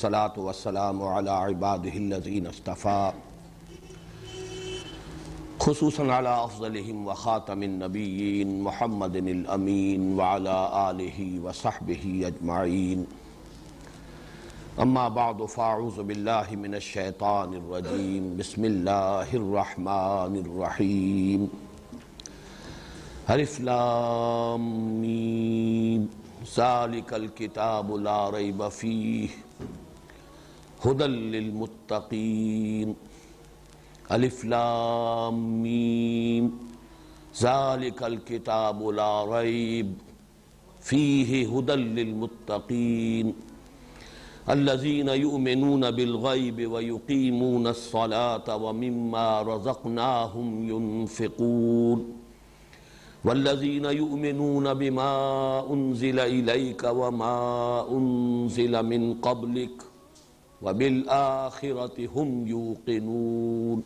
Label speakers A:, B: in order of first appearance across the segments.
A: الصلاة والسلام على عباده الذين اصطفى خصوصا على أفضلهم وخاتم النبيين محمد الأمين وعلى آله وصحبه أجمعين. أما بعد فأعوذ بالله من الشيطان الرجيم. بسم الله الرحمن الرحيم. الف لام میم ذالک الکتاب لا ریب فیہ ھدی للمتقین. الف لام میم ذالک الکتاب لا ریب فیہ ھدی للمتقین الذین یؤمنون بالغیب ویقیمون الصلاة ومما رزقناہم ینفقون والذین یؤمنون بما انزل الیک وما انزل من قبلک وبالآخرة هم یوقنون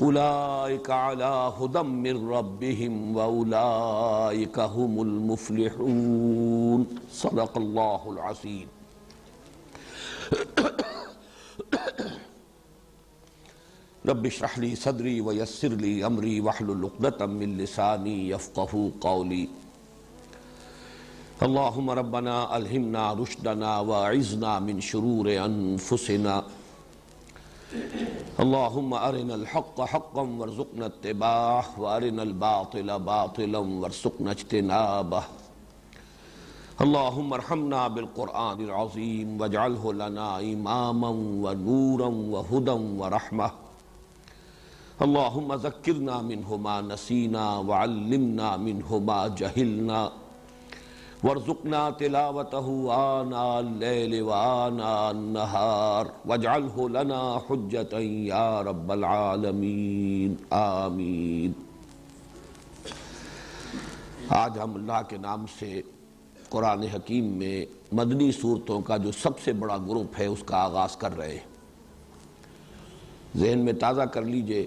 A: اولئک علی ھدی من ربہم واولئک هم المفلحون. صدق اللہ العظیم. رب اشرح لي صدري ويسر لي امري واحلل عقدة من لساني يفقهوا قولي. اللهم ربنا الهمنا رشدنا واعذنا من شرور انفسنا. اللهم ارنا الحق حقا وارزقنا اتباعه وارنا الباطل باطلا وارزقنا اجتنابه. اللهم ارحمنا بالقرآن العظيم واجعله لنا اماما ونورا وهدى ورحمة. اللهم ذکرنا منه ما نسینا وعلمنا منه ما جہلنا وارزقنا تلاوته آناء الليل وآناء النهار واجعله لنا حجة یا رب العالمین آمین. آج ہم اللہ کے نام سے قرآن حکیم میں مدنی صورتوں کا جو سب سے بڑا گروپ ہے اس کا آغاز کر رہے ہیں. ذہن میں تازہ کر لیجئے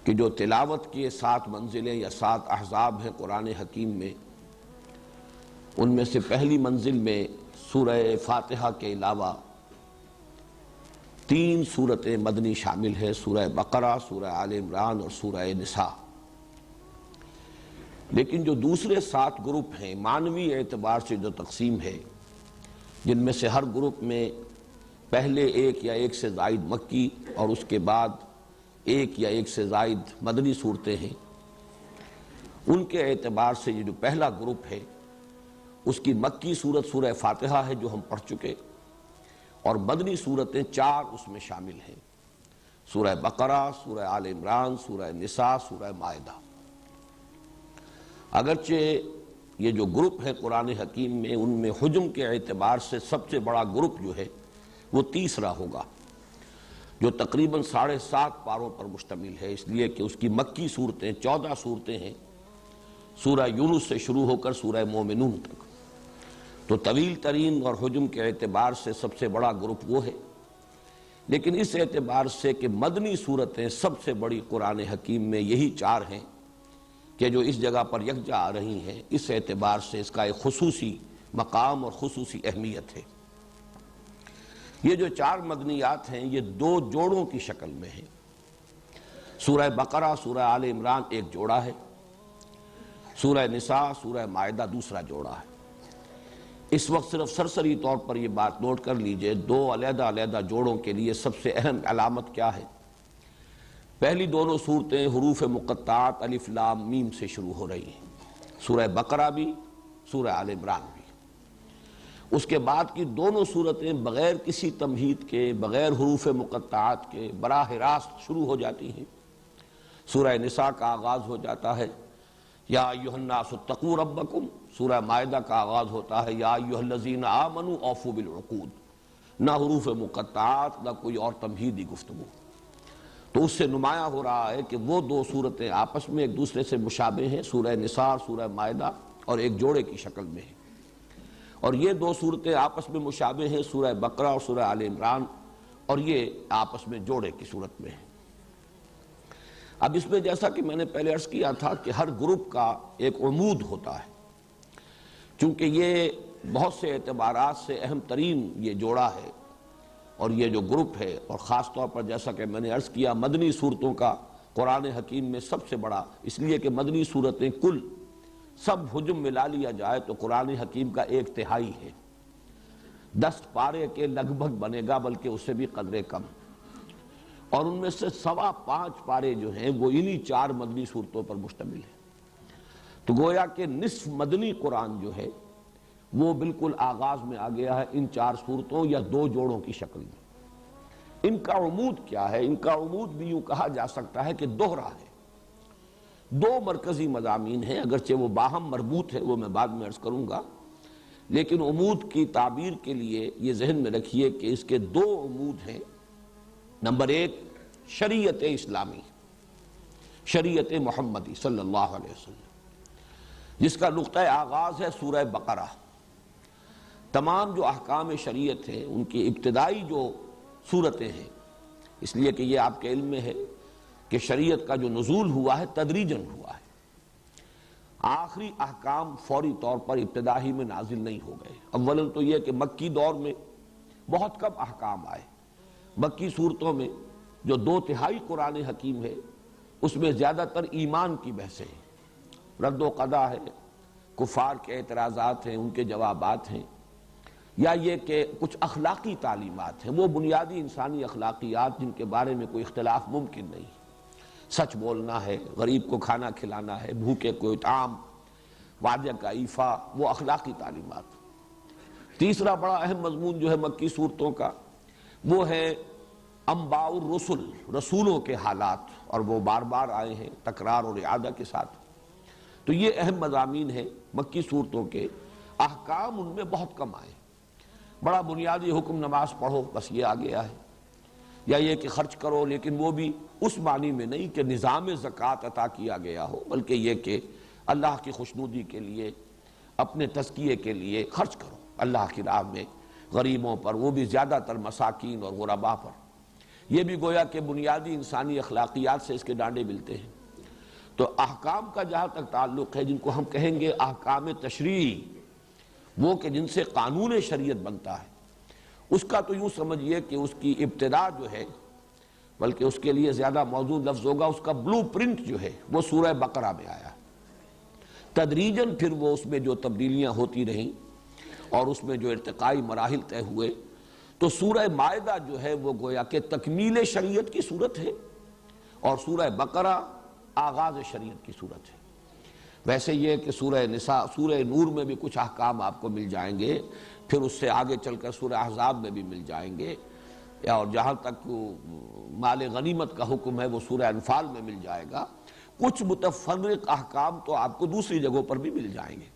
A: کہ جو تلاوت کی 7 منزلیں یا 7 احزاب ہیں قرآن حکیم میں، ان میں سے پہلی منزل میں سورہ فاتحہ کے علاوہ 3 سورتیں مدنی شامل ہیں: سورہ بقرہ، سورہ آل عمران اور سورہ نساء. لیکن جو دوسرے 7 گروپ ہیں معنوی اعتبار سے جو تقسیم ہے، جن میں سے ہر گروپ میں پہلے 1 یا 1 سے زائد مکی اور اس کے بعد 1 یا 1 سے زائد مدنی صورتیں ہیں، ان کے اعتبار سے یہ جو پہلا گروپ ہے اس کی مکی صورت سورہ فاتحہ ہے جو ہم پڑھ چکے، اور مدنی صورتیں 4 اس میں شامل ہیں: سورہ بقرہ، سورہ آل عمران، سورہ نساء، سورہ مائدہ. اگرچہ یہ جو گروپ ہے قرآن حکیم میں، ان میں حجم کے اعتبار سے سب سے بڑا گروپ جو ہے وہ تیسرا ہوگا، جو تقریباً 7.5 پاروں پر مشتمل ہے، اس لیے کہ اس کی مکی صورتیں 14 صورتیں ہیں، سورہ یونس سے شروع ہو کر سورہ مومنون تک. تو طویل ترین اور حجم کے اعتبار سے سب سے بڑا گروپ وہ ہے. لیکن اس اعتبار سے کہ مدنی صورتیں سب سے بڑی قرآن حکیم میں یہی 4 ہیں کہ جو اس جگہ پر یکجا آ رہی ہیں، اس اعتبار سے اس کا ایک خصوصی مقام اور خصوصی اہمیت ہے. یہ جو 4 مدنیات ہیں یہ 2 جوڑوں کی شکل میں ہیں. سورہ بقرہ، سورہ آل عمران ایک جوڑا ہے، سورہ نساء، سورہ مائدہ دوسرا جوڑا ہے. اس وقت صرف سرسری طور پر یہ بات نوٹ کر لیجئے، 2 علیحدہ علیحدہ جوڑوں کے لیے سب سے اہم علامت کیا ہے؟ پہلی دونوں صورتیں حروف مقطعات الف لام میم سے شروع ہو رہی ہیں، سورہ بقرہ بھی، سورہ آل عمران بھی. اس کے بعد کی دونوں صورتیں بغیر کسی تمہید کے، بغیر حروف مقطعات کے براہ راست شروع ہو جاتی ہیں. سورہ نساء کا آغاز ہو جاتا ہے یا ایھا الناس اتقوا ربکم، سورہ مائدہ کا آغاز ہوتا ہے یا ایھا الذین آمنوا اوفوا بالعقود. نہ حروف مقطعات نہ کوئی اور تمہیدی گفتگو. تو اس سے نمایاں ہو رہا ہے کہ وہ 2 صورتیں آپس میں ایک دوسرے سے مشابہ ہیں، سورہ نساء، سورہ مائدہ، اور ایک جوڑے کی شکل میں ہیں. اور یہ 2 صورتیں آپس میں مشابہ ہیں، سورہ بقرہ اور سورہ آل عمران، اور یہ آپس میں جوڑے کی صورت میں ہیں. اب اس میں جیسا کہ میں نے پہلے عرض کیا تھا کہ ہر گروپ کا ایک عمود ہوتا ہے، چونکہ یہ بہت سے اعتبارات سے اہم ترین یہ جوڑا ہے، اور یہ جو گروپ ہے، اور خاص طور پر جیسا کہ میں نے عرض کیا مدنی صورتوں کا قرآن حکیم میں سب سے بڑا، اس لیے کہ مدنی صورتیں کل سب حجم ملا لیا جائے تو قرآن حکیم کا 1/3 ہے، 10 پارے کے لگ بھگ بنے گا، بلکہ اس سے بھی قدرے کم، اور ان میں سے 5.25 پارے جو ہیں وہ انہی 4 مدنی صورتوں پر مشتمل ہیں۔ تو گویا کہ نصف مدنی قرآن جو ہے وہ بالکل آغاز میں آ گیا ہے ان 4 صورتوں یا 2 جوڑوں کی شکل میں۔ ان کا عمود کیا ہے؟ ان کا عمود بھی یوں کہا جا سکتا ہے کہ دوہرا ہے، 2 مرکزی مضامین ہیں، اگرچہ وہ باہم مربوط ہے، وہ میں بعد میں عرض کروں گا، لیکن عمود کی تعبیر کے لیے یہ ذہن میں رکھیے کہ اس کے 2 عمود ہیں۔ نمبر 1 شریعت اسلامی، شریعت محمدی صلی اللہ علیہ وسلم، جس کا نقطہ آغاز ہے سورہ بقرہ۔ تمام جو احکام شریعت ہیں ان کی ابتدائی جو صورتیں ہیں، اس لیے کہ یہ آپ کے علم میں ہے کہ شریعت کا جو نزول ہوا ہے تدریجاً ہوا ہے، آخری احکام فوری طور پر ابتدائی میں نازل نہیں ہو گئے۔ اولاً تو یہ کہ مکی دور میں بہت کم احکام آئے، مکی صورتوں میں جو 2/3 قرآن حکیم ہے اس میں زیادہ تر ایمان کی بحثیں ہیں، رد و قضا ہے، کفار کے اعتراضات ہیں، ان کے جوابات ہیں، یا یہ کہ کچھ اخلاقی تعلیمات ہیں، وہ بنیادی انسانی اخلاقیات جن کے بارے میں کوئی اختلاف ممکن نہیں، سچ بولنا ہے، غریب کو کھانا کھلانا ہے، بھوکے کو اطعام، وعدے کا ایفا، وہ اخلاقی تعلیمات۔ تیسرا بڑا اہم مضمون جو ہے مکی صورتوں کا وہ ہے انباء الرسل، رسولوں کے حالات، اور وہ بار بار آئے ہیں تکرار اور اعادہ کے ساتھ۔ تو یہ اہم مضامین ہیں مکی صورتوں کے، احکام ان میں بہت کم آئے، بڑا بنیادی حکم نماز پڑھو بس یہ آ گیا ہے، یا یہ کہ خرچ کرو، لیکن وہ بھی اس معنی میں نہیں کہ نظام زکوٰۃ عطا کیا گیا ہو، بلکہ یہ کہ اللہ کی خوشنودی کے لیے، اپنے تزکیے کے لیے خرچ کرو اللہ کی راہ میں، غریبوں پر، وہ بھی زیادہ تر مساکین اور غرباء پر۔ یہ بھی گویا کہ بنیادی انسانی اخلاقیات سے اس کے ڈانڈے ملتے ہیں۔ تو احکام کا جہاں تک تعلق ہے، جن کو ہم کہیں گے احکام تشریعی، وہ کہ جن سے قانون شریعت بنتا ہے، اس کا تو یوں سمجھیے کہ اس کی ابتدا جو ہے، بلکہ اس کے لیے زیادہ موضوع لفظ ہوگا، اس کا بلو پرنٹ جو ہے وہ سورہ بقرہ میں آیا، تدریجاً پھر وہ اس میں جو تبدیلیاں ہوتی رہیں اور اس میں جو ارتقائی مراحل طے ہوئے، تو سورہ مائدہ جو ہے وہ گویا کہ تکمیل شریعت کی صورت ہے، اور سورہ بقرہ آغاز شریعت کی صورت ہے۔ ویسے یہ کہ سورہ نساء، سورہ نور میں بھی کچھ احکام آپ کو مل جائیں گے، پھر اس سے آگے چل کر سورہ احزاب میں بھی مل جائیں گے، اور جہاں تک مال غنیمت کا حکم ہے وہ سورہ انفال میں مل جائے گا، کچھ متفرق احکام تو آپ کو دوسری جگہوں پر بھی مل جائیں گے،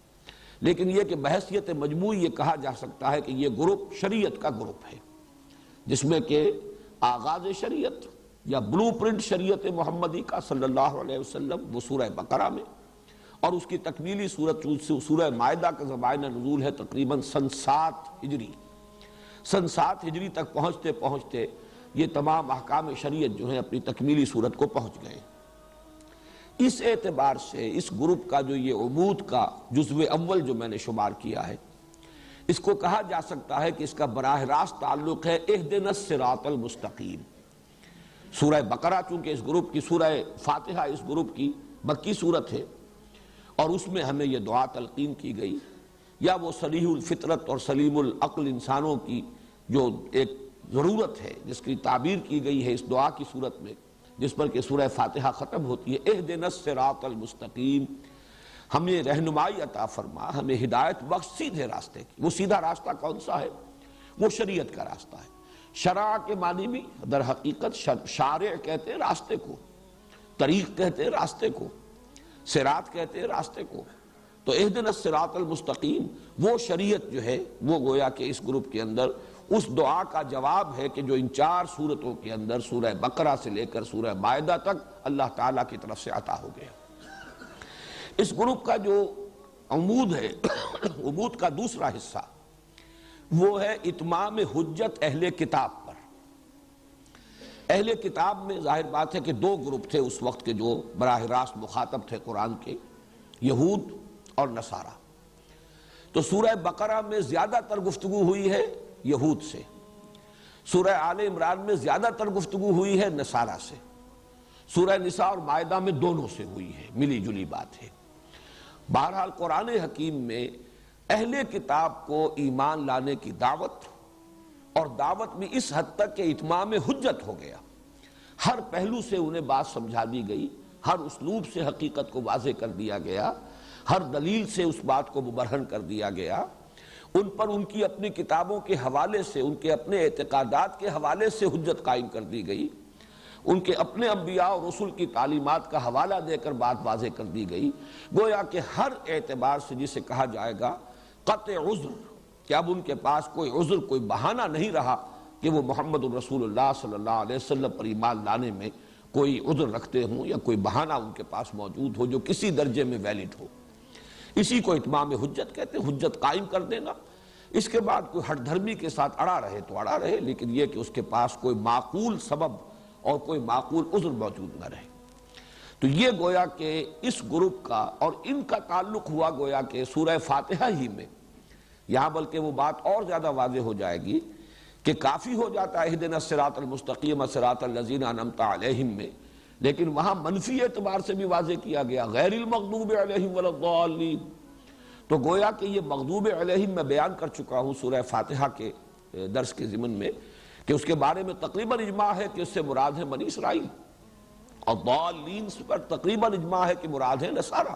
A: لیکن یہ کہ بحیثیت مجموعی یہ کہا جا سکتا ہے کہ یہ گروپ شریعت کا گروپ ہے، جس میں کہ آغاز شریعت یا بلو پرنٹ شریعت محمدی کا صلی اللہ علیہ وسلم وہ سورہ بقرہ میں، اور اس کی تکمیلی صورت سورہ مائدہ کا زمانہ نزول ہے تقریباً سن 7 ہجری، سن 7 ہجری تک پہنچتے پہنچتے یہ تمام احکام شریعت جو ہیں اپنی تکمیلی صورت کو پہنچ گئے۔ اس اعتبار سے اس گروپ کا جو یہ عمود کا جزو اول جو میں نے شمار کیا ہے، اس کو کہا جا سکتا ہے کہ اس کا براہ راست تعلق ہے اہدنا الصراط المستقیم۔ سورہ بقرہ چونکہ اس گروپ کی، سورہ فاتحہ اس گروپ کی مکی صورت ہے، اور اس میں ہمیں یہ دعا تلقین کی گئی، یا وہ صریح الفطرت اور سلیم العقل انسانوں کی جو ایک ضرورت ہے جس کی تعبیر کی گئی ہے اس دعا کی صورت میں، جس پر کہ سورہ فاتحہ ختم ہوتی ہے، اہدنا الصراط المستقیم، ہمیں رہنمائی عطا فرما، ہمیں ہدایت بخش سیدھے راستے کی۔ وہ سیدھا راستہ کون سا ہے؟ وہ شریعت کا راستہ ہے۔ شرع کے معنی بھی در حقیقت شارع کہتے ہیں راستے کو، طریق کہتے ہیں راستے کو، صراط کہتے ہیں راستے کو۔ تو اہدنا الصراط المستقیم وہ شریعت جو ہے وہ گویا کہ اس گروپ کے اندر اس دعا کا جواب ہے کہ جو ان 4 صورتوں کے اندر سورہ بقرہ سے لے کر سورہ مائدہ تک اللہ تعالیٰ کی طرف سے عطا ہو گیا۔ اس گروپ کا جو عمود ہے، عمود کا دوسرا حصہ وہ ہے اتمام حجت اہل کتاب پر۔ اہل کتاب میں ظاہر بات ہے کہ 2 گروپ تھے اس وقت کے جو براہ راست مخاطب تھے قرآن کے، یہود اور نصارہ۔ تو سورہ بقرہ میں زیادہ تر گفتگو ہوئی ہے یہود سے، سورہ آل عمران میں زیادہ تر گفتگو ہوئی ہے نصارہ سے، سورہ نساء اور مائدہ میں دونوں سے ہوئی ہے، ملی جلی بات ہے۔ بہرحال قرآن حکیم میں اہل کتاب کو ایمان لانے کی دعوت، اور دعوت میں اس حد تک کہ اتمام حجت ہو گیا، ہر پہلو سے انہیں بات سمجھا دی گئی، ہر اسلوب سے حقیقت کو واضح کر دیا گیا، ہر دلیل سے اس بات کو مبرہن کر دیا گیا، ان پر ان کی اپنی کتابوں کے حوالے سے، ان کے اپنے اعتقادات کے حوالے سے حجت قائم کر دی گئی، ان کے اپنے انبیاء اور رسول کی تعلیمات کا حوالہ دے کر بات واضح کر دی گئی، گویا کہ ہر اعتبار سے جسے کہا جائے گا قطع عذر، کہ اب ان کے پاس کوئی عذر، کوئی بہانہ نہیں رہا کہ وہ محمد الرسول اللہ صلی اللہ علیہ وسلم پر ایمان لانے میں کوئی عذر رکھتے ہوں یا کوئی بہانہ ان کے پاس موجود ہو جو کسی درجے میں ویلڈ ہو۔ اسی کو اتمام حجت کہتے ہیں، حجت قائم کر دینا۔ اس کے بعد کوئی ہٹ دھرمی کے ساتھ اڑا رہے تو اڑا رہے، لیکن یہ کہ اس کے پاس کوئی معقول سبب اور کوئی معقول عذر موجود نہ رہے۔ تو یہ گویا کہ اس گروپ کا اور ان کا تعلق ہوا گویا کہ سورہ فاتحہ ہی میں، یہاں بلکہ وہ بات اور زیادہ واضح ہو جائے گی کہ کافی ہو جاتا ہے اہدنا الصراط المستقیم صراط الذین انعمت علیہم میں، لیکن وہاں منفی اعتبار سے بھی واضح کیا گیا غیر المغضوب علیہم ولا الضالین۔ تو گویا کہ یہ مغضوب علیہم میں بیان کر چکا ہوں سورہ فاتحہ کے درس کے ضمن میں کہ اس کے بارے میں تقریباً اجماع ہے کہ اس سے مراد ہے بنی اسرائیل، اور ضالین پر تقریباً اجماع ہے کہ مراد ہے نصارہ۔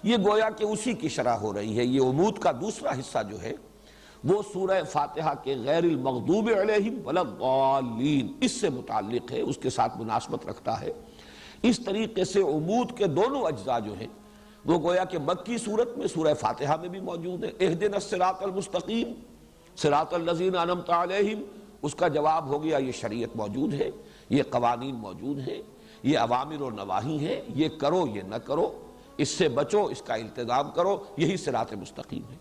A: یہ گویا کہ اسی کی شرح ہو رہی ہے۔ یہ عمود کا دوسرا حصہ جو ہے وہ سورہ فاتحہ کے غیر المغضوب علیہم ولا الضالین اس سے متعلق ہے، اس کے ساتھ مناسبت رکھتا ہے۔ اس طریقے سے عمود کے دونوں اجزاء جو ہیں وہ گویا کہ مکی صورت میں سورہ فاتحہ میں بھی موجود ہے۔ اہدنا الصراط المستقیم صراط الذین انعمت علیہم، اس کا جواب ہو گیا یہ شریعت موجود ہے، یہ قوانین موجود ہیں، یہ اوامر اور نواہی ہیں، یہ کرو یہ نہ کرو، اس سے بچو، اس کا التزام کرو، یہی صراط مستقیم ہے۔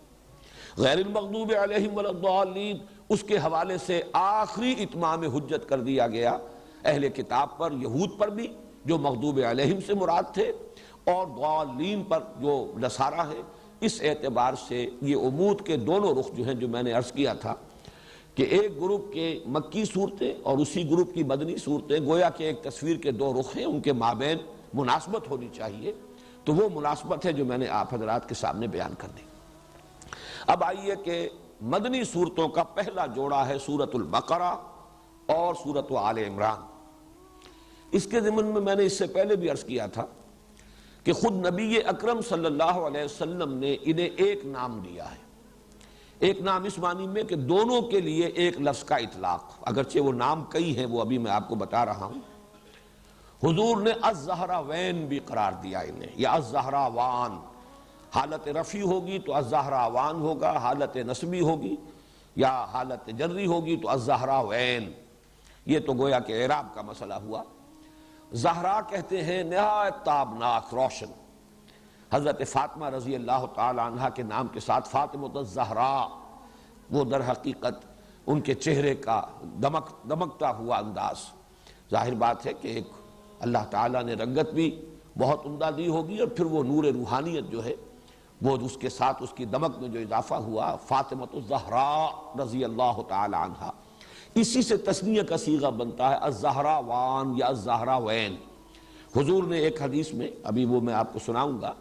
A: غیر المغضوب علیہم ولا الضالین اس کے حوالے سے آخری اتمام حجت کر دیا گیا اہل کتاب پر، یہود پر بھی جو مغضوب علیہم سے مراد تھے، اور ضالین پر جو نصارہ ہے۔ اس اعتبار سے یہ عمود کے دونوں رخ جو ہیں، جو میں نے عرض کیا تھا کہ ایک گروپ کے مکی صورتیں اور اسی گروپ کی مدنی صورتیں گویا کہ ایک تصویر کے دو رخ ہیں، ان کے مابین مناسبت ہونی چاہیے، تو وہ مناسبت ہے جو میں نے آپ حضرات کے سامنے بیان کر دی۔ اب آئیے کہ مدنی صورتوں کا پہلا جوڑا ہے سورۃ البقرہ اور سورۃ آل عمران۔ اس کے ضمن میں نے اس سے پہلے بھی عرض کیا تھا کہ خود نبی اکرم صلی اللہ علیہ وسلم نے انہیں ایک نام دیا ہے، ایک نام اس معنی میں کہ دونوں کے لیے ایک لفظ کا اطلاق، اگرچہ وہ نام کئی ہیں، وہ ابھی میں آپ کو بتا رہا ہوں۔ حضور نے الزہراوین بھی قرار دیا انہیں، یا الزہراوان، حالت رفعی ہوگی تو الزہراوان ہوگا، حالت نصبی ہوگی یا حالت جری ہوگی تو الزہراوین۔ یہ تو گویا کہ اعراب کا مسئلہ ہوا۔ زہرا کہتے ہیں نہایت تابناک، روشن۔ حضرت فاطمہ رضی اللہ تعالی عنہ کے نام کے ساتھ فاطمۃ الزہراء، وہ در حقیقت ان کے چہرے کا دمکتا ہوا انداز، ظاہر بات ہے کہ ایک اللہ تعالیٰ نے رنگت بھی بہت عمدہ دی ہوگی، اور پھر وہ نور روحانیت جو ہے وہ اس کے ساتھ اس کی دمک میں جو اضافہ ہوا، فاطمۃ الزہراء رضی اللہ تعالی عنہ، اسی سے تثنیہ کا صیغہ بنتا ہے الزہراوان یا الزہراوین۔ حضور نے ایک حدیث میں، ابھی وہ میں آپ کو سناؤں گا،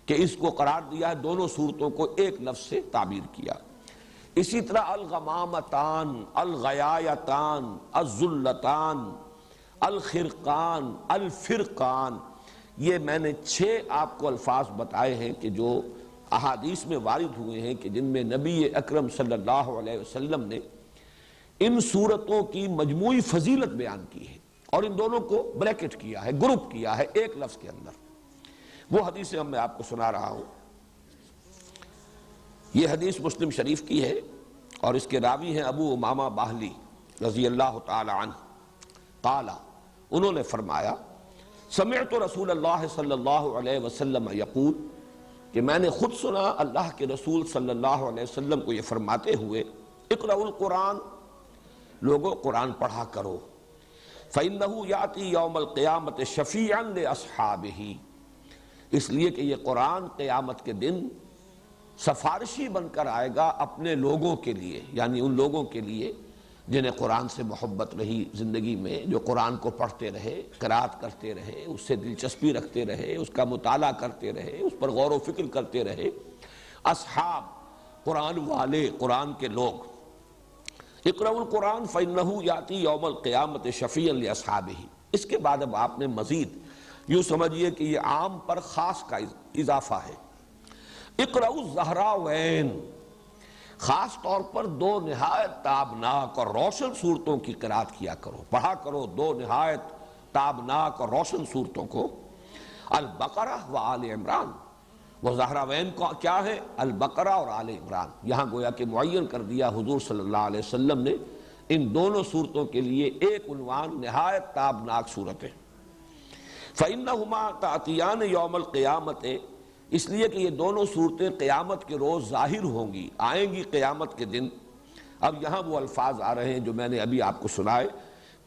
A: کہ اس کو قرار دیا ہے، دونوں صورتوں کو ایک لفظ سے تعبیر کیا۔ اسی طرح الغمامتان، الغیایتان، الذلتان، الخرقان، الفرقان، یہ میں نے 6 آپ کو الفاظ بتائے ہیں کہ جو احادیث میں وارد ہوئے ہیں کہ جن میں نبی اکرم صلی اللہ علیہ وسلم نے ان صورتوں کی مجموعی فضیلت بیان کی ہے، اور ان دونوں کو بریکٹ کیا ہے، گروپ کیا ہے ایک لفظ کے اندر۔ وہ حدیث میں آپ کو سنا رہا ہوں۔ یہ حدیث مسلم شریف کی ہے، اور اس کے راوی ہیں ابو امامہ باہلی رضی اللہ تعالی عنہ۔ قال، انہوں نے فرمایا، سمعت رسول اللہ صلی اللہ علیہ وسلم یقول، کہ میں نے خود سنا اللہ کے رسول صلی اللہ علیہ وسلم کو یہ فرماتے ہوئے، اقرأوا القرآن، لوگوں قرآن پڑھا کرو، فَإِنَّهُ يَأْتِي يَوْمَ الْقِيَامَةِ شَفِيعًا لِأَصْحَابِهِ، اس لیے کہ یہ قرآن قیامت کے دن سفارشی بن کر آئے گا اپنے لوگوں کے لیے، یعنی ان لوگوں کے لیے جنہیں قرآن سے محبت رہی زندگی میں، جو قرآن کو پڑھتے رہے، قرات کرتے رہے، اس سے دلچسپی رکھتے رہے، اس کا مطالعہ کرتے رہے، اس پر غور و فکر کرتے رہے، اصحاب قرآن والے، قرآن کے لوگ۔ اقرأوا القرآن فإنہ یاتی یوم القیامت شفیعا لاصحابہ۔ اس کے بعد اب آپ نے مزید یوں سمجھیے کہ یہ عام پر خاص کا اضافہ ہے۔ اقرأوا الزہراوین، خاص طور پر دو نہایت تابناک اور روشن صورتوں کی قرات کیا کرو، پڑھا کرو دو نہایت تابناک اور روشن صورتوں کو، البقرہ و آل عمران۔ وہ زہراوین کیا ہے؟ البقرہ اور آل عمران۔ یہاں گویا کہ معین کر دیا حضور صلی اللہ علیہ وسلم نے ان دونوں صورتوں کے لیے ایک عنوان، نہایت تابناک صورتیں۔ فَإِنَّهُمَا تَأْتِيَانِ يَوْمَ الْقِيَامَةِ، اس لیے کہ یہ دونوں صورتیں قیامت کے روز ظاہر ہوں گی، آئیں گی قیامت کے دن۔ اب یہاں وہ الفاظ آ رہے ہیں جو میں نے ابھی آپ کو سنائے،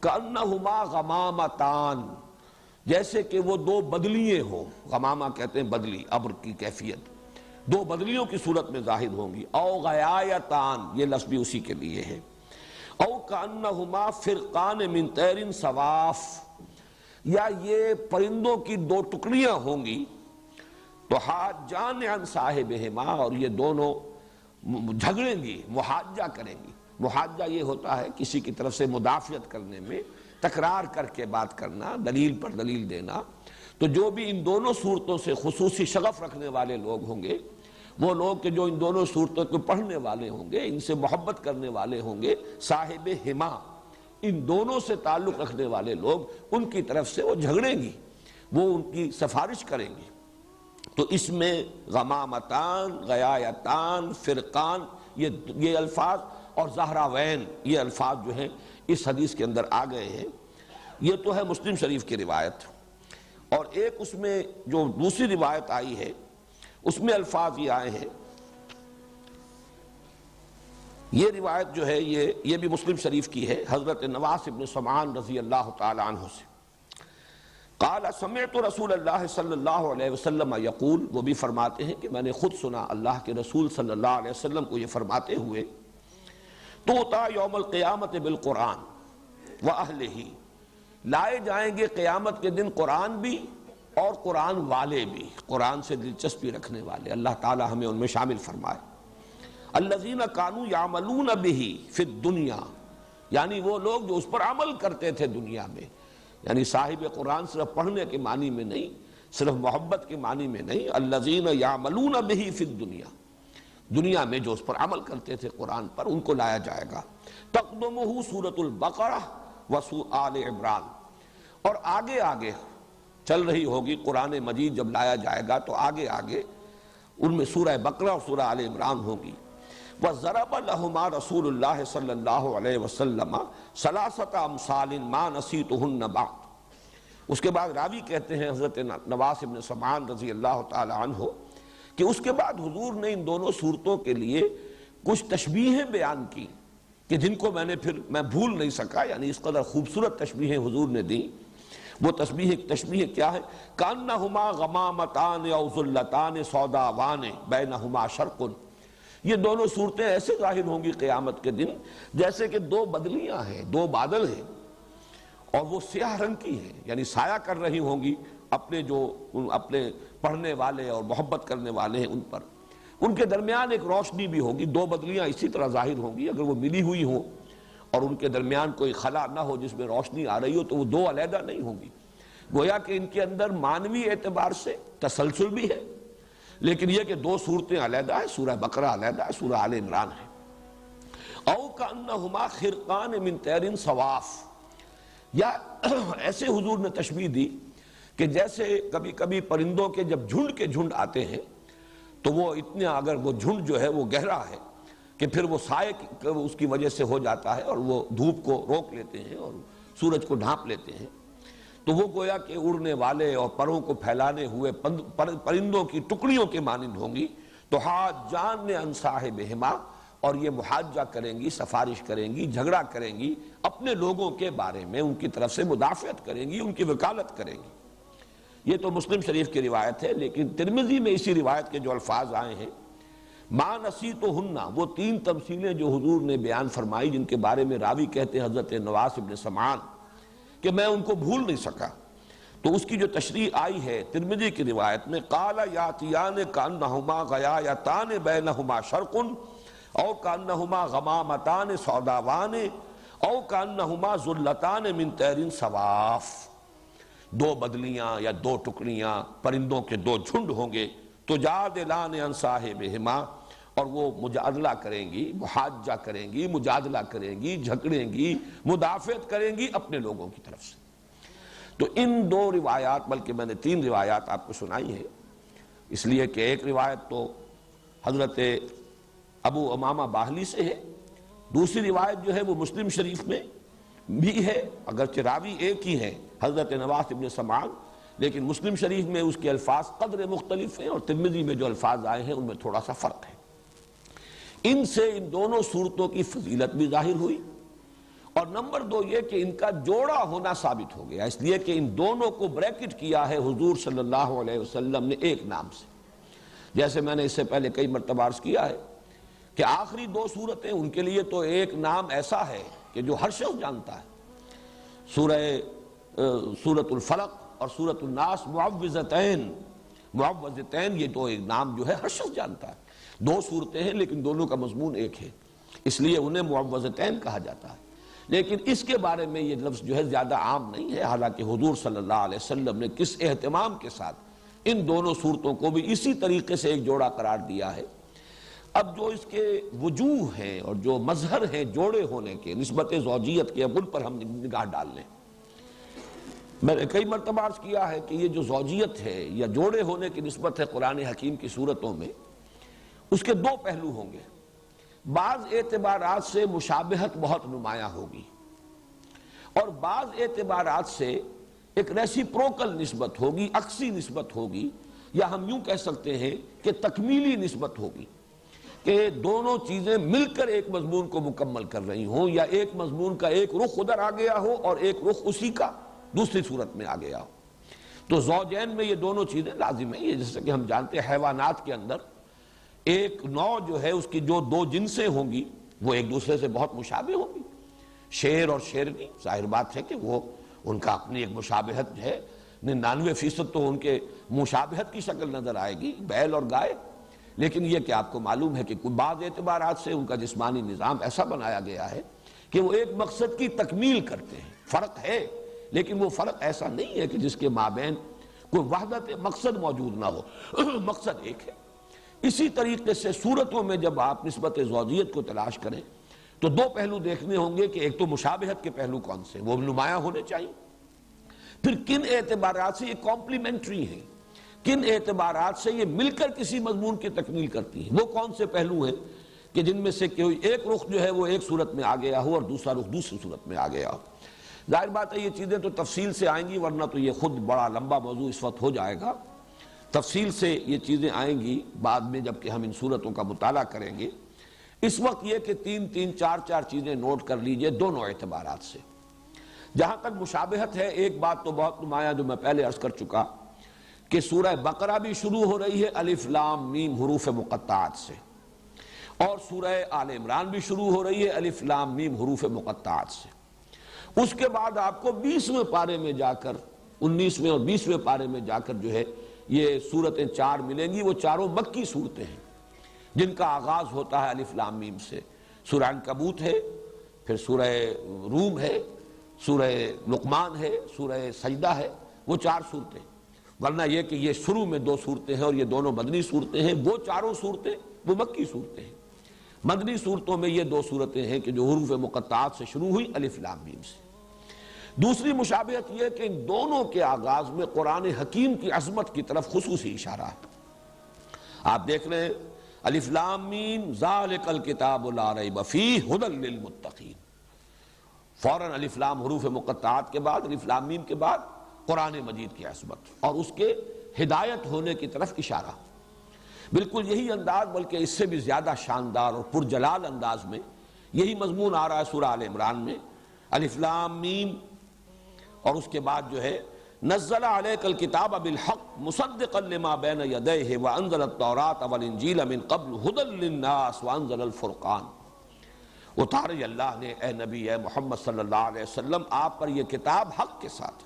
A: كَأَنَّهُمَا غَمَامَتَانِ، جیسے کہ وہ دو بدلیے ہوں۔ غمامہ کہتے ہیں بدلی، ابر کی کیفیت، دو بدلیوں کی صورت میں ظاہر ہوں گی۔ او غیایتان، یہ لفظ بھی اسی کے لیے ہے۔ او کأنہما فرقان من طیر صواف، یا یہ پرندوں کی دو ٹکڑیاں ہوں گی۔ تو حاجان عن صاحبہما، اور یہ دونوں جھگڑیں گی، محاجہ کریں گی۔ محاجہ یہ ہوتا ہے کسی کی طرف سے مدافعت کرنے میں تکرار کر کے بات کرنا، دلیل پر دلیل دینا۔ تو جو بھی ان دونوں صورتوں سے خصوصی شغف رکھنے والے لوگ ہوں گے، وہ لوگ کہ جو ان دونوں صورتوں کو پڑھنے والے ہوں گے، ان سے محبت کرنے والے ہوں گے، صاحب ہما، ان دونوں سے تعلق رکھنے والے لوگ، ان کی طرف سے وہ جھگڑیں گی، وہ ان کی سفارش کریں گی۔ تو اس میں غمامتان، غیایتان، فرقان، یہ الفاظ اور زہراوین، یہ الفاظ جو ہیں اس حدیث کے اندر آ گئے ہیں۔ یہ تو ہے مسلم شریف کی روایت، اور ایک اس میں جو دوسری روایت آئی ہے اس میں الفاظ یہ آئے ہیں۔ یہ روایت جو ہے یہ بھی مسلم شریف کی ہے، حضرت نواس بن سمعان رضی اللہ تعالی عنہ سے۔ قال سمعت رسول اللہ صلی اللہ علیہ وسلم یقول، وہ بھی فرماتے ہیں کہ میں نے خود سنا اللہ کے رسول صلی اللہ علیہ وسلم کو یہ فرماتے ہوئے، توطا یوم القیامت بالقرآن واہلہ، لائے جائیں گے قیامت کے دن قرآن بھی اور قرآن والے بھی، قرآن سے دلچسپی رکھنے والے، اللہ تعالی ہمیں ان میں شامل فرمائے۔ الذین کانوا یعملون بہ فی الدنیا، یعنی وہ لوگ جو اس پر عمل کرتے تھے دنیا میں، یعنی صاحب قرآن صرف پڑھنے کے معنی میں نہیں، صرف محبت کے معنی میں نہیں، الذین یعملون بہ فی الدنیا، دنیا میں جو اس پر عمل کرتے تھے قرآن پر، ان کو لایا جائے گا۔ تقدمہ سورۃ البقرہ آل عمران، اور آگے آگے چل رہی ہوگی قرآن مجید، جب لایا جائے گا تو آگے آگے ان میں سورہ بقرہ اور سورہ آل عمران ہوگی۔ وَضَرَبَ لَهُمَا رسول اللہ صلی اللہ علیہ وسلم ثلاثۃ امثال ما نسیتہن بعد۔ اس کے بعد راوی کہتے ہیں حضرت نواس بن سمعان رضی اللہ تعالی عنہ کہ اس کے بعد حضور نے ان دونوں صورتوں کے لیے کچھ تشبیہیں بیان کی کہ جن کو میں بھول نہیں سکا، یعنی اس قدر خوبصورت تشبیہیں حضور نے دیں۔ وہ تشبیہ کیا ہے؟ کانہما غمامتان او ذلتان سوداوان بینہما شرق، یہ دونوں صورتیں ایسے ظاہر ہوں گی قیامت کے دن جیسے کہ دو بدلیاں ہیں، دو بادل ہیں، اور وہ سیاہ رنگ کی ہیں، یعنی سایہ کر رہی ہوں گی اپنے پڑھنے والے اور محبت کرنے والے ہیں ان پر۔ ان کے درمیان ایک روشنی بھی ہوگی، دو بدلیاں اسی طرح ظاہر ہوں گی، اگر وہ ملی ہوئی ہوں اور ان کے درمیان کوئی خلا نہ ہو جس میں روشنی آ رہی ہو تو وہ دو علیحدہ نہیں ہوں گی۔ گویا کہ ان کے اندر معنوی اعتبار سے تسلسل بھی ہے، لیکن یہ کہ دو صورتیں علیحدہ ہیں، سورہ بقرہ علیحدہ ہے، سورہ آل عمران ہے۔ او کانہما خرقان من طیر صواف، یا ایسے حضور نے تشبیہ دی کہ جیسے کبھی کبھی پرندوں کے جب جھنڈ کے جھنڈ آتے ہیں تو وہ اتنا، اگر وہ جھنڈ جو ہے وہ گہرا ہے کہ پھر وہ سائے اس کی وجہ سے ہو جاتا ہے اور وہ دھوپ کو روک لیتے ہیں اور سورج کو ڈھانپ لیتے ہیں، تو وہ گویا کہ اڑنے والے اور پروں کو پھیلانے ہوئے پرندوں کی ٹکڑیوں کے مانند ہوں گی۔ تو حاجان عن صاحبہما، اور یہ محاجہ کریں گی، سفارش کریں گی، جھگڑا کریں گی اپنے لوگوں کے بارے میں، ان کی طرف سے مدافعت کریں گی، ان کی وکالت کریں گی۔ یہ تو مسلم شریف کی روایت ہے، لیکن ترمذی میں اسی روایت کے جو الفاظ آئے ہیں ما نسیتہن، وہ تین تمثیلیں جو حضور نے بیان فرمائی جن کے بارے میں راوی کہتے ہیں حضرت نواس ابن سمعان کہ میں ان کو بھول نہیں سکا، تو اس کی جو تشریح آئی ہے ترمذی کی روایت میں، قال یاتیان کانہما غیایتان بینہما شرق او کانہما غمامتان سوداوان او کانہما ذلتان من طیر صواف، دو بدلیاں یا دو ٹکڑیاں پرندوں کے دو جھنڈ ہوں گے، تجادلان عن صاحبہما، اور وہ مجادلہ کریں گی، محاجہ کریں گی، مجادلہ کریں گی، جھگڑیں گی، مدافعت کریں گی اپنے لوگوں کی طرف سے۔ تو ان دو روایات، بلکہ میں نے تین روایات آپ کو سنائی ہیں، اس لیے کہ ایک روایت تو حضرت ابو امامہ باہلی سے ہے، دوسری روایت جو ہے وہ مسلم شریف میں بھی ہے، اگرچہ راوی ایک ہی ہے حضرت نواس ابن سمعان، لیکن مسلم شریف میں اس کے الفاظ قدر مختلف ہیں، اور ترمذی میں جو الفاظ آئے ہیں ان میں تھوڑا سا فرق ہے۔ ان سے ان دونوں صورتوں کی فضیلت بھی ظاہر ہوئی، اور نمبر دو یہ کہ ان کا جوڑا ہونا ثابت ہو گیا، اس لیے کہ ان دونوں کو بریکٹ کیا ہے حضور صلی اللہ علیہ وسلم نے ایک نام سے، جیسے میں نے اس سے پہلے کئی مرتبہ عرض کیا ہے کہ آخری دو صورتیں ان کے لیے تو ایک نام ایسا ہے کہ جو ہر شخص جانتا ہے، سورۃ الفلق اور سورۃ الناس معوذتین، یہ تو ایک نام جو ہے ہر شخص جانتا ہے، دو صورتیں ہیں لیکن دونوں کا مضمون ایک ہے، اس لیے انہیں معوذتین کہا جاتا ہے، لیکن اس کے بارے میں یہ لفظ جو ہے زیادہ عام نہیں ہے، حالانکہ حضور صلی اللہ علیہ وسلم نے کس اہتمام کے ساتھ ان دونوں صورتوں کو بھی اسی طریقے سے ایک جوڑا قرار دیا ہے۔ اب جو اس کے وجوہ ہیں اور جو مظہر ہیں جوڑے ہونے کے، نسبت زوجیت کے، اب ان پر ہم نگاہ ڈال لیں۔ میں نے کئی مرتبہ عرض کیا ہے کہ یہ جو زوجیت ہے یا جوڑے ہونے کی نسبت ہے قرآن حکیم کی صورتوں میں، اس کے دو پہلو ہوں گے۔ بعض اعتبارات سے مشابہت بہت نمایاں ہوگی، اور بعض اعتبارات سے ایک ریسیپروکل نسبت ہوگی، عکسی نسبت ہوگی، یا ہم یوں کہہ سکتے ہیں کہ تکمیلی نسبت ہوگی، کہ دونوں چیزیں مل کر ایک مضمون کو مکمل کر رہی ہوں، یا ایک مضمون کا ایک رخ ادھر آ گیا ہو اور ایک رخ اسی کا دوسری صورت میں آ گیا ہو۔ تو زوجین میں یہ دونوں چیزیں لازم ہیں، یہ جیسے کہ ہم جانتے ہیں حیوانات کے اندر ایک نوع جو ہے اس کی جو دو جنسیں ہوں گی وہ ایک دوسرے سے بہت مشابہ ہوں گی، شیر اور شیرنی، ظاہر بات ہے کہ وہ ان کا اپنی ایک مشابہت ہے، 99% تو ان کے مشابہت کی شکل نظر آئے گی، بیل اور گائے، لیکن یہ کہ آپ کو معلوم ہے کہ بعض اعتبارات سے ان کا جسمانی نظام ایسا بنایا گیا ہے کہ وہ ایک مقصد کی تکمیل کرتے ہیں۔ فرق ہے لیکن وہ فرق ایسا نہیں ہے کہ جس کے مابین کوئی وحدت مقصد موجود نہ ہو، مقصد ایک ہے۔ اسی طریقے سے صورتوں میں جب آپ نسبت زوجیت کو تلاش کریں تو دو پہلو دیکھنے ہوں گے کہ ایک تو مشابہت کے پہلو کون سے، وہ نمایاں ہونے چاہیے، پھر کن اعتبارات سے یہ کمپلیمنٹری ہیں، کن اعتبارات سے یہ مل کر کسی مضمون کی تکمیل کرتی ہیں، وہ کون سے پہلو ہیں کہ جن میں سے کوئی ایک رخ جو ہے وہ ایک صورت میں آ گیا ہو اور دوسرا رخ دوسری صورت میں آ گیا ہو۔ ظاہر بات ہے یہ چیزیں تو تفصیل سے آئیں گی، ورنہ تو یہ خود بڑا لمبا موضوع اس وقت ہو جائے گا، تفصیل سے یہ چیزیں آئیں گی بعد میں جب کہ ہم ان صورتوں کا مطالعہ کریں گے۔ اس وقت یہ کہ تین چار چیزیں نوٹ کر لیجئے دونوں اعتبارات سے۔ جہاں تک مشابہت ہے، ایک بات تو بہت نمایاں جو میں پہلے عرض کر چکا کہ سورہ بقرہ بھی شروع ہو رہی ہے الف لام میم حروف مقطعات سے، اور سورہ آل عمران بھی شروع ہو رہی ہے الف لام میم حروف مقطعات سے۔ اس کے بعد آپ کو 20ویں پارے میں جا کر، 19ویں اور 20ویں پارے میں جا کر جو ہے یہ صورتیں چار ملیں گی، وہ چاروں مکی صورتیں ہیں جن کا آغاز ہوتا ہے الف لام میم سے۔ سورہ عنکبوت ہے، پھر سورہ روم ہے، سورہ لقمان ہے، سورہ سجدہ ہے، وہ چار صورتیں۔ ورنہ یہ کہ یہ شروع میں دو صورتیں ہیں اور یہ دونوں مدنی صورتیں ہیں، وہ چاروں صورتیں وہ مکی صورتیں ہیں۔ مدنی صورتوں میں یہ دو صورتیں ہیں کہ جو حروف مقطعات سے شروع ہوئی الف لام میم سے۔ دوسری مشابہت یہ کہ ان دونوں کے آغاز میں قرآن حکیم کی عظمت کی طرف خصوصی اشارہ ہے۔ آپ دیکھ رہے ہیں الف لام میم ذالک الکتاب لا ریب فیہ ھدی للمتقین، فوراً الف لام حروف مقطعات کے بعد، الف لام میم کے بعد قرآن مجید کی عظمت اور اس کے ہدایت ہونے کی طرف اشارہ۔ بالکل یہی انداز، بلکہ اس سے بھی زیادہ شاندار اور پرجلال انداز میں یہی مضمون آ رہا ہے سورہ آل عمران میں، الف لام میم، اور اس کے بعد جو ہے نزل علیک الکتاب بالحق مصدقا لما بین یدیہ وانزل التوراۃ والانجیل من قبل ھدی للناس وانزل الفرقان۔ اتاری اللہ نے اے نبی اے محمد صلی اللہ علیہ وسلم آپ پر یہ کتاب حق کے ساتھ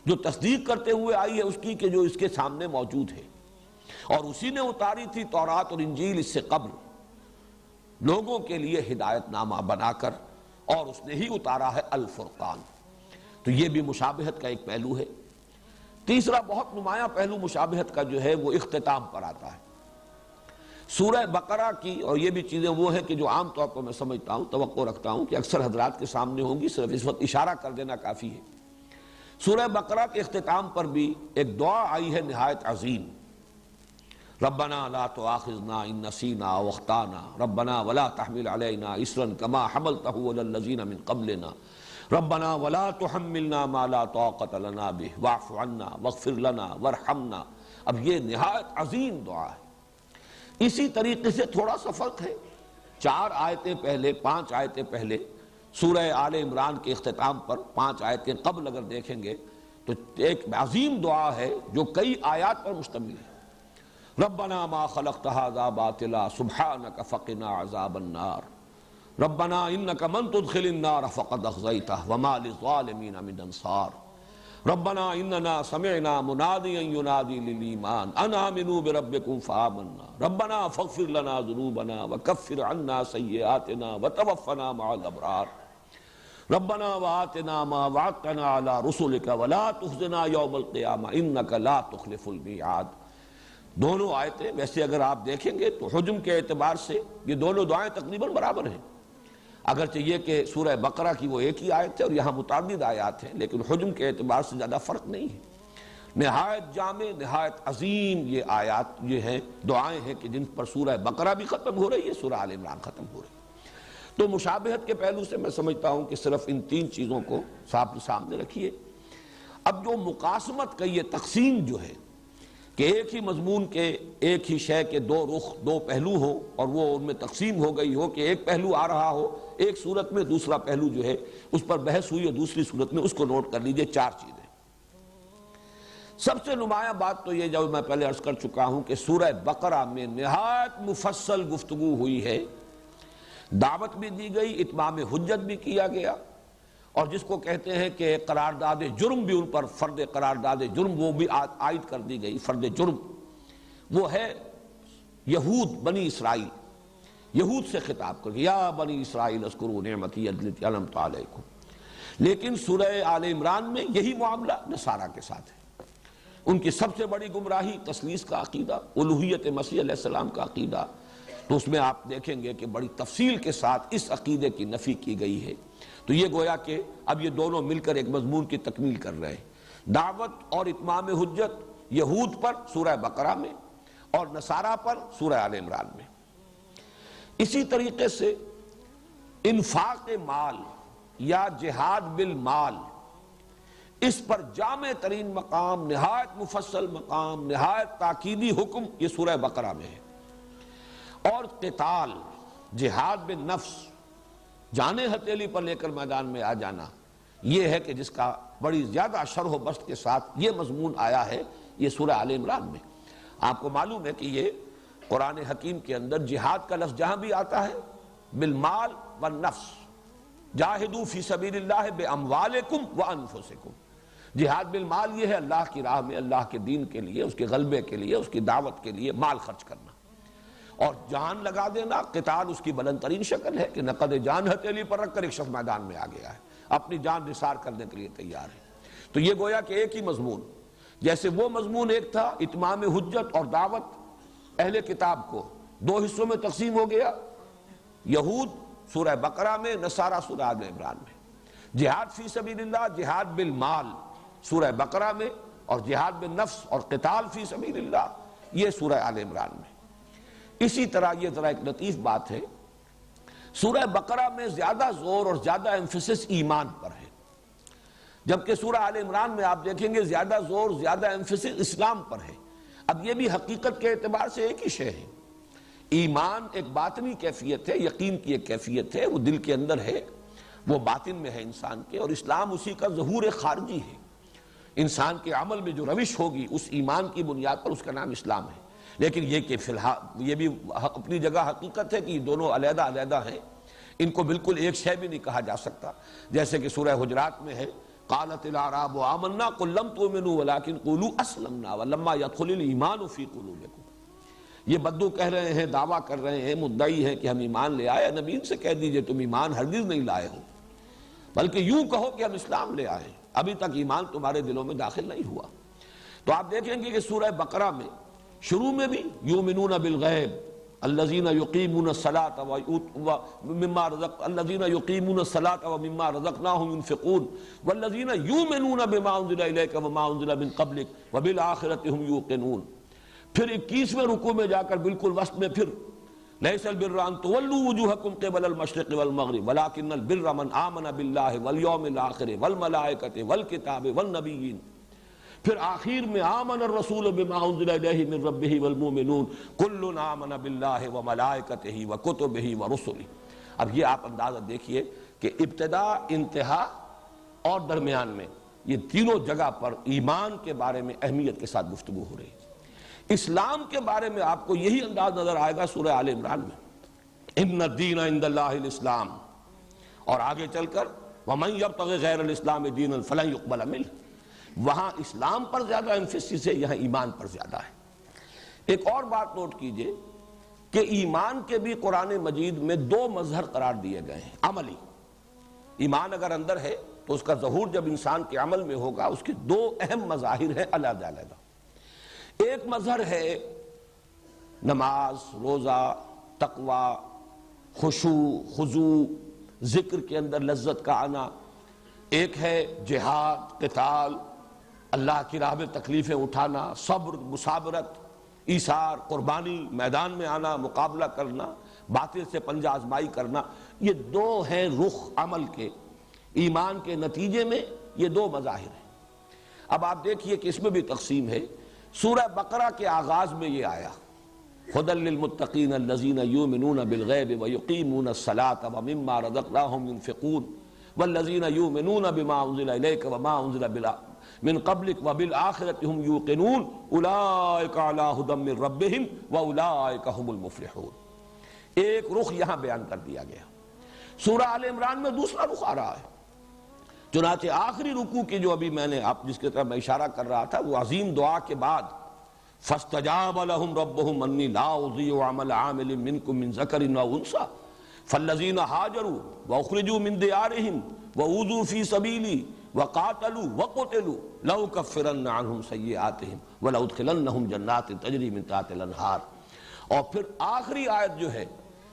A: جو تصدیق کرتے ہوئے آئی ہے اس کی کہ جو اس کے سامنے موجود ہے، اور اسی نے اتاری تھی تورات اور انجیل اس سے قبل لوگوں کے لیے ہدایت نامہ بنا کر، اور اس نے ہی اتارا ہے الفرقان۔ تو یہ بھی مشابہت کا ایک پہلو ہے۔ تیسرا بہت نمایاں پہلو مشابہت کا جو ہے وہ اختتام پر آتا ہے۔ سورہ بقرہ کی، اور یہ بھی چیزیں وہ ہیں کہ جو عام طور پر میں سمجھتا ہوں، توقع رکھتا ہوں کہ اکثر حضرات کے سامنے ہوں گی، صرف اس وقت اشارہ کر دینا کافی ہے۔ سورہ بقرہ کے اختتام پر بھی ایک دعا آئی ہے نہایت عظیم، ربنا لا تؤاخذنا ان نسینا او اخطانا ربنا ولا تحمل علینا اصرا کما حملته علی الذین من قبلنا ربنا ولا تحملنا ما لا طاقت لنا به واعف عنا واغفر لنا وارحمنا۔ اب یہ نہایت عظیم دعا ہے۔ اسی طریقے سے تھوڑا سا فرق ہے، 4 آیتیں پہلے، 5 آیتیں پہلے سورہ آل عمران کے اختتام پر 5 آیتیں قبل اگر دیکھیں گے تو ایک عظیم دعا ہے جو کئی آیات پر مشتمل ہے۔ ربنا ما خلقت هذا باطلا سبحانك فقنا عذاب النار ربنا انك من تدخل النار فقد اخزيته وما للظالمين من انصار ربنا اننا سمعنا مناديا ينادي للايمان ان امنوا بربكم فآمنا ربنا فاغفر لنا ذنوبنا وكفر عنا سيئاتنا وتوفنا مع الابرار ربنا وآتنا ما وعدتنا على رسلك ولا تخزنا يوم القيامة انك لا تخلف الميعاد۔ دونوں آیتیں ویسے اگر آپ دیکھیں گے تو حجم کے اعتبار سے یہ دونوں دعائیں تقریباً برابر ہیں، اگرچہ یہ کہ سورہ بقرہ کی وہ ایک ہی آیت ہے اور یہاں متعدد آیات ہیں، لیکن حجم کے اعتبار سے زیادہ فرق نہیں ہے۔ نہایت جامع، نہایت عظیم یہ آیات یہ ہیں، دعائیں ہیں کہ جن پر سورہ بقرہ بھی ختم ہو رہی ہے، سورہ آل عمران ختم ہو رہی ہے۔ تو مشابہت کے پہلو سے میں سمجھتا ہوں کہ صرف ان 3 چیزوں کو سامنے رکھیے۔ اب جو مقاسمت کا یہ تقسیم جو ہے کہ ایک ہی مضمون کے، ایک ہی شے کے 2 رخ، 2 پہلو ہوں، اور وہ ان میں تقسیم ہو گئی ہو کہ ایک پہلو آ رہا ہو ایک صورت میں، دوسرا پہلو جو ہے اس پر بحث ہوئی ہے دوسری صورت میں، اس کو نوٹ کر لیجئے۔ 4 چیزیں۔ سب سے نمایاں بات تو یہ جو میں پہلے عرض کر چکا ہوں کہ سورہ بقرہ میں نہایت مفصل گفتگو ہوئی ہے، دعوت بھی دی گئی، اتمام حجت بھی کیا گیا، اور جس کو کہتے ہیں کہ قرارداد جرم بھی ان پر، فرد قرارداد جرم وہ بھی عائد کر دی گئی، فرد جرم وہ ہے یہود، بنی اسرائیل، یہود سے خطاب کر کے یا بنی اسرائیل اذکروا نعمتی التی انعمت علیکم۔ لیکن سورہ آل عمران میں یہی معاملہ نصارہ کے ساتھ ہے۔ ان کی سب سے بڑی گمراہی تثلیث کا عقیدہ، الوہیت مسیح علیہ السلام کا عقیدہ، تو اس میں آپ دیکھیں گے کہ بڑی تفصیل کے ساتھ اس عقیدے کی نفی کی گئی ہے۔ تو یہ گویا کہ اب یہ دونوں مل کر ایک مضمون کی تکمیل کر رہے ہیں، دعوت اور اتمام حجت یہود پر سورہ بقرہ میں اور نصارہ پر سورہ آل عمران میں۔ اسی طریقے سے انفاق مال یا جہاد بالمال، اس پر جامع ترین مقام، نہایت مفصل مقام، نہایت تاکیدی حکم یہ سورہ بقرہ میں ہے۔ اور قتال، جہاد بالنفس، جانے ہتھیلی پر لے کر میدان میں آ جانا، یہ ہے کہ جس کا بڑی زیادہ شرح و بسط کے ساتھ یہ مضمون آیا ہے یہ سورہ آل عمران میں۔ آپ کو معلوم ہے کہ یہ قرآن حکیم کے اندر جہاد کا لفظ جہاں بھی آتا ہے بالمال والنفس، جاہدوا فی سبیل اللہ باموالکم وانفسکم، جہاد بالمال یہ ہے اللہ کی راہ میں، اللہ کے دین کے لیے، اس کے غلبے کے لیے، اس کی دعوت کے لیے مال خرچ کرنا، اور جان لگا دینا قتال اس کی بلند ترین شکل ہے کہ نقد جان ہتھیلی پر رکھ کر ایک شخص میدان میں آ گیا ہے، اپنی جان نثار کرنے کے لیے تیار ہے۔ تو یہ گویا کہ ایک ہی مضمون، جیسے وہ مضمون ایک تھا اتمام حجت اور دعوت اہل کتاب کو، 2 حصوں میں تقسیم ہو گیا، یہود سورہ بقرہ میں، نصارہ سورہ آل عمران میں۔ جہاد فی سبیل اللہ، جہاد بالمال سورہ بقرہ میں، اور جہاد بالنفس اور قتال فی سبیل اللہ یہ سورہ آل عمران میں۔ اسی طرح یہ ذرا ایک لطیف بات ہے، سورہ بقرہ میں زیادہ زور اور زیادہ ایمفیسس ایمان پر ہے، جبکہ سورہ آل عمران میں آپ دیکھیں گے زیادہ زور، زیادہ ایمفیسس اسلام پر ہے۔ اب یہ بھی حقیقت کے اعتبار سے ایک ہی شے ہے، ایمان ایک باطنی کیفیت ہے، یقین کی ایک کیفیت ہے، وہ دل کے اندر ہے، وہ باطن میں ہے انسان کے، اور اسلام اسی کا ظہور خارجی ہے۔ انسان کے عمل میں جو روش ہوگی اس ایمان کی بنیاد پر، اس کا نام اسلام ہے۔ لیکن یہ کہ فی الحال یہ بھی اپنی جگہ حقیقت ہے کہ یہ دونوں علیحدہ علیحدہ ہیں، ان کو بالکل ایک شے بھی نہیں کہا جا سکتا، جیسے کہ سورہ حجرات میں ہے قالت الاعراب آمنا قل لم تؤمنوا ولکن قولوا اسلمنا ولما يدخل الايمان في قلوبكم۔ یہ بدو کہہ رہے ہیں، دعویٰ کر رہے ہیں، مدعی ہیں کہ ہم ایمان لے آئے، نبی ان سے کہہ دیجئے تم ایمان ہرگز نہیں لائے ہو، بلکہ یوں کہو کہ ہم اسلام لے آئے، ابھی تک ایمان تمہارے دلوں میں داخل نہیں ہوا۔ تو آپ دیکھیں گے کہ سورہ بقرہ میں شروع میں بھی یؤمنون بالغیب الذین یقیمون الصلاۃ ومما رزقناہم ينفقون والذین یؤمنون بما انزل الیک وما انزل من قبلک وبالآخرۃ هم یوقنون۔ پھر 21ویں رکوع میں جا کر بالکل وسط میں پھر لیس البر ان تولوا وجوہکم قبل المشرق والمغرب ولکن البر من آمن باللہ والیوم الآخر والملائکۃ والکتاب والنبیین۔ پھر آخر میں آمن الرسول بما انزل الیہ من ربہ والمؤمنون کل آمن باللہ وملائکتہ وکتبہ ورسلہ۔ اب یہ آپ اندازہ دیکھیے کہ ابتدا، انتہا اور درمیان میں یہ تینوں جگہ پر ایمان کے بارے میں اہمیت کے ساتھ گفتگو ہو رہی ہے۔ اسلام کے بارے میں آپ کو یہی انداز نظر آئے گا سورہ آل عمران میں، ان الدین عند اللہ الاسلام، اور آگے چل کر ومن یبتغ غیر الاسلام دینا فلن یقبل منہ۔ وہاں اسلام پر زیادہ ایمفیسس ہے، یہاں ایمان پر زیادہ ہے۔ ایک اور بات نوٹ کیجئے کہ ایمان کے بھی قرآن مجید میں دو مظہر قرار دیے گئے ہیں عملی۔ ایمان اگر اندر ہے تو اس کا ظہور جب انسان کے عمل میں ہوگا، اس کے دو اہم مظاہر ہیں علیحدہ علیحدہ۔ ایک مظہر ہے نماز، روزہ، تقوی، خشوع، خضوع، ذکر کے اندر لذت کا آنا۔ ایک ہے جہاد، قتال، اللہ کی راہ میں تکلیفیں اٹھانا، صبر، مصابرت، ایثار، قربانی، میدان میں آنا، مقابلہ کرنا، باطل سے پنجہ آزمائی کرنا۔ یہ دو ہیں رخ عمل کے، ایمان کے نتیجے میں یہ دو مظاہر ہیں۔ اب آپ دیکھیے کہ اس میں بھی تقسیم ہے۔ سورہ بقرہ کے آغاز میں یہ آیا ھدی للمتقین الذین یؤمنون بالغیب ویقیمون الصلاۃ ومما رزقناہم ينفقون والذین یؤمنون بما انزل الیک وما انزل من قبلک وبالآخرۃ هم یوقنون اولئک علی ھدی من ربہم واولئک هم المفلحون۔ ایک رخ یہاں بیان کر دیا گیا۔ سورہ آل عمران میں دوسرا رخ آ رہا ہے۔ چنانچہ آخری رکوع کی جو ابھی میں نے آپ جس کی طرف میں اشارہ کر رہا تھا، وہ عظیم دعا کے بعد فاستجاب لهم ربهم انی لا اضیع عمل عامل منکم من ذکر و انثی فالذین ہاجروا واخرجوا من دیارہم واوذوا فی سبیلی وقاتلوا وقتلوا لأکفرن عنہم سیئاتہم ولأدخلنہم جنات تجری من تحتہا الانہار۔ اور پھر آخری آیت جو ہے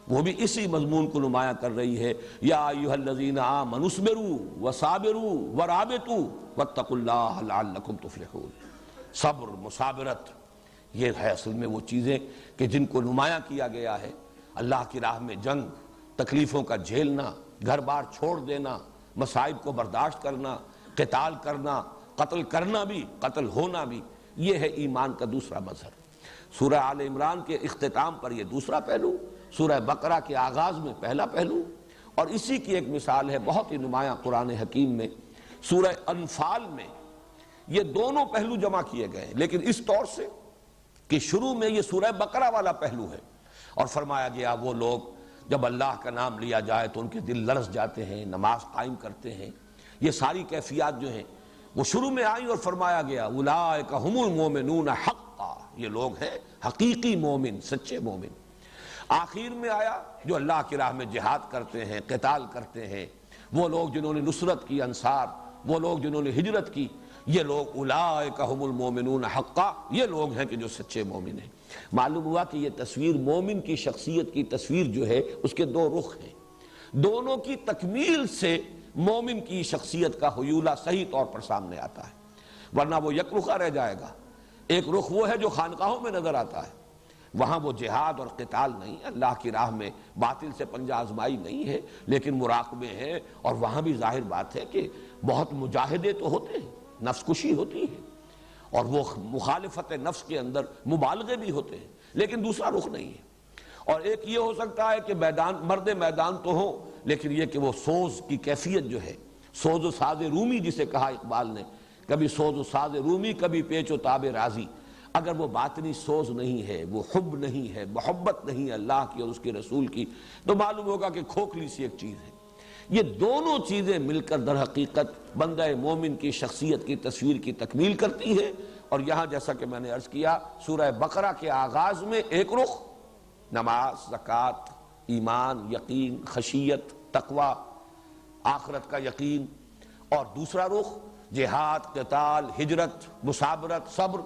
A: وہ بھی اسی مضمون کو نمایاں کر رہی ہے، یا ایھا الذین آمنوا اصبروا وصابروا ورابطوا واتقوا اللہ لعلکم تفلحون۔ صبر، مصابرت، یہ ہے اصل میں وہ چیزیں کہ جن کو نمایاں کیا گیا ہے۔ اللہ کی راہ میں جنگ، تکلیفوں کا جھیلنا، گھر بار چھوڑ دینا، مصائب کو برداشت کرنا، قتال کرنا، قتل کرنا بھی، قتل ہونا بھی، یہ ہے ایمان کا دوسرا مظہر۔ سورہ آل عمران کے اختتام پر یہ دوسرا پہلو، سورہ بقرہ کے آغاز میں پہلا پہلو، اور اسی کی ایک مثال ہے بہت ہی نمایاں قرآن حکیم میں سورہ انفال میں یہ دونوں پہلو جمع کیے گئے ہیں، لیکن اس طور سے کہ شروع میں یہ سورہ بقرہ والا پہلو ہے، اور فرمایا گیا وہ لوگ جب اللہ کا نام لیا جائے تو ان کے دل لرز جاتے ہیں، نماز قائم کرتے ہیں۔ یہ ساری کیفیات جو ہیں وہ شروع میں آئیں، اور فرمایا گیا اولئک ھم المؤمنون حقا، یہ لوگ ہیں حقیقی مومن، سچے مومن۔ آخر میں آیا جو اللہ کی راہ میں جہاد کرتے ہیں، قتال کرتے ہیں، وہ لوگ جنہوں نے نصرت کی، انصار، وہ لوگ جنہوں نے ہجرت کی، یہ لوگ اولئک ھم المؤمنون حقا، یہ لوگ ہیں کہ جو سچے مومن ہیں۔ معلوم ہوا کہ یہ تصویر مومن کی شخصیت کی تصویر جو ہے اس کے دو رخ ہیں، دونوں کی تکمیل سے مومن کی شخصیت کا حیولہ صحیح طور پر سامنے آتا ہے، ورنہ وہ یک رخا رہ جائے گا۔ ایک رخ وہ ہے جو خانقاہوں میں نظر آتا ہے، وہاں وہ جہاد اور قتال نہیں، اللہ کی راہ میں باطل سے پنجہ آزمائی نہیں ہے، لیکن مراقبے ہیں، اور وہاں بھی ظاہر بات ہے کہ بہت مجاہدے تو ہوتے ہیں، نفس کشی ہوتی ہے، اور وہ مخالفت نفس کے اندر مبالغے بھی ہوتے ہیں، لیکن دوسرا رخ نہیں ہے۔ اور ایک یہ ہو سکتا ہے کہ مرد میدان تو ہو، لیکن یہ کہ وہ سوز کی کیفیت جو ہے، سوز و ساز رومی جسے کہا اقبال نے، کبھی سوز و ساز رومی، کبھی پیچ و تاب رازی۔ اگر وہ باطنی سوز نہیں ہے، وہ حب نہیں ہے، محبت نہیں ہے اللہ کی اور اس کے رسول کی، تو معلوم ہوگا کہ کھوکھلی سی ایک چیز ہے۔ یہ دونوں چیزیں مل کر در حقیقت بندہ مومن کی شخصیت کی تصویر کی تکمیل کرتی ہے۔ اور یہاں جیسا کہ میں نے عرض کیا، سورہ بقرہ کے آغاز میں ایک رخ نماز، زکوٰۃ، ایمان، یقین، خشیت، تقوی، آخرت کا یقین، اور دوسرا رخ جہاد، قتال، ہجرت، مصابرت، صبر،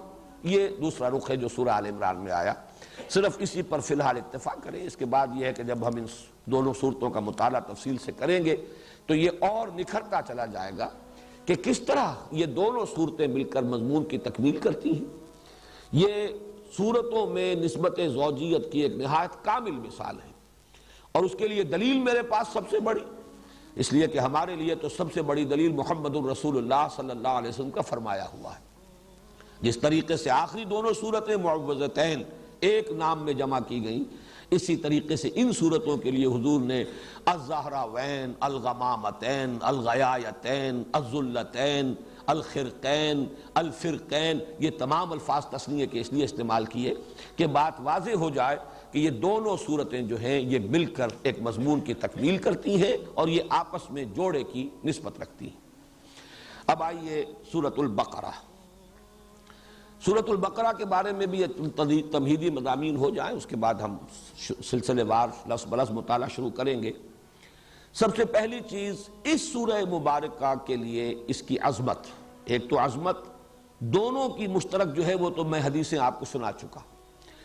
A: یہ دوسرا رخ ہے جو سورہ آل عمران میں آیا۔ صرف اسی پر فی الحال اتفاق کریں، اس کے بعد یہ ہے کہ جب ہم ان دونوں صورتوں کا مطالعہ تفصیل سے کریں گے تو یہ اور نکھرتا چلا جائے گا کہ کس طرح یہ دونوں صورتیں مل کر مضمون کی تکمیل کرتی ہیں۔ یہ صورتوں میں نسبت زوجیت کی ایک نہایت کامل مثال ہے، اور اس کے لیے دلیل میرے پاس سب سے بڑی، اس لیے کہ ہمارے لیے تو سب سے بڑی دلیل محمد الرسول اللہ صلی اللہ علیہ وسلم کا فرمایا ہوا ہے۔ جس طریقے سے آخری دونوں صورتیں معوذتین ایک نام میں جمع کی گئیں، اسی طریقے سے ان صورتوں کے لیے حضور نے الزہراوین، الغمامتین، الغیایتین، الذلتین، الخرقین، الفرقین، یہ تمام الفاظ تثنیہ کے اس لیے استعمال کیے کہ بات واضح ہو جائے کہ یہ دونوں صورتیں جو ہیں یہ مل کر ایک مضمون کی تکمیل کرتی ہیں اور یہ آپس میں جوڑے کی نسبت رکھتی ہیں۔ اب آئیے سورۃ البقرہ۔ سورۃ البقرہ کے بارے میں بھی تمہیدی مضامین ہو جائیں، اس کے بعد ہم سلسلے وار لفظ بلفظ مطالعہ شروع کریں گے۔ سب سے پہلی چیز اس سورہ مبارکہ کے لیے اس کی عظمت، ایک تو عظمت دونوں کی مشترک جو ہے وہ تو میں حدیثیں آپ کو سنا چکا،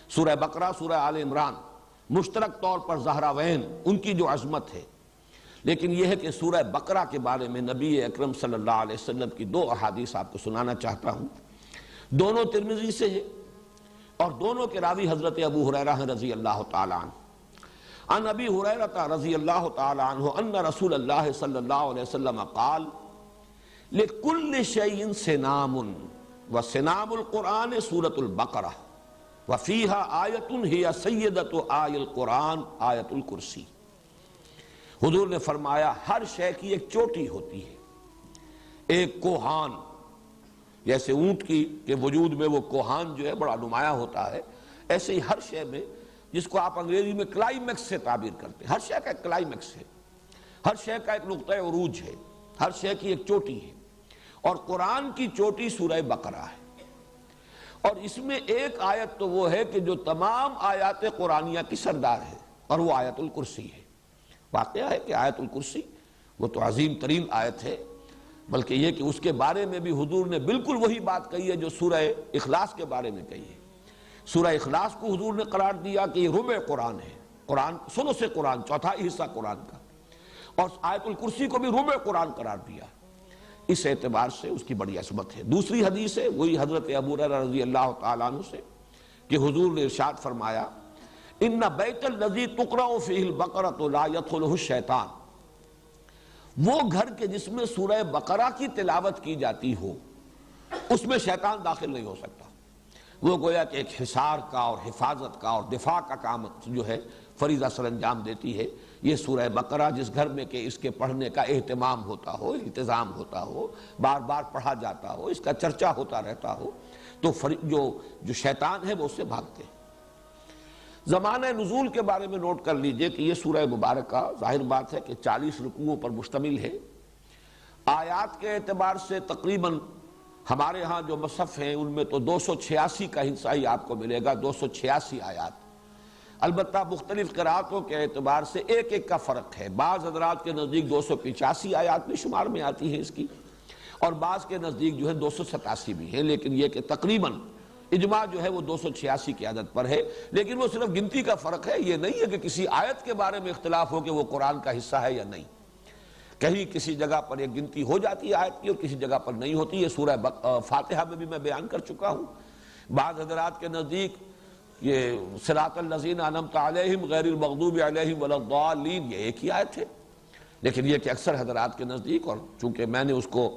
A: سورہ بقرہ، سورہ آل عمران مشترک طور پر زہراوین ان کی جو عظمت ہے، لیکن یہ ہے کہ سورہ بقرہ کے بارے میں نبی اکرم صلی اللہ علیہ وسلم کی دو احادیث آپ کو سنانا چاہتا ہوں۔ دونوں ترمذی سے ہے اور دونوں کے راوی حضرت ابو ہریرہ رضی اللہ تعالی عنہ۔ عن ابی ہریرہ رضی اللہ تعالی عنہ ان رسول اللہ صلی اللہ علیہ وسلم قال لکل شیء سنام وسنام القرآن سورۃ البقرہ وفیہا آیۃ ہی سیدۃ آی القرآن آیۃ الکرسی۔ حضور نے فرمایا ہر شے کی ایک چوٹی ہوتی ہے، ایک کوہان، جیسے اونٹ کی کہ وجود میں وہ کوہان جو ہے بڑا نمایاں ہوتا ہے، ایسے ہی ہر شے میں، جس کو آپ انگریزی میں کلائمیکس سے تعبیر کرتے ہیں، ہر شے کا ایک کلائمیکس ہے، ہر شے کا ایک نقطہ عروج ہے، ہر شے کی ایک چوٹی ہے، اور قرآن کی چوٹی سورہ بقرہ ہے۔ اور اس میں ایک آیت تو وہ ہے کہ جو تمام آیات قرآنیہ کی سردار ہے، اور وہ آیت الکرسی ہے۔ واقعہ ہے کہ آیت الکرسی وہ تو عظیم ترین آیت ہے، بلکہ یہ کہ اس کے بارے میں بھی حضور نے بالکل وہی بات کہی ہے جو سورہ اخلاص کے بارے میں کہی ہے۔ سورہ اخلاص کو حضور نے قرار دیا کہ یہ ربع قرآن ہے، قرآن ثلث قرآن، چوتھائی حصہ قرآن کا، اور آیت الکرسی کو بھی ربع قرآن قرار دیا۔ اس اعتبار سے اس کی بڑی عظمت ہے۔ دوسری حدیث ہے وہی حضرت ابو ہریرہ رضی اللہ تعالیٰ عنہ سے کہ حضور نے ارشاد فرمایا ان بیت الذی تقرأ فیہ البقرۃ لا یدخلہ الشیطان، وہ گھر کے جس میں سورہ بقرہ کی تلاوت کی جاتی ہو اس میں شیطان داخل نہیں ہو سکتا۔ وہ گویا کہ ایک حصار کا اور حفاظت کا اور دفاع کا کام جو ہے فریضہ سر انجام دیتی ہے۔ یہ سورہ بقرہ جس گھر میں کہ اس کے پڑھنے کا اہتمام ہوتا ہو، التزام ہوتا ہو، بار بار پڑھا جاتا ہو، اس کا چرچا ہوتا رہتا ہو، تو جو شیطان ہے وہ اس سے بھاگتے ہیں۔ زمانہ نزول کے بارے میں نوٹ کر لیجئے کہ یہ سورہ مبارکہ ظاہر بات ہے کہ 40 رکوعوں پر مشتمل ہے۔ آیات کے اعتبار سے تقریباً ہمارے ہاں جو مصحف ہیں ان میں تو 286 کا حصہ ہی آپ کو ملے گا، 286 آیات۔ البتہ مختلف قرأتوں کے اعتبار سے ایک ایک کا فرق ہے، بعض حضرات کے نزدیک 285 آیات میں شمار میں آتی ہیں اس کی، اور بعض کے نزدیک جو ہے 287 بھی ہیں، لیکن یہ کہ تقریباً اجماع جو ہے وہ 286 کی عدد پر ہے۔ لیکن وہ صرف گنتی کا فرق ہے، یہ نہیں ہے کہ کسی آیت کے بارے میں اختلاف ہو کہ وہ قرآن کا حصہ ہے یا نہیں۔ کہیں کسی جگہ پر ایک گنتی ہو جاتی ہے آیت کی اور کسی جگہ پر نہیں ہوتی۔ یہ سورہ فاتحہ میں بھی میں بیان کر چکا ہوں۔ بعض حضرات کے نزدیک یہ صراط الذین انعمت علیہم غیر المغضوب علیہم ولا الضالین یہ ایک ہی آیت ہے، لیکن یہ کہ اکثر حضرات کے نزدیک، اور چونکہ میں نے اس کو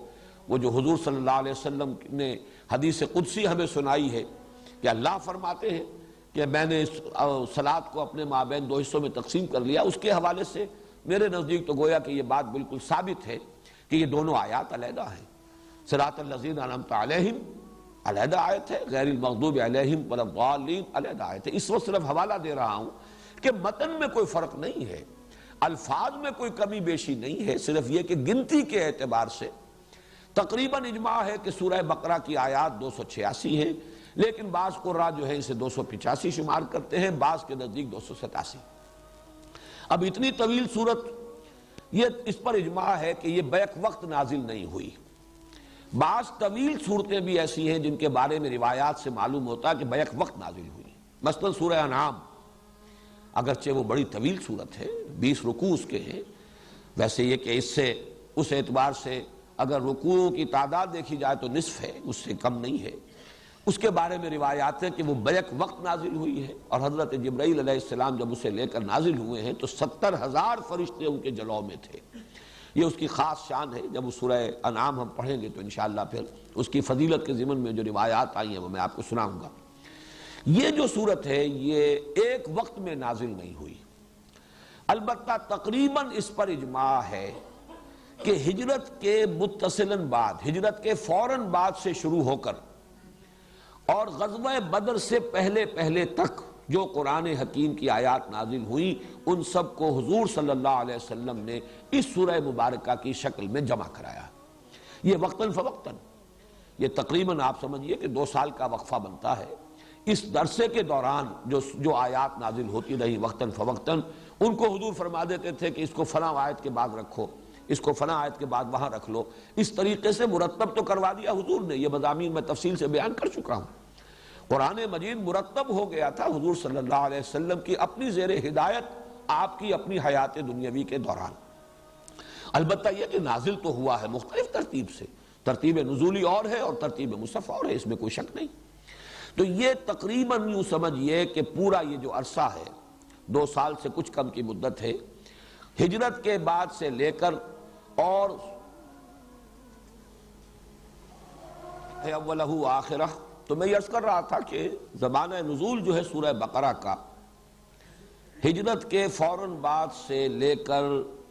A: وہ جو حضور صلی اللہ علیہ وسلم نے حدیث قدسی ہمیں سنائی ہے کہ اللہ فرماتے ہیں کہ میں نے صلاۃ کو اپنے مابین 2 حصوں میں تقسیم کر لیا، اس کے حوالے سے میرے نزدیک تو گویا کہ یہ بات بالکل ثابت ہے کہ یہ دونوں آیات علیحدہ ہیں۔ صراط الذین انعمت علیہم علیحدہ آیت ہے، غیر المغضوب علیہم ولا الضالین علیحدہ آیت ہے۔ اس وقت صرف حوالہ دے رہا ہوں کہ متن میں کوئی فرق نہیں ہے، الفاظ میں کوئی کمی بیشی نہیں ہے، صرف یہ کہ گنتی کے اعتبار سے تقریباً اجماع ہے کہ سورہ بقرہ کی آیات 286 ہیں، لیکن بعض قراء جو ہے اسے 285 شمار کرتے ہیں، بعض کے نزدیک 287۔ اب اتنی طویل سورت، یہ اس پر اجماع ہے کہ یہ بیک وقت نازل نہیں ہوئی۔ بعض طویل صورتیں بھی ایسی ہیں جن کے بارے میں روایات سے معلوم ہوتا ہے کہ بیک وقت نازل ہوئی، مثلا سورہ انعام، اگرچہ وہ بڑی طویل صورت ہے، 20 رکوع اس کے ہیں، ویسے یہ کہ اس اعتبار سے اگر رکوعوں کی تعداد دیکھی جائے تو نصف ہے، اس سے کم نہیں ہے۔ اس کے بارے میں روایات ہیں کہ وہ بیک وقت نازل ہوئی ہے، اور حضرت جبرائیل علیہ السلام جب اسے لے کر نازل ہوئے ہیں تو 70,000 فرشتے ان کے جلوہ میں تھے۔ یہ اس کی خاص شان ہے، جب وہ سورہ انعام ہم پڑھیں گے تو انشاءاللہ پھر اس کی فضیلت کے ضمن میں جو روایات آئی ہیں وہ میں آپ کو سناؤں گا۔ یہ جو صورت ہے یہ ایک وقت میں نازل نہیں ہوئی، البتہ تقریباً اس پر اجماع ہے کہ ہجرت کے متصلاً بعد، ہجرت کے فوراً بعد سے شروع ہو کر اور غزوہ بدر سے پہلے تک جو قرآن حکیم کی آیات نازل ہوئی ان سب کو حضور صلی اللہ علیہ وسلم نے اس سورہ مبارکہ کی شکل میں جمع کرایا۔ یہ وقتاً فوقتاً، یہ تقریباً آپ سمجھیے کہ 2 سال کا وقفہ بنتا ہے۔ اس درسے کے دوران جو آیات نازل ہوتی رہی وقتاً فوقتاً، ان کو حضور فرما دیتے تھے کہ اس کو فلاں آیت کے بعد رکھو، اس کو فلاں آیت کے بعد وہاں رکھ لو۔ اس طریقے سے مرتب تو کروا دیا حضور نے، یہ مضامین میں تفصیل سے بیان کر چکا ہوں۔ قرآن مجید مرتب ہو گیا تھا حضور صلی اللہ علیہ وسلم کی اپنی زیر ہدایت، آپ کی اپنی حیات دنیاوی کے دوران۔ البتہ یہ کہ نازل تو ہوا ہے مختلف ترتیب سے، ترتیب نزولی اور ہے اور ترتیب مصحف اور ہے، اس میں کوئی شک نہیں۔ تو یہ تقریباً یوں سمجھئے کہ پورا یہ جو عرصہ ہے 2 سال سے کچھ کم کی مدت ہے، ہجرت کے بعد سے لے کر اور اولہ آخرہ۔ تو میں یہ عرض کر رہا تھا کہ زمانہ نزول جو ہے سورہ بقرہ کا ہجرت کے فوراً بعد سے لے کر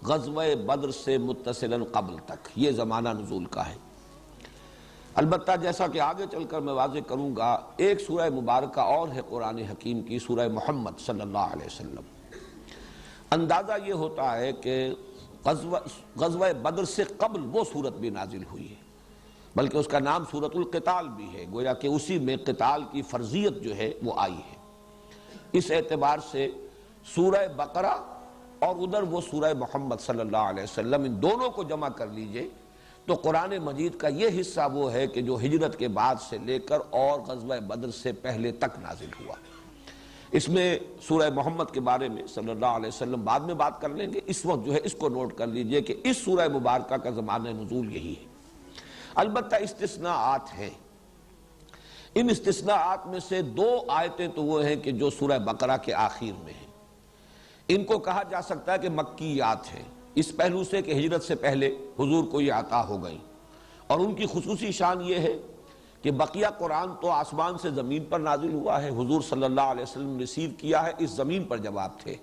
A: غزوہ بدر سے متصلاً قبل تک یہ زمانہ نزول کا ہے۔ البتہ جیسا کہ آگے چل کر میں واضح کروں گا، ایک سورہ مبارکہ اور ہے قرآن حکیم کی، سورہ محمد صلی اللہ علیہ وسلم۔ اندازہ یہ ہوتا ہے کہ غزوہ بدر سے قبل وہ صورت بھی نازل ہوئی ہے، بلکہ اس کا نام سورۃ القتال بھی ہے، گویا کہ اسی میں قتال کی فرضیت جو ہے وہ آئی ہے۔ اس اعتبار سے سورہ بقرہ اور ادھر وہ سورہ محمد صلی اللہ علیہ وسلم، ان دونوں کو جمع کر لیجئے تو قرآن مجید کا یہ حصہ وہ ہے کہ جو ہجرت کے بعد سے لے کر اور غزوہ بدر سے پہلے تک نازل ہوا۔ اس میں سورہ محمد کے بارے میں صلی اللہ علیہ وسلم بعد میں بات کر لیں گے، اس وقت جو ہے اس کو نوٹ کر لیجئے کہ اس سورہ مبارکہ کا زمانہ نزول یہی ہے۔ البتہ استثناءات ہیں، ان استثناءات میں سے 2 آیتیں تو وہ ہیں کہ جو سورہ بقرہ کے آخر میں ہیں، ان کو کہا جا سکتا ہے کہ مکیات ہیں، اس پہلو سے کہ ہجرت سے پہلے حضور کو یہ عطا ہو گئی، اور ان کی خصوصی شان یہ ہے کہ بقیہ قرآن تو آسمان سے زمین پر نازل ہوا ہے، حضور صلی اللہ علیہ وسلم نے ریسیو کیا ہے، اس زمین پر جب آپ تھے۔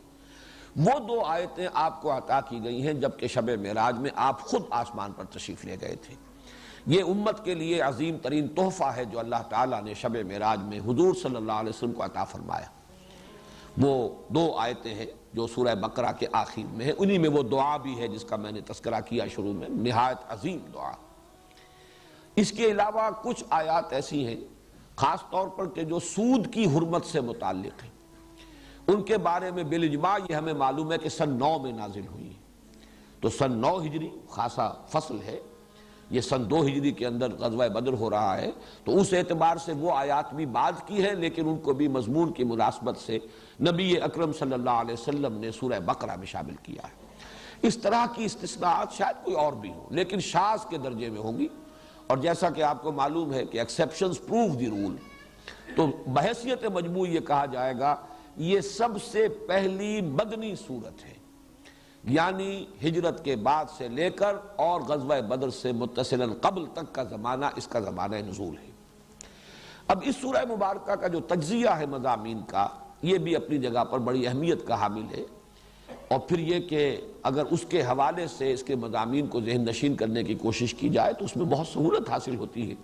A: وہ 2 آیتیں آپ کو عطا کی گئی ہیں جبکہ شب معراج میں آپ خود آسمان پر تشریف لے گئے تھے۔ یہ امت کے لیے عظیم ترین تحفہ ہے جو اللہ تعالیٰ نے شب معراج میں حضور صلی اللہ علیہ وسلم کو عطا فرمایا۔ وہ 2 آیتیں ہیں جو سورہ بقرہ کے آخر میں ہیں، انہی میں وہ دعا بھی ہے جس کا میں نے تذکرہ کیا شروع میں، نہایت عظیم دعا۔ اس کے علاوہ کچھ آیات ایسی ہیں خاص طور پر کہ جو سود کی حرمت سے متعلق ہیں، ان کے بارے میں بالاجماع یہ ہمیں معلوم ہے کہ سن 9 میں نازل ہوئی ہے۔ تو سن 9 ہجری خاصا فصل ہے، یہ سن 2 ہجری کے اندر غزوہ بدر ہو رہا ہے، تو اس اعتبار سے وہ آیات بھی بعد کی ہیں، لیکن ان کو بھی مضمون کی مناسبت سے نبی اکرم صلی اللہ علیہ وسلم نے سورہ بقرہ میں شامل کیا ہے۔ اس طرح کی استثناءات شاید کوئی اور بھی ہوں، لیکن شاذ کے درجے میں ہوں گی، اور جیسا کہ آپ کو معلوم ہے کہ ایکسیپشنز پروو دی رول، تو بحیثیت مجموع یہ کہا جائے گا یہ سب سے پہلی مدنی صورت ہے، یعنی ہجرت کے بعد سے لے کر اور غزوہ بدر سے متصلاً قبل تک کا زمانہ اس کا زمانہ نزول ہے۔ اب اس سورہ مبارکہ کا جو تجزیہ ہے مضامین کا، یہ بھی اپنی جگہ پر بڑی اہمیت کا حامل ہے۔ اور پھر یہ کہ اگر اس کے حوالے سے اس کے مضامین کو ذہن نشین کرنے کی کوشش کی جائے تو اس میں بہت سہولت حاصل ہوتی ہے۔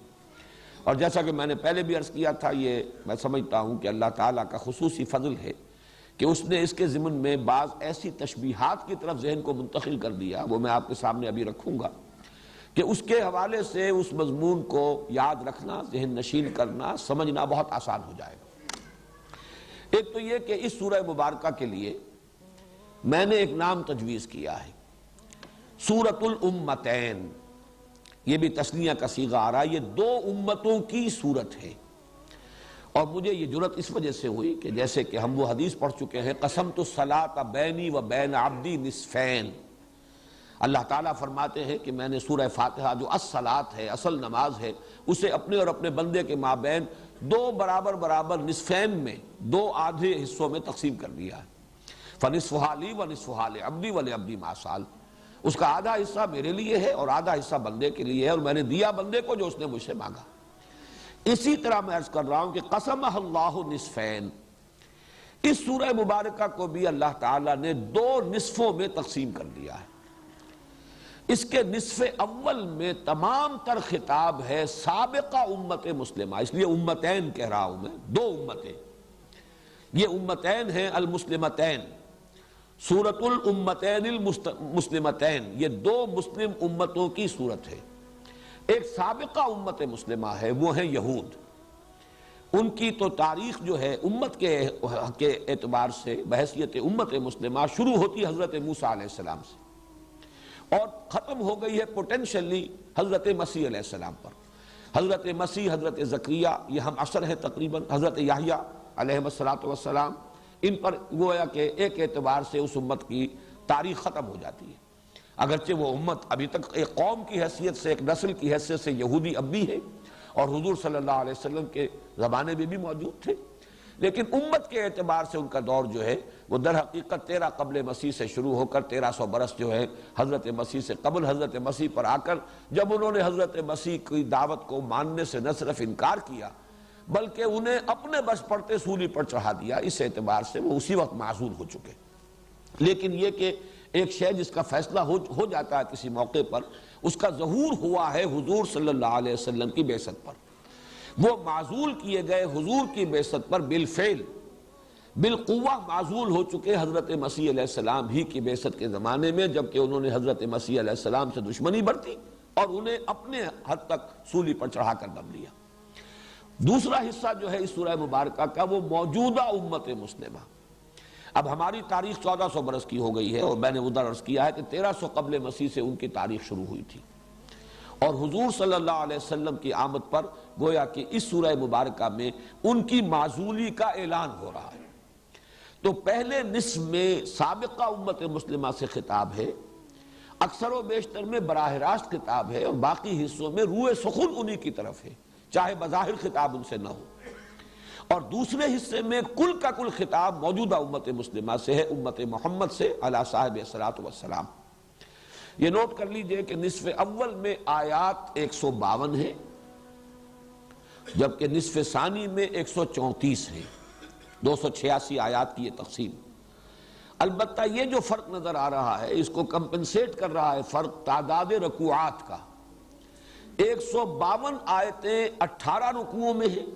A: اور جیسا کہ میں نے پہلے بھی عرض کیا تھا، یہ میں سمجھتا ہوں کہ اللہ تعالیٰ کا خصوصی فضل ہے کہ اس نے اس کے ضمن میں بعض ایسی تشبیہات کی طرف ذہن کو منتقل کر دیا، وہ میں آپ کے سامنے ابھی رکھوں گا، کہ اس کے حوالے سے اس مضمون کو یاد رکھنا، ذہن نشین کرنا، سمجھنا بہت آسان ہو جائے گا۔ ایک تو یہ کہ اس سورہ مبارکہ کے لیے میں نے ایک نام تجویز کیا ہے، سورۃ الامتین۔ یہ بھی تثنیہ کا صیغہ آ رہا ہے، یہ دو امتوں کی سورت ہے۔ اور مجھے یہ جرأت اس وجہ سے ہوئی کہ جیسے کہ ہم وہ حدیث پڑھ چکے ہیں، قسمت الصلاۃ بینی و بین عبدی نصفین۔ اللہ تعالیٰ فرماتے ہیں کہ میں نے سورہ فاتحہ جو الصلاۃ ہے، اصل نماز ہے، اسے اپنے اور اپنے بندے کے مابین دو برابر برابر نصفین میں، دو آدھے حصوں میں تقسیم کر دیا ہے۔ فنصفہا لی و نصفہا لعبدی و لعبدی ما سأل۔ اس کا آدھا حصہ میرے لیے ہے اور آدھا حصہ بندے کے لیے ہے، اور میں نے دیا بندے کو جو اس نے مجھ سے مانگا۔ اسی طرح میں عرض کر رہا ہوں کہ قسمہ اللہ نصفین، اس سورہ مبارکہ کو بھی اللہ تعالیٰ نے دو نصفوں میں تقسیم کر دیا ہے۔ اس کے نصف اول میں تمام تر خطاب ہے سابقہ امت مسلمہ، اس لیے امتین کہہ رہا ہوں میں، دو امتیں۔ یہ امتین ہیں المسلمتین، سورۃ الامتین المسلمتین، یہ دو مسلم امتوں کی صورت ہے۔ ایک سابقہ امت مسلمہ ہے، وہ ہیں یہود۔ ان کی تو تاریخ جو ہے امت کے اعتبار سے بحیثیت امت مسلمہ شروع ہوتی حضرت موسیٰ علیہ السلام سے اور ختم ہو گئی ہے پوٹینشلی حضرت مسیح علیہ السلام پر۔ حضرت مسیح، حضرت زکریا، یہ ہم عصر ہے تقریباً، حضرت یحییٰ علیہ السلام، ان پر گویا کہ ایک اعتبار سے اس امت کی تاریخ ختم ہو جاتی ہے۔ اگرچہ وہ امت ابھی تک ایک قوم کی حیثیت سے، ایک نسل کی حیثیت سے یہودی اب بھی ہے، اور حضور صلی اللہ علیہ وسلم کے زمانے میں بھی موجود تھے، لیکن امت کے اعتبار سے ان کا دور جو ہے وہ در حقیقت 13 قبل مسیح سے شروع ہو کر 1300 برس جو ہے حضرت مسیح سے قبل حضرت مسیح پر آ کر، جب انہوں نے حضرت مسیح کی دعوت کو ماننے سے نہ صرف انکار کیا بلکہ انہیں اپنے بس پڑتے سولی پر چڑھا دیا، اس اعتبار سے وہ اسی وقت معزول ہو چکے۔ لیکن یہ کہ ایک شے جس کا فیصلہ ہو جاتا ہے کسی موقع پر، اس کا ظہور ہوا ہے حضور صلی اللہ علیہ وسلم کی بعثت پر۔ وہ معزول کیے گئے حضور کی بعثت پر بالفعل بالقوہ معزول ہو چکے حضرت مسیح علیہ السلام ہی کی بعثت کے زمانے میں، جبکہ انہوں نے حضرت مسیح علیہ السلام سے دشمنی برتی اور انہیں اپنے حد تک سولی پر چڑھا کر دم لیا۔ دوسرا حصہ جو ہے اس سورہ مبارکہ کا وہ موجودہ امت مسلمہ۔ اب ہماری تاریخ 1400 برس کی ہو گئی ہے، اور میں نے ادھر عرض کیا ہے کہ 1300 قبل مسیح سے ان کی تاریخ شروع ہوئی تھی، اور حضور صلی اللہ علیہ وسلم کی آمد پر گویا کہ اس سورہ مبارکہ میں ان کی معزولی کا اعلان ہو رہا ہے۔ تو پہلے نصف میں سابقہ امت مسلمہ سے خطاب ہے، اکثر و بیشتر میں براہ راست خطاب ہے، اور باقی حصوں میں روئے سخن انہی کی طرف ہے، چاہے بظاہر خطاب ان سے نہ ہو۔ اور دوسرے حصے میں کل کا کل خطاب موجودہ امت مسلمہ سے ہے، امت محمد سے علی صاحب الصلاۃ والسلام۔ یہ نوٹ کر لیجئے کہ نصف اول میں آیات 152 ہیں، جبکہ نصف ثانی میں 134 ہیں، 286 آیات کی یہ تقسیم۔ البتہ یہ جو فرق نظر آ رہا ہے، اس کو کمپنسیٹ کر رہا ہے فرق تعداد رکوعات کا۔ 152 آیتیں 18 رکوعوں میں ہیں،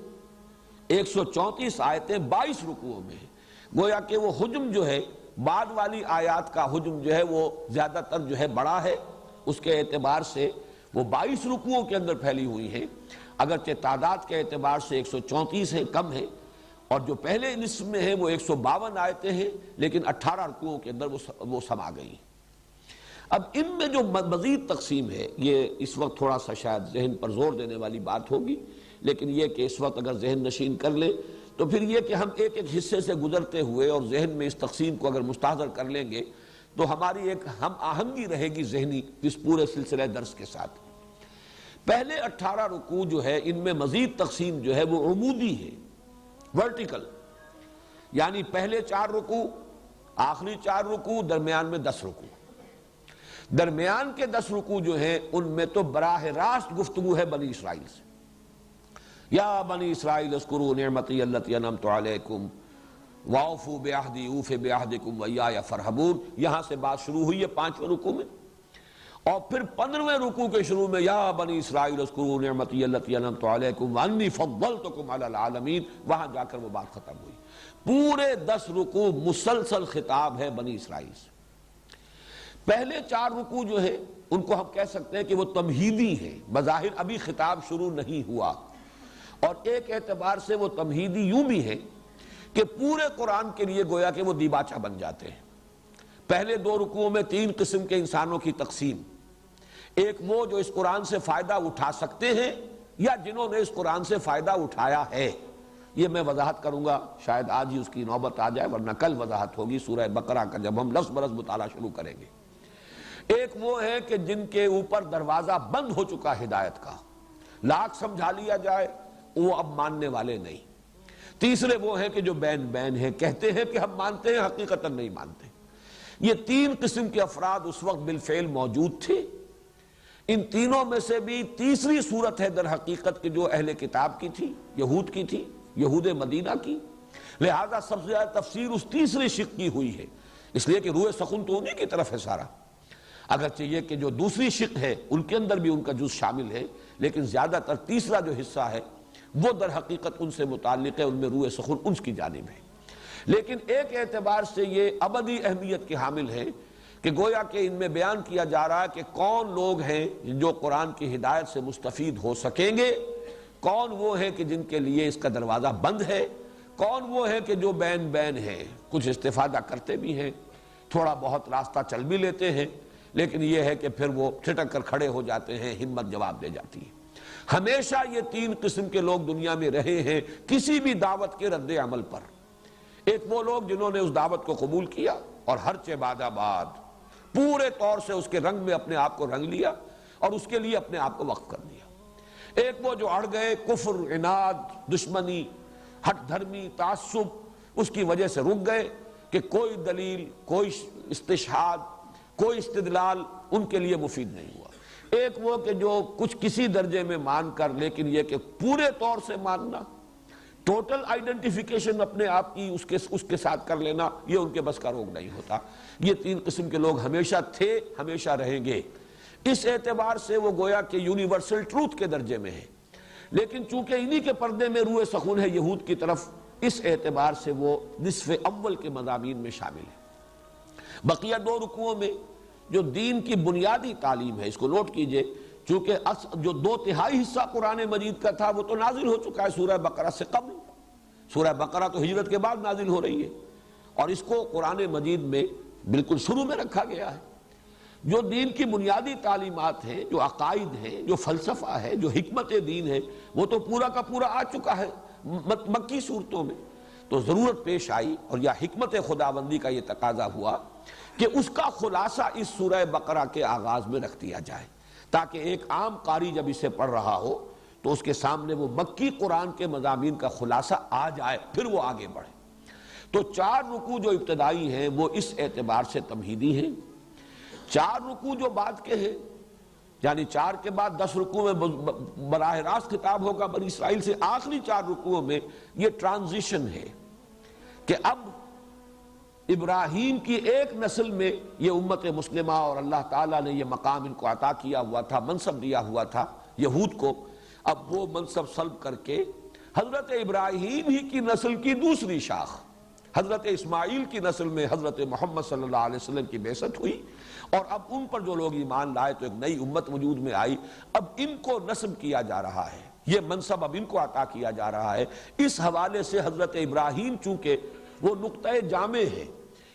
A: 134 آیتیں 22 رکوعوں میں ہیں۔ گویا کہ وہ حجم جو ہے، بعد والی آیات کا حجم جو ہے وہ زیادہ تر جو ہے بڑا ہے، اس کے اعتبار سے وہ 22 رکوعوں کے اندر پھیلی ہوئی ہیں، اگرچہ تعداد کے اعتبار سے 134 ہے، کم ہے، اور جو پہلے نصف میں ہے وہ 152 آیتیں ہیں، لیکن 18 رکوعوں کے اندر وہ سما گئی۔ اب ان میں جو مزید تقسیم ہے، یہ اس وقت تھوڑا سا شاید ذہن پر زور دینے والی بات ہوگی، لیکن یہ کہ اس وقت اگر ذہن نشین کر لیں تو پھر یہ کہ ہم ایک ایک حصے سے گزرتے ہوئے اور ذہن میں اس تقسیم کو اگر مستحضر کر لیں گے تو ہماری ایک ہم آہنگی رہے گی ذہنی اس پورے سلسلہ درس کے ساتھ۔ پہلے 18 رکوع جو ہے ان میں مزید تقسیم جو ہے وہ عمودی ہے، ورٹیکل، یعنی پہلے 4 رکوع، آخری 4 رکوع، درمیان میں 10 رکوع۔ درمیان کے 10 رکوع جو ہیں ان میں تو براہ راست گفتگو ہے بنی اسرائیل سے۔ یا بنی اسرائیل اذکروا نعمتی التی انعمت علیکم وَأَوْفُوا بِعَهْدِي أُوفِ بِعَهْدِكُمْ وَإِيَّايَ فَارْهَبُونَ، یہاں سے بات شروع ہوئی ہے 5ویں رکوع میں، اور پھر 15ویں رکوع کے شروع میں یا بنی اسرائیل اذکروا نعمتی التی انعمت علیکم وانی فضلتکم علی العالمین، وہاں جا کر وہ بات ختم ہوئی۔ پورے 10 رکوع مسلسل خطاب ہے بنی اسرائیل سے۔ پہلے 4 رکوع جو ہے ان کو ہم کہہ سکتے ہیں کہ وہ تمہیدی ہیں، بظاہر ابھی خطاب شروع نہیں ہوا، اور ایک اعتبار سے وہ تمہیدی یوں بھی ہے کہ پورے قرآن کے لیے گویا کہ وہ دیباچہ بن جاتے ہیں۔ پہلے 2 رکوعوں میں 3 قسم کے انسانوں کی تقسیم، ایک وہ جو اس قرآن سے فائدہ اٹھا سکتے ہیں یا جنہوں نے اس قرآن سے فائدہ اٹھایا ہے، یہ میں وضاحت کروں گا، شاید آج ہی اس کی نوبت آ جائے ورنہ کل وضاحت ہوگی سورہ بقرہ کا جب ہم لفظ برس مطالعہ شروع کریں گے۔ ایک وہ ہے کہ جن کے اوپر دروازہ بند ہو چکا ہدایت کا، لاکھ سمجھا لیا جائے وہ اب ماننے والے نہیں۔ تیسرے وہ ہیں کہ جو بین بین ہیں، کہتے ہیں کہ ہم مانتے ہیں حقیقتاً نہیں مانتے۔ یہ 3 قسم کے افراد اس وقت بالفعل موجود تھے۔ ان تینوں میں سے بھی تیسری صورت ہے در حقیقت کہ جو اہل کتاب کی تھی، یہود کی تھی، یہود مدینہ کی، لہذا سب سے زیادہ تفسیر اس تیسری شق کی ہوئی ہے، اس لیے کہ روح سخن تو انہی کی طرف ہے سارا، اگرچہ یہ کہ جو دوسری شق ہے ان کے اندر بھی ان کا جز شامل ہے، لیکن زیادہ تر تیسرا جو حصہ ہے وہ در حقیقت ان سے متعلق ہے، ان میں روح سخن ان کی جانب ہے۔ لیکن ایک اعتبار سے یہ ابدی اہمیت کے حامل ہے کہ گویا کہ ان میں بیان کیا جا رہا ہے کہ کون لوگ ہیں جو قرآن کی ہدایت سے مستفید ہو سکیں گے، کون وہ ہیں کہ جن کے لیے اس کا دروازہ بند ہے، کون وہ ہیں کہ جو بین بین ہیں، کچھ استفادہ کرتے بھی ہیں، تھوڑا بہت راستہ چل بھی لیتے ہیں، لیکن یہ ہے کہ پھر وہ چھٹک کر کھڑے ہو جاتے ہیں، ہمت جواب دے جاتی ہے۔ ہمیشہ یہ 3 قسم کے لوگ دنیا میں رہے ہیں کسی بھی دعوت کے رد عمل پر۔ ایک وہ لوگ جنہوں نے اس دعوت کو قبول کیا اور ہر چہ بعد آباد پورے طور سے اس کے رنگ میں اپنے آپ کو رنگ لیا اور اس کے لیے اپنے آپ کو وقف کر دیا۔ ایک وہ جو اڑ گئے، کفر، عناد، دشمنی، ہٹ دھرمی، تعصب، اس کی وجہ سے رک گئے کہ کوئی دلیل، کوئی استشہاد، کوئی استدلال ان کے لیے مفید نہیں ہوا۔ ایک وہ کہ جو کچھ کسی درجے میں مان کر، لیکن یہ کہ پورے طور سے ماننا، ٹوٹل آئیڈنٹیفیکیشن اپنے آپ کی اس کے ساتھ کر لینا، یہ ان کے بس کا روگ نہیں ہوتا۔ یہ 3 قسم کے لوگ ہمیشہ تھے، ہمیشہ رہیں گے۔ اس اعتبار سے وہ گویا کہ یونیورسل ٹروتھ کے درجے میں ہے، لیکن چونکہ انہی کے پردے میں روح سخن ہے یہود کی طرف، اس اعتبار سے وہ نصف اول کے مضامین میں شامل ہے۔ بقیہ 2 رکوعوں میں جو دین کی بنیادی تعلیم ہے، اس کو نوٹ کیجئے، چونکہ جو 2/3 حصہ قرآن مجید کا تھا وہ تو نازل ہو چکا ہے سورہ بقرہ سے قبل۔ سورہ بقرہ تو ہجرت کے بعد نازل ہو رہی ہے، اور اس کو قرآن مجید میں بالکل شروع میں رکھا گیا ہے۔ جو دین کی بنیادی تعلیمات ہیں، جو عقائد ہیں، جو فلسفہ ہے، جو حکمت دین ہے، وہ تو پورا کا پورا آ چکا ہے مکی صورتوں میں۔ تو ضرورت پیش آئی اور یا حکمت خداوندی کا یہ تقاضا ہوا کہ اس کا خلاصہ اس سورہ بقرہ کے آغاز میں رکھ دیا جائے، تاکہ ایک عام قاری جب اسے پڑھ رہا ہو تو اس کے سامنے وہ مکی قرآن کے مضامین کا خلاصہ آ جائے، پھر وہ آگے بڑھے۔ تو 4 رکوع جو ابتدائی ہیں وہ اس اعتبار سے تمہیدی ہیں۔ 4 رکوع جو بعد کے ہیں، یعنی 4 کے بعد 10 رکوع میں براہ راست خطاب ہوگا بنی اسرائیل سے، آخری 4 رکوعوں میں یہ ٹرانزیشن ہے کہ اب ابراہیم کی ایک نسل میں یہ امت مسلمہ اور اللہ تعالیٰ نے یہ مقام ان کو عطا کیا ہوا تھا، منصب دیا ہوا تھا یہود کو، اب وہ منصب سلب کر کے حضرت ابراہیم ہی کی نسل کی دوسری شاخ حضرت اسماعیل کی نسل میں حضرت محمد صلی اللہ علیہ وسلم کی بعثت ہوئی، اور اب ان پر جو لوگ ایمان لائے تو ایک نئی امت وجود میں آئی۔ اب ان کو نصب کیا جا رہا ہے، یہ منصب اب ان کو عطا کیا جا رہا ہے۔ اس حوالے سے حضرت ابراہیم چونکہ وہ نقطۂ جامع ہے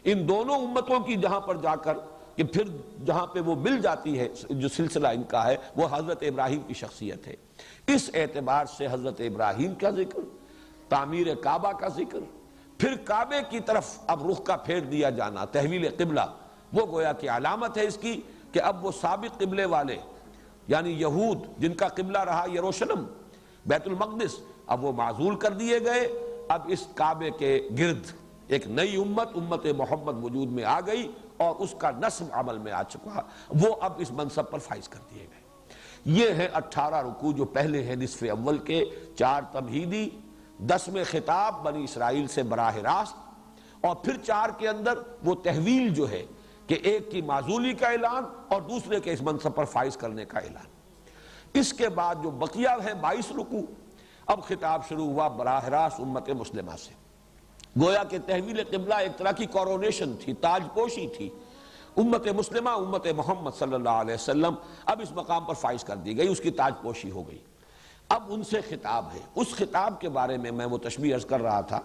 A: ان دونوں امتوں کی، جہاں پر جا کر کہ پھر جہاں پہ وہ مل جاتی ہے جو سلسلہ ان کا ہے، وہ حضرت ابراہیم کی شخصیت ہے۔ اس اعتبار سے حضرت ابراہیم کا ذکر، تعمیر کعبہ کا ذکر، پھر کعبے کی طرف اب رخ کا پھیر دیا جانا، تحویل قبلہ، وہ گویا کہ علامت ہے اس کی کہ اب وہ سابق قبلے والے یعنی یہود جن کا قبلہ رہا یروشلم، بیت المقدس، اب وہ معزول کر دیے گئے۔ اب اس کعبے کے گرد ایک نئی امت محمد وجود میں آ گئی، اور اس کا نصب عمل میں آ چکا، وہ اب اس منصب پر فائز کر دیے گئے۔ یہ ہیں 18 رکوع جو پہلے ہیں نصف اول کے، 4 تمہیدی، 10 میں خطاب بنی اسرائیل سے براہ راست، اور پھر 4 کے اندر وہ تحویل جو ہے کہ ایک کی معزولی کا اعلان اور دوسرے کے اس منصب پر فائز کرنے کا اعلان. اس کے بعد جو بقیہ ہے 22 رکوع، اب خطاب شروع ہوا براہ راست امت مسلمہ سے. گویا کہ تحویل قبلہ ایک طرح کی کورونیشن تھی، تاج پوشی تھی. امت مسلمہ، امت محمد صلی اللہ علیہ وسلم اب اس مقام پر فائز کر دی گئی، اس کی تاج پوشی ہو گئی. اب ان سے خطاب ہے. اس خطاب کے بارے میں وہ تشبیہ عرض کر رہا تھا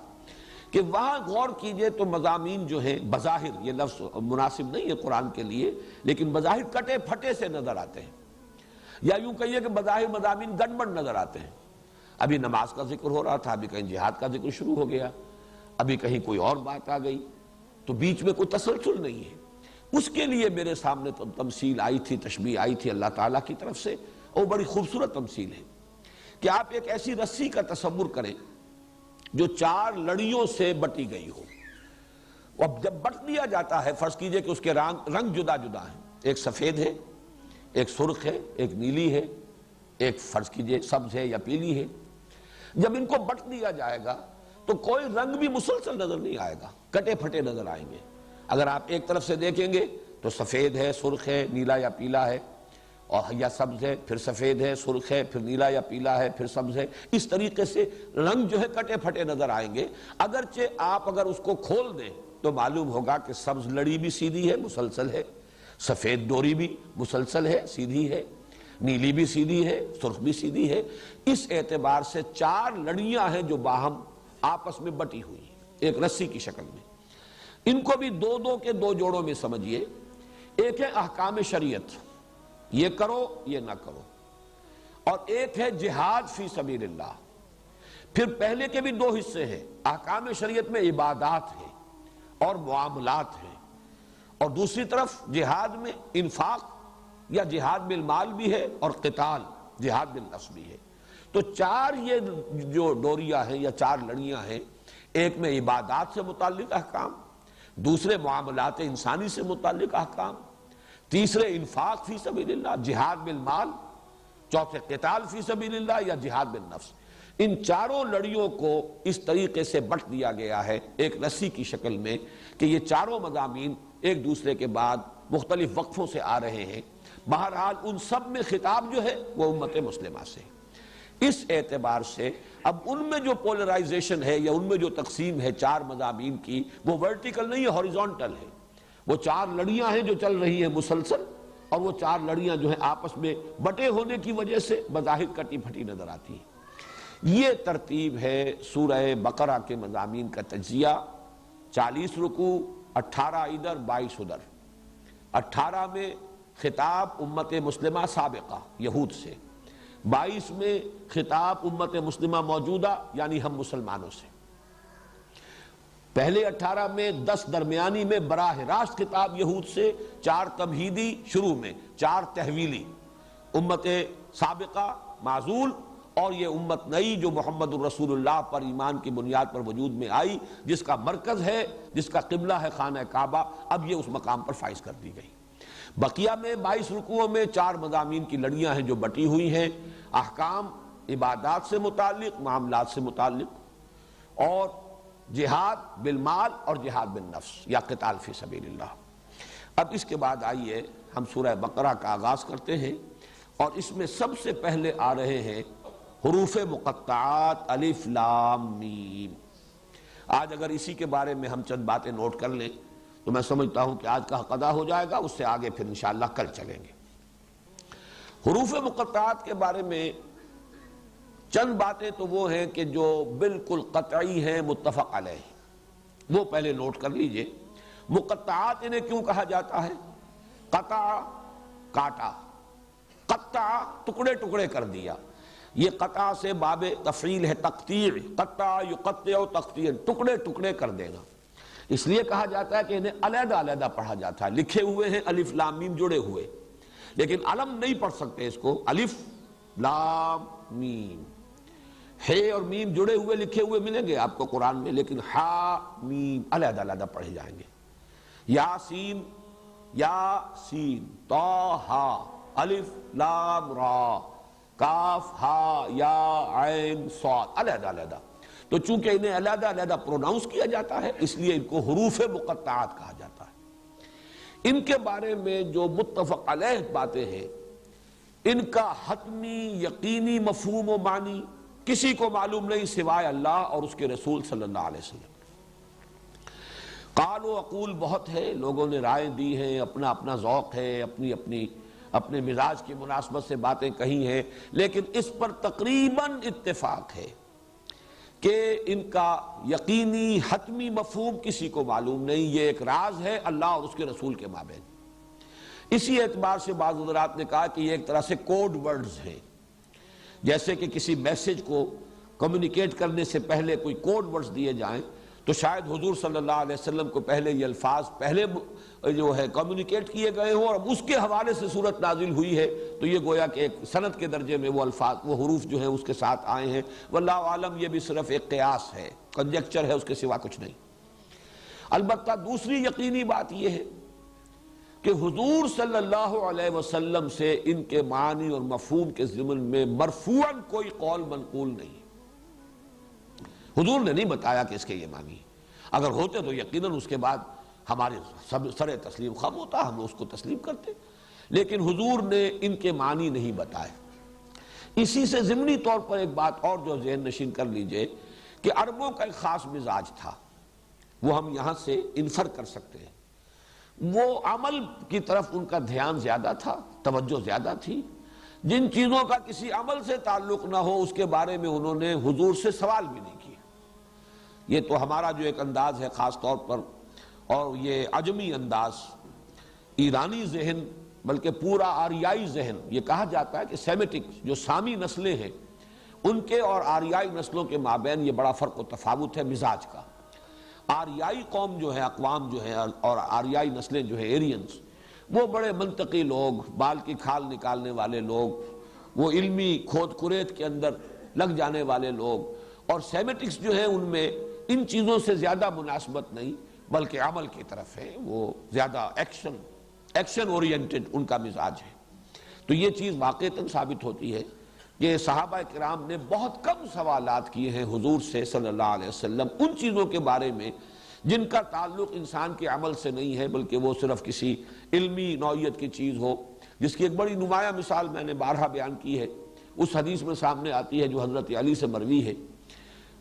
A: کہ وہاں غور کیجئے تو مضامین جو ہیں بظاہر، یہ لفظ مناسب نہیں ہے قرآن کے لیے، لیکن بظاہر کٹے پھٹے سے نظر آتے ہیں، یا یوں کہیے کہ بظاہر مضامین گڑبڑ نظر آتے ہیں. ابھی نماز کا ذکر ہو رہا تھا، ابھی کہیں جہاد کا ذکر شروع ہو گیا، ابھی کہیں کوئی اور بات آ گئی، تو بیچ میں کوئی تسلسل نہیں ہے. اس کے لیے میرے سامنے تمثیل آئی تھی، تشبیہ آئی تھی اللہ تعالیٰ کی طرف سے، اور بڑی خوبصورت تمثیل ہے کہ آپ ایک ایسی رسی کا تصور کریں جو 4 لڑیوں سے بٹی گئی ہو. اب جب بٹ دیا جاتا ہے، فرض کیجئے کہ اس کے رنگ جدا جدا ہیں، ایک سفید ہے، ایک سرخ ہے، ایک نیلی ہے، ایک فرض کیجئے سبز ہے یا پیلی ہے. جب ان کو بٹ دیا جائے گا تو کوئی رنگ بھی مسلسل نظر نہیں آئے گا، کٹے پھٹے نظر آئیں گے. اگر آپ ایک طرف سے دیکھیں گے تو سفید ہے، سرخ ہے، نیلا یا پیلا ہے، اور یا سبز ہے، پھر سفید ہے، سرخ ہے، پھر نیلا یا پیلا ہے، پھر سبز ہے. اس طریقے سے رنگ جو ہے کٹے پھٹے نظر آئیں گے. اگرچہ آپ اگر اس کو کھول دیں تو معلوم ہوگا کہ سبز لڑی بھی سیدھی ہے، مسلسل ہے، سفید ڈوری بھی مسلسل ہے، سیدھی ہے، نیلی بھی سیدھی ہے، سرخ بھی سیدھی ہے. اس اعتبار سے 4 لڑیاں ہیں جو باہم آپس میں بٹی ہوئی ہیں ایک رسی کی شکل میں. ان کو بھی 2 کے 2 جوڑوں میں سمجھیے. ایک ہے احکام شریعت، یہ کرو یہ نہ کرو، اور ایک ہے جہاد فی سبیل اللہ. پھر پہلے کے بھی 2 حصے ہیں. احکام شریعت میں عبادات ہیں اور معاملات ہیں، اور دوسری طرف جہاد میں انفاق یا جہاد بالمال بھی ہے اور قتال جہاد بالنفس بھی ہے. تو 4 یہ جو ڈوریاں ہیں یا 4 لڑیاں ہیں، ایک میں عبادات سے متعلق احکام، دوسرے معاملات انسانی سے متعلق احکام، تیسرے انفاق فی سبیل اللہ جہاد بالمال، چوتھے قتال فی سبیل اللہ یا جہاد بالنفس. ان 4 لڑیوں کو اس طریقے سے بٹ دیا گیا ہے ایک رسی کی شکل میں کہ یہ 4 مضامین ایک دوسرے کے بعد مختلف وقفوں سے آ رہے ہیں. بہرحال ان سب میں خطاب جو ہے وہ امت مسلمہ سے. اس اعتبار سے اب ان میں جو پولرائزیشن ہے یا ان میں جو تقسیم ہے 4 مضامین کی، وہ ورٹیکل نہیں ہے، ہاریزونٹل ہے. وہ 4 لڑیاں ہیں جو چل رہی ہیں مسلسل، اور وہ 4 لڑیاں جو ہیں آپس میں بٹے ہونے کی وجہ سے بظاہر کٹی پھٹی نظر آتی ہیں. یہ ترتیب ہے سورہ بقرہ کے مضامین کا تجزیہ. 40 رکوع، 18 ادھر 22 ادھر. 18 میں خطاب امت مسلمہ سابقہ یہود سے، 22 میں خطاب امت مسلمہ موجودہ یعنی ہم مسلمانوں سے. پہلے 18 میں 10 درمیانی میں براہ راست خطاب یہود سے، 4 تمہیدی شروع میں، 4 تحویلی، امت سابقہ معزول، اور یہ امت نئی جو محمد الرسول اللہ پر ایمان کی بنیاد پر وجود میں آئی، جس کا مرکز ہے، جس کا قبلہ ہے خانہ کعبہ، اب یہ اس مقام پر فائز کر دی گئی. بقیہ میں 22 رکوعوں میں 4 مضامین کی لڑیاں ہیں جو بٹی ہوئی ہیں. احکام عبادات سے متعلق، معاملات سے متعلق، اور جہاد بالمال اور جہاد بالنفس یا قتال فی سبیل اللہ. اب اس کے بعد آئیے ہم سورہ بقرہ کا آغاز کرتے ہیں، اور اس میں سب سے پہلے آ رہے ہیں حروف مقطعات الف لام میم. آج اگر اسی کے بارے میں ہم چند باتیں نوٹ کر لیں تو میں سمجھتا ہوں کہ آج کا حق ادا ہو جائے گا. اس سے آگے پھر انشاءاللہ کل چلیں گے. حروف مقطعات کے بارے میں چند باتیں تو وہ ہیں کہ جو بالکل قطعی ہیں، متفق علیہ، وہ پہلے نوٹ کر لیجئے. مقطعات انہیں کیوں کہا جاتا ہے؟ قطع کاٹا، قطع ٹکڑے ٹکڑے کر دیا. یہ قطع سے باب تفعیل ہے، تقطیع، قطع یقطع تقطیع، ٹکڑے ٹکڑے کر دینا. اس لیے کہا جاتا ہے کہ انہیں علیحدہ علیحدہ پڑھا جاتا ہے. لکھے ہوئے ہیں الف لام میم جڑے ہوئے، لیکن علم نہیں پڑھ سکتے اس کو. الف لام میم، ہے اور میم جڑے ہوئے لکھے ہوئے ملیں گے آپ کو قرآن میں، لیکن ہا میم علیحدہ علیحدہ پڑھے جائیں گے. یاسین، یاسین، طٰہٰ، الف لام را، کاف ہا یا عین صاد، علیحدہ علیحدہ. تو چونکہ انہیں علیحدہ علیحدہ پروناؤنس کیا جاتا ہے اس لیے ان کو حروف مقطعات کہا جاتا ہے۔ ان کے بارے میں جو متفق علیہ باتیں ہیں ان کا حتمی یقینی مفہوم و معنی کسی کو معلوم نہیں سوائے اللہ اور اس کے رسول صلی اللہ علیہ وسلم۔ قال و اقول بہت ہے، لوگوں نے رائے دی ہیں، اپنا اپنا ذوق ہے، اپنے مزاج کی مناسبت سے باتیں کہی ہیں، لیکن اس پر تقریباً اتفاق ہے کہ ان کا یقینی حتمی مفہوم کسی کو معلوم نہیں، یہ ایک راز ہے اللہ اور اس کے رسول کے مابین۔ اسی اعتبار سے بعض حضرات نے کہا کہ یہ ایک طرح سے کوڈ ورڈز ہیں، جیسے کہ کسی میسج کو کمیونیکیٹ کرنے سے پہلے کوئی کوڈ ورڈز دیے جائیں تو شاید حضور صلی اللہ علیہ وسلم کو پہلے یہ الفاظ پہلے جو ہے کمیونیکیٹ کیے گئے ہوں اور اس کے حوالے سے صورت نازل ہوئی ہے تو یہ گویا کہ ایک سند کے درجے میں وہ الفاظ وہ حروف جو ہیں اس کے ساتھ آئے ہیں۔ واللہ عالم یہ بھی صرف ایک قیاس ہے، کنجیکچر ہے، اس کے سوا کچھ نہیں۔ البتہ دوسری یقینی بات یہ ہے کہ حضور صلی اللہ علیہ وسلم سے ان کے معنی اور مفہوم کے ضمن میں مرفوعاً کوئی قول منقول نہیں۔ حضور نے نہیں بتایا کہ اس کے یہ معنی، اگر ہوتے تو یقیناً اس کے بعد ہمارے سر تسلیم خم ہوتا، ہم اس کو تسلیم کرتے، لیکن حضور نے ان کے معنی نہیں بتائے۔ اسی سے ضمنی طور پر ایک بات اور جو ذہن نشین کر لیجئے کہ عربوں کا ایک خاص مزاج تھا، وہ ہم یہاں سے انفر کر سکتے ہیں۔ وہ عمل کی طرف ان کا دھیان زیادہ تھا، توجہ زیادہ تھی، جن چیزوں کا کسی عمل سے تعلق نہ ہو اس کے بارے میں انہوں نے حضور سے سوال بھی نہیں کیا۔ یہ تو ہمارا جو ایک انداز ہے خاص طور پر، اور یہ عجمی انداز، ایرانی ذہن بلکہ پورا آریائی ذہن، یہ کہا جاتا ہے کہ سیمیٹک جو سامی نسلیں ہیں ان کے اور آریائی نسلوں کے مابین یہ بڑا فرق و تفاوت ہے مزاج کا۔ آریائی قوم جو ہے، اقوام جو ہے اور آریائی نسلیں جو ہے ایرینز، وہ بڑے منطقی لوگ، بال کی کھال نکالنے والے لوگ، وہ علمی کھود کریت کے اندر لگ جانے والے لوگ، اور سیمیٹکس جو ہے ان میں ان چیزوں سے زیادہ مناسبت نہیں بلکہ عمل کی طرف ہے، وہ زیادہ ایکشن اورینٹڈ ان کا مزاج ہے۔ تو یہ چیز واقعتاً ثابت ہوتی ہے کہ صحابہ کرام نے بہت کم سوالات کیے ہیں حضور سے صلی اللہ علیہ وسلم ان چیزوں کے بارے میں جن کا تعلق انسان کے عمل سے نہیں ہے بلکہ وہ صرف کسی علمی نوعیت کی چیز ہو، جس کی ایک بڑی نمایاں مثال میں نے بارہا بیان کی ہے، اس حدیث میں سامنے آتی ہے جو حضرت علی سے مروی ہے،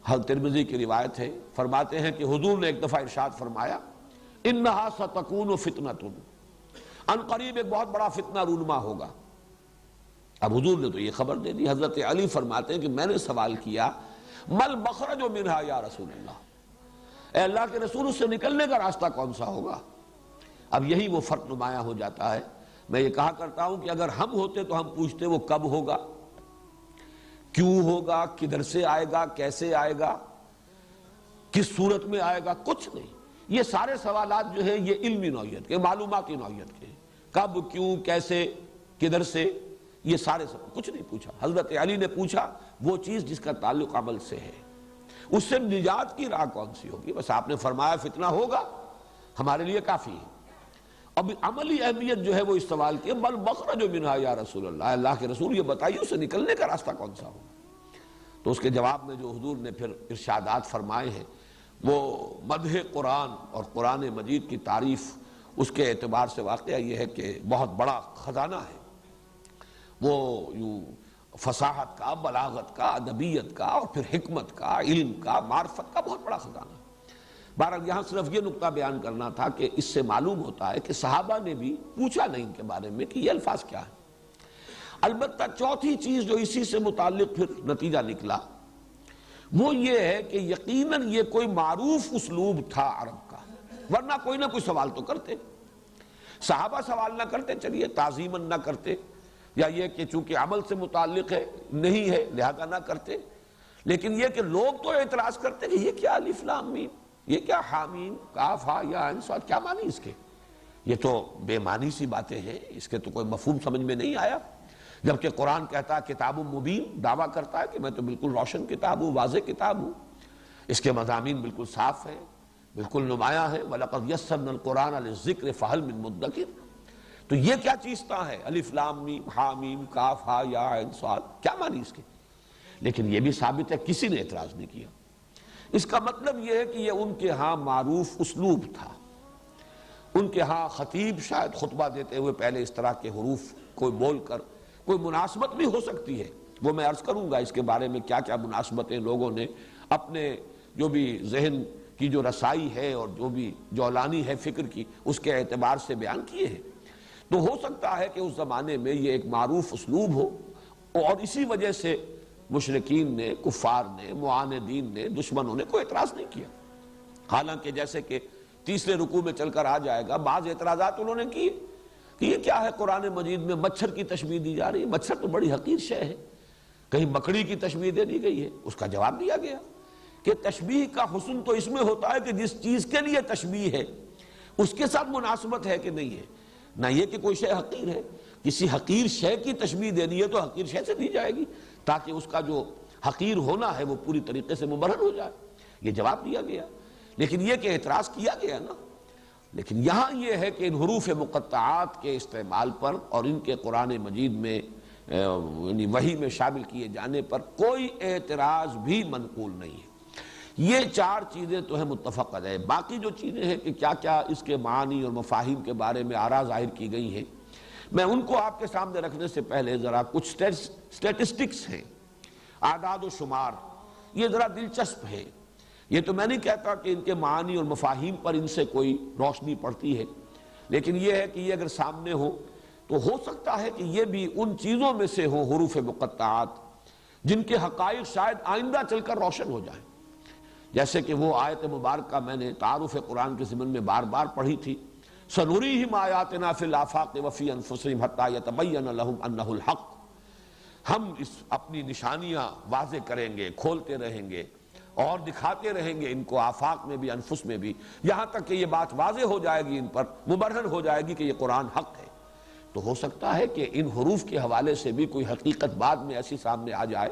A: حضرت ترمذی کی روایت ہے، فرماتے ہیں کہ حضور نے ایک دفعہ ارشاد فرمایا انہا ستکون فتنۃ، ان قریب ایک بہت بڑا فتنہ رونما ہوگا۔ اب حضور نے تو یہ خبر دے دی۔ حضرت علی فرماتے ہیں کہ میں نے سوال کیا مل مخرج منہا یا رسول اللہ، اے اللہ کے رسول اس سے نکلنے کا راستہ کون سا ہوگا؟ اب یہی وہ فرق نمایاں ہو جاتا ہے۔ میں یہ کہا کرتا ہوں کہ اگر ہم ہوتے تو ہم پوچھتے وہ کب ہوگا، کیوں ہوگا، کدھر سے آئے گا، کیسے آئے گا، کس صورت میں آئے گا، کچھ نہیں۔ یہ سارے سوالات جو ہیں یہ علمی نوعیت کے، معلوماتی نوعیت کے، کب، کیوں، کیسے، کدھر سے، یہ سارے کچھ نہیں پوچھا۔ حضرت علی نے پوچھا وہ چیز جس کا تعلق عمل سے ہے، اس سے نجات کی راہ کون سی ہوگی؟ بس آپ نے فرمایا فتنہ ہوگا، ہمارے لیے کافی ہے۔ اب عملی اہمیت جو ہے وہ اس سوال کی بل مخرج منہا یا رسول اللہ، اللہ کے رسول یہ بتائیے اس سے نکلنے کا راستہ کون سا ہوگا؟ تو اس کے جواب میں جو حضور نے پھر ارشادات فرمائے ہیں وہ مدح قرآن اور قرآن مجید کی تعریف، اس کے اعتبار سے واقعہ یہ ہے کہ بہت بڑا خزانہ ہے، وہ یوں فصاحت کا، بلاغت کا، ادبیت کا اور پھر حکمت کا، علم کا، معرفت کا بہت بڑا خزانہ ہے۔ بہرحال یہاں صرف یہ نقطہ بیان کرنا تھا کہ اس سے معلوم ہوتا ہے کہ صحابہ نے بھی پوچھا نہیں ان کے بارے میں کہ یہ الفاظ کیا ہے۔ البتہ چوتھی چیز جو اسی سے متعلق پھر نتیجہ نکلا وہ یہ ہے کہ یقیناً یہ کوئی معروف اسلوب تھا عرب کا، ورنہ کوئی نہ کوئی سوال تو کرتے۔ صحابہ سوال نہ کرتے، چلیے تعظیماً نہ کرتے، یا یہ کہ چونکہ عمل سے متعلق ہے نہیں ہے لہذا نہ کرتے، لیکن یہ کہ لوگ تو اعتراض کرتے کہ یہ کیا الف لام میم، یہ کیا حامیم کاف ہا یا عین صاد، کیا معنی اس کے؟ یہ تو بے معنی سی باتیں ہیں، اس کے تو کوئی مفہوم سمجھ میں نہیں آیا۔ جبکہ قرآن کہتا ہے کتاب مبین، دعویٰ کرتا ہے کہ میں تو بالکل روشن کتاب ہوں، واضح کتاب ہوں، اس کے مضامین بالکل صاف ہیں، بالکل نمایاں ہیں۔ وَلَقَدْ يَسَّرْنَا الْقُرْآنَ لِلذِّكْرِ فَهَلْ مِن مُدَّكِرٍ۔ تو یہ کیا چیز ہے الف لام میم ہا میم کاف ہا یا عین صاد، کیا معنی اس کے؟ لیکن یہ بھی ثابت ہے کسی نے اعتراض نہیں کیا۔ اس کا مطلب یہ ہے کہ یہ ان کے ہاں معروف اسلوب تھا. ان کے ہاں خطیب شاید خطبہ دیتے ہوئے پہلے اس طرح کے حروف کوئی بول کر کوئی مناسبت بھی ہو سکتی ہے، وہ میں عرض کروں گا اس کے بارے میں کیا کیا مناسبتیں لوگوں نے اپنے جو بھی ذہن کی جو رسائی ہے اور جو بھی جولانی ہے فکر کی اس کے اعتبار سے بیان کیے ہیں. تو ہو سکتا ہے کہ اس زمانے میں یہ ایک معروف اسلوب ہو اور اسی وجہ سے مشرکین نے، کفار نے، معاندین نے، دشمنوں نے کوئی اعتراض نہیں کیا. حالانکہ جیسے کہ تیسرے رکوع میں چل کر آ جائے گا، بعض اعتراضات انہوں نے کیے کہ یہ کیا ہے قرآن مجید میں مچھر کی تشبیہ دی جا رہی ہے، مچھر تو بڑی حقیر شے ہے، کہیں مکڑی کی تشبیہ دے دی گئی ہے. اس کا جواب دیا گیا کہ تشبیہ کا حسن تو اس میں ہوتا ہے کہ جس چیز کے لیے تشبیہ ہے اس کے ساتھ مناسبت ہے کہ نہیں ہے، نہ یہ کہ کوئی شے حقیر ہے. کسی حقیر شے کی تشبیہ دینی ہے تو حقیر شے سے دی جائے گی تاکہ اس کا جو حقیر ہونا ہے وہ پوری طریقے سے مبرہن ہو جائے. یہ جواب دیا گیا. لیکن یہ کہ اعتراض کیا گیا نا. لیکن یہاں یہ ہے کہ ان حروف مقطعات کے استعمال پر اور ان کے قرآن مجید میں یعنی وحی میں شامل کیے جانے پر کوئی اعتراض بھی منقول نہیں ہے. یہ چار چیزیں تو ہیں متفق علیہ. باقی جو چیزیں ہیں کہ کیا کیا اس کے معانی اور مفاہیم کے بارے میں آراء ظاہر کی گئی ہیں، میں ان کو آپ کے سامنے رکھنے سے پہلے ذرا کچھ سٹیٹسٹکس ہیں، اعداد و شمار، یہ ذرا دلچسپ ہے. یہ تو میں نہیں کہتا کہ ان کے معانی اور مفاہیم پر ان سے کوئی روشنی پڑتی ہے، لیکن یہ ہے کہ یہ اگر سامنے ہو تو ہو سکتا ہے کہ یہ بھی ان چیزوں میں سے ہو حروف مقطعات جن کے حقائق شاید آئندہ چل کر روشن ہو جائیں. جیسے کہ وہ آیت مبارکہ میں نے تعارف قرآن کے ضمن میں بار بار پڑھی تھی، سَنُرِيهِمْ آیَاتِنَا فِي الْآفَاقِ وَفِي أَنفُسِهِمْ حَتَّى يَتَبَيَّنَ لَهُمْ أَنَّهُ الْحَقُّ. ہم اس اپنی نشانیاں واضح کریں گے، کھولتے رہیں گے اور دکھاتے رہیں گے ان کو آفاق میں بھی انفس میں بھی، یہاں تک کہ یہ بات واضح ہو جائے گی، ان پر مبرہن ہو جائے گی کہ یہ قرآن حق ہے. تو ہو سکتا ہے کہ ان حروف کے حوالے سے بھی کوئی حقیقت بعد میں ایسی سامنے آ جائے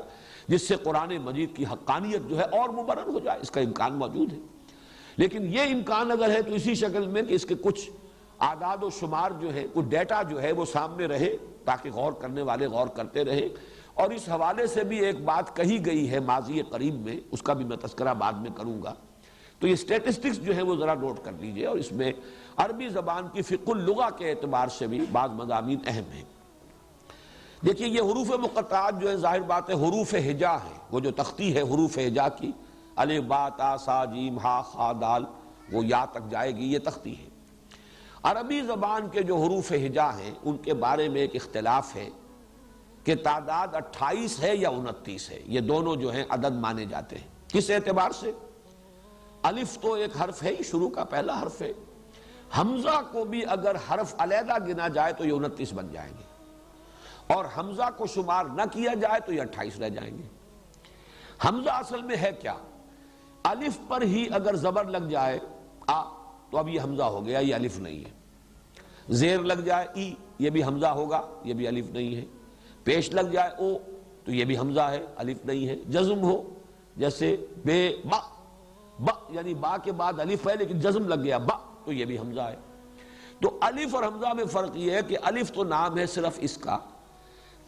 A: جس سے قرآن مجید کی حقانیت جو ہے اور مبرہن ہو جائے. اس کا امکان موجود ہے. لیکن یہ امکان اگر ہے تو اسی شکل میں کہ اس کے کچھ اعداد و شمار جو ہے، کچھ ڈیٹا جو ہے وہ سامنے رہے تاکہ غور کرنے والے غور کرتے رہے. اور اس حوالے سے بھی ایک بات کہی گئی ہے ماضی قریب میں، اس کا بھی میں تذکرہ بعد میں کروں گا. تو یہ سٹیٹسٹکس جو ہے وہ ذرا نوٹ کر لیجئے، اور اس میں عربی زبان کی فقہ اللغہ کے اعتبار سے بھی بعض مضامین اہم ہیں. دیکھیے یہ حروف مقطعات جو ہے ظاہر بات ہے حروف ہجا ہیں. وہ جو تختی ہے حروف ہجا کی، الف با تا سا جیم ہا خا دال، وہ یا تک جائے گی، یہ تختی ہے. عربی زبان کے جو حروف ہجا ہیں ان کے بارے میں ایک اختلاف ہے کہ تعداد 28 ہے یا 29 ہے. یہ دونوں جو ہیں عدد مانے جاتے ہیں. کس اعتبار سے؟ الف تو ایک حرف ہے، شروع کا پہلا حرف ہے. حمزہ کو بھی اگر حرف علیحدہ گنا جائے تو یہ 29 بن جائیں گے، اور حمزہ کو شمار نہ کیا جائے تو یہ 28 رہ جائیں گے. حمزہ اصل میں ہے کیا؟ الف پر ہی اگر زبر لگ جائے آ تو اب یہ حمزہ ہو گیا، یہ الف نہیں ہے. زیر لگ جائے ای، یہ بھی حمزہ ہوگا، یہ بھی الف نہیں ہے. پیش لگ جائے او تو یہ بھی حمزہ ہے، الف نہیں ہے. جزم ہو جیسے بے با، با یعنی با کے بعد الف ہے لیکن جزم لگ گیا با تو یہ بھی حمزہ ہے. تو الف اور حمزہ میں فرق یہ ہے کہ الف تو نام ہے صرف اس کا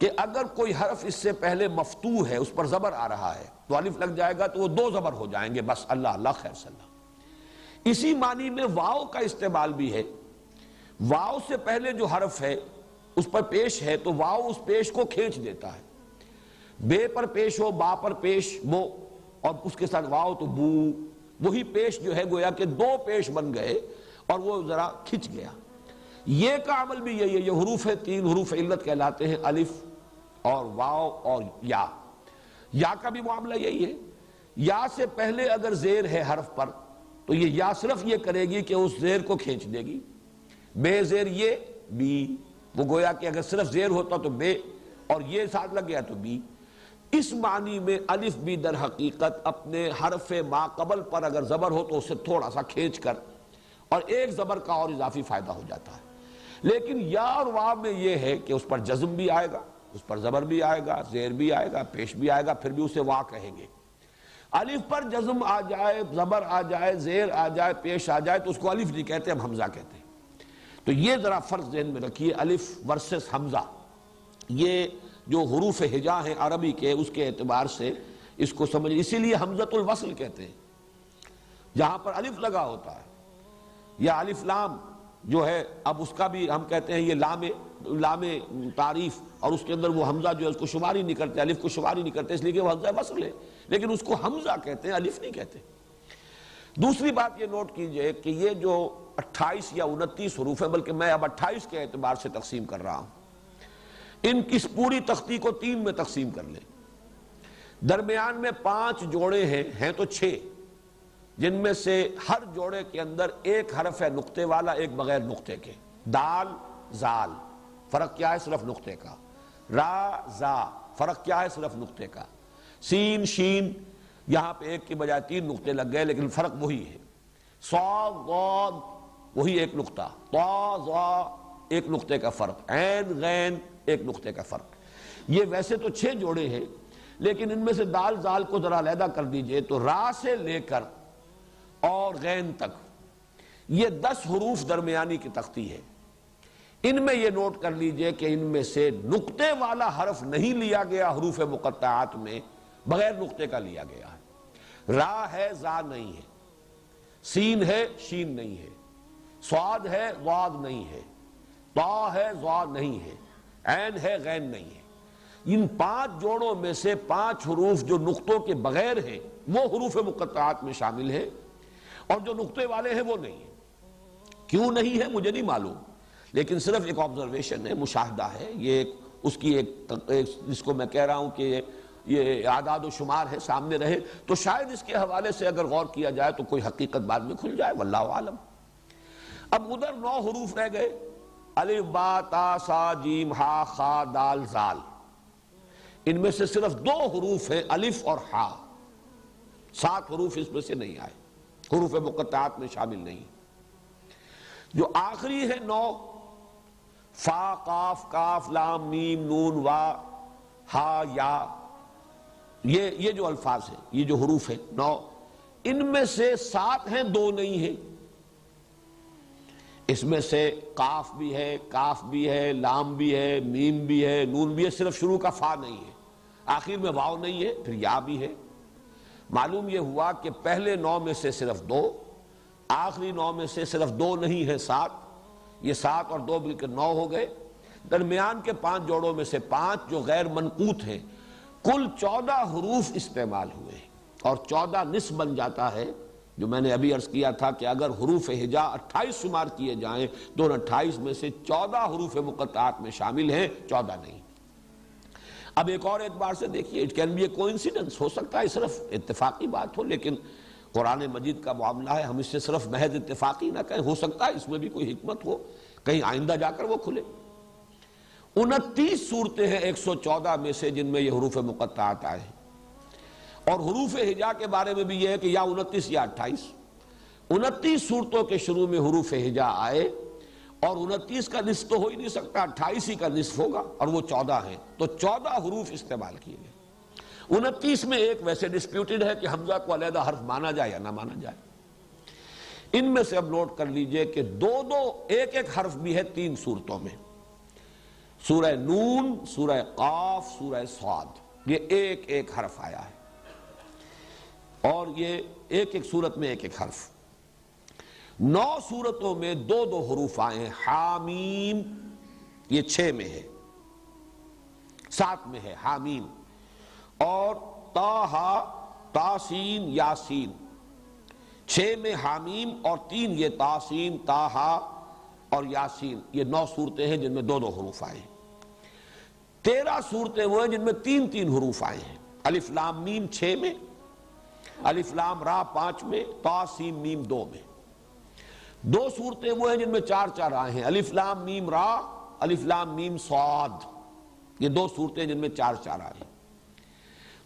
A: کہ اگر کوئی حرف اس سے پہلے مفتوح ہے، اس پر زبر آ رہا ہے تو الف لگ جائے گا تو وہ 2 زبر ہو جائیں گے بس، اللہ اللہ خیر صلی اللہ. اسی معنی میں واو کا استعمال بھی ہے. واو سے پہلے جو حرف ہے اس پر پیش ہے تو واو اس پیش کو کھینچ دیتا ہے. بے پر پیش ہو، با پر پیش بو، اور اس کے ساتھ واو تو بو، وہی پیش جو ہے گویا کہ 2 پیش بن گئے اور وہ ذرا کھچ گیا. یہ کا عمل بھی یہی ہے. یہ حروف 3 حروف علت کہلاتے ہیں، الف اور واو اور یا. یا کا بھی معاملہ یہی ہے. یا سے پہلے اگر زیر ہے حرف پر تو یہ یا صرف یہ کرے گی کہ اس زیر کو کھینچ دے گی. بے زیر یہ بی، وہ گویا کہ اگر صرف زیر ہوتا تو بے اور یہ ساتھ لگ گیا تو بی. اس معنی میں الف بھی در حقیقت اپنے حرف ما قبل پر اگر زبر ہو تو اسے تھوڑا سا کھینچ کر اور ایک زبر کا اور اضافی فائدہ ہو جاتا ہے. لیکن یا اور واو میں یہ ہے کہ اس پر جزم بھی آئے گا، اس پر زبر بھی آئے گا، زیر بھی آئے گا، پیش بھی آئے گا، پھر بھی اسے وا کہیں گے. الف پر جزم آ جائے، زبر آ جائے، زیر آ جائے، پیش آ جائے تو اس کو الف نہیں کہتے، ہم حمزہ کہتے ہیں. تو یہ ذرا فرق ذہن میں رکھیے، الف ورسس حمزہ. یہ جو حروف ہجا ہیں عربی کے اس کے اعتبار سے اس کو سمجھ، اسی لیے حمزۃ الوصل کہتے ہیں. جہاں پر الف لگا ہوتا ہے، یا الف لام جو ہے، اب اس کا بھی ہم کہتے ہیں یہ لام تعریف، اور اس کے اندر وہ حمزہ جو ہے اس کو شمار ہی نہیں کرتے، الف کو شمار ہی نہیں کرتے، اس لیے کہ وہ حمزہ وصل ہے، لیکن اس کو حمزہ کہتے ہیں، الف نہیں کہتے۔ دوسری بات یہ نوٹ کیجئے کہ یہ جو 28 یا 29 حروف ہیں، بلکہ میں اب 28 کے اعتبار سے تقسیم کر رہا ہوں، ان کی پوری تختی کو 3 میں تقسیم کر لیں۔ درمیان میں 5 جوڑے ہیں تو 6، جن میں سے ہر جوڑے کے اندر ایک حرف ہے نقطے والا، ایک بغیر نقطے کے۔ دال زال، فرق کیا ہے؟ صرف نقطے کا۔ را زا، فرق کیا ہے؟ صرف نقطے کا۔ سین شین، یہاں پہ ایک کی بجائے 3 نقطے لگ گئے، لیکن فرق وہی ہے۔ صاد ضاد، وہی ایک نقطہ۔ طا ظا، ایک نقطے کا فرق۔ عین غین، ایک نقطے کا فرق۔ یہ ویسے تو 6 جوڑے ہیں، لیکن ان میں سے دال زال کو ذرا علیحدہ کر دیجئے تو را سے لے کر اور غین تک یہ 10 حروف درمیانی کی تختی ہے۔ ان میں یہ نوٹ کر لیجئے کہ ان میں سے نقطے والا حرف نہیں لیا گیا حروف مقطعات میں، بغیر نقطے کا لیا گیا ہے۔ را ہے، زا نہیں ہے، سین ہے، شین نہیں ہے، صاد ہے، ضاد نہیں ہے، طا ہے، ظا نہیں ہے، عین ہے، غین نہیں ہے۔ ان 5 جوڑوں میں سے 5 حروف جو نقطوں کے بغیر ہیں وہ حروف مقطعات میں شامل ہیں، اور جو نقطے والے ہیں وہ نہیں ہیں۔ کیوں نہیں ہے مجھے نہیں معلوم، لیکن صرف ایک آبزرویشن ہے، مشاہدہ ہے، یہ اس کی ایک جس کو میں کہہ رہا ہوں کہ یہ اعداد و شمار ہے، سامنے رہے تو شاید اس کے حوالے سے اگر غور کیا جائے تو کوئی حقیقت بعد میں کھل جائے، واللہ عالم۔ اب ادھر 9 حروف رہ گئے، الف با تا سا جیم ہا خا دال زال۔ ان میں سے صرف 2 حروف ہیں، الف اور ہا۔ 7 حروف اس میں سے نہیں آئے، حروف مقطعات میں شامل نہیں۔ جو آخری ہے 9، فا قاف کاف لام میم نون وا ہا یا، یہ جو الفاظ ہیں، یہ جو حروف ہیں 9، ان میں سے 7 ہیں، 2 نہیں ہیں۔ اس میں سے قاف بھی ہے، کاف بھی ہے، لام بھی ہے، میم بھی ہے، نون بھی ہے، صرف شروع کا فا نہیں ہے، آخر میں واو نہیں ہے، پھر یا بھی ہے۔ معلوم یہ ہوا کہ پہلے 9 میں سے صرف 2، آخری 9 میں سے صرف 2 نہیں ہے، 7۔ یہ 7 اور 2 مل کر 9 ہو گئے۔ درمیان کے 5 جوڑوں میں سے 5 جو غیر منقوط ہیں، کل 14 حروف استعمال ہوئے، اور 14 نصف بن جاتا ہے، جو میں نے ابھی عرض کیا تھا کہ اگر حروف ہجا 28 شمار کیے جائیں تو 28 میں سے 14 حروف مقطعات میں شامل ہیں، 14 نہیں۔ اب ایک اور اعتبار سے دیکھیے، it can be a coincidence, ہو سکتا ہے صرف اتفاقی بات ہو، لیکن قرآن مجید کا معاملہ ہے، ہم اس سے صرف محض اتفاقی نہ کہیں، ہو سکتا ہے اس میں بھی کوئی حکمت ہو، کہیں آئندہ جا کر وہ کھلے۔ 29 صورتیں ہیں 114 میں سے جن میں یہ حروف مقطعات آئے ہیں، اور حروف ہجا کے بارے میں بھی یہ ہے کہ یا 29 یا 28۔ 29 صورتوں کے شروع میں حروف ہجا آئے، اور 29 کا نصف تو ہو ہی نہیں سکتا، 28 ہی کا نصف ہوگا، اور وہ 14 ہیں، تو 14 حروف استعمال کیے گئے۔ 29 میں ایک ویسے ڈسپیوٹڈ ہے کہ حمزہ کو علیحدہ حرف مانا جائے یا نہ مانا جائے۔ ان میں سے اب نوٹ کر لیجئے کہ 2 ایک حرف بھی ہے 3 صورتوں میں، سورہ نون، سورہ قاف، سورہ صاد، یہ ایک حرف آیا ہے، اور یہ ایک صورت میں ایک حرف۔ 9 صورتوں میں 2 حروف آئے ہیں، حامیم، یہ 6 میں ہے، 7 میں ہے حامیم، اور طٰہٰ، تاسین، یاسین، 6 میں حامیم اور 3 یہ تاسین، طٰہٰ اور یاسین، یہ 9 صورتیں ہیں جن میں 2 حروف آئے ہیں۔ 13 صورتیں وہ ہیں جن میں 3 حروف آئے ہیں، الف لام میم 6 میں، الف لام را 5 میں، طا سین میم 2 میں۔ 2 صورتیں وہ ہیں جن میں 4 آئے ہیں، الف لام میم را، الف لام میم صاد، یہ 2 صورتیں جن میں 4 آئے ہیں۔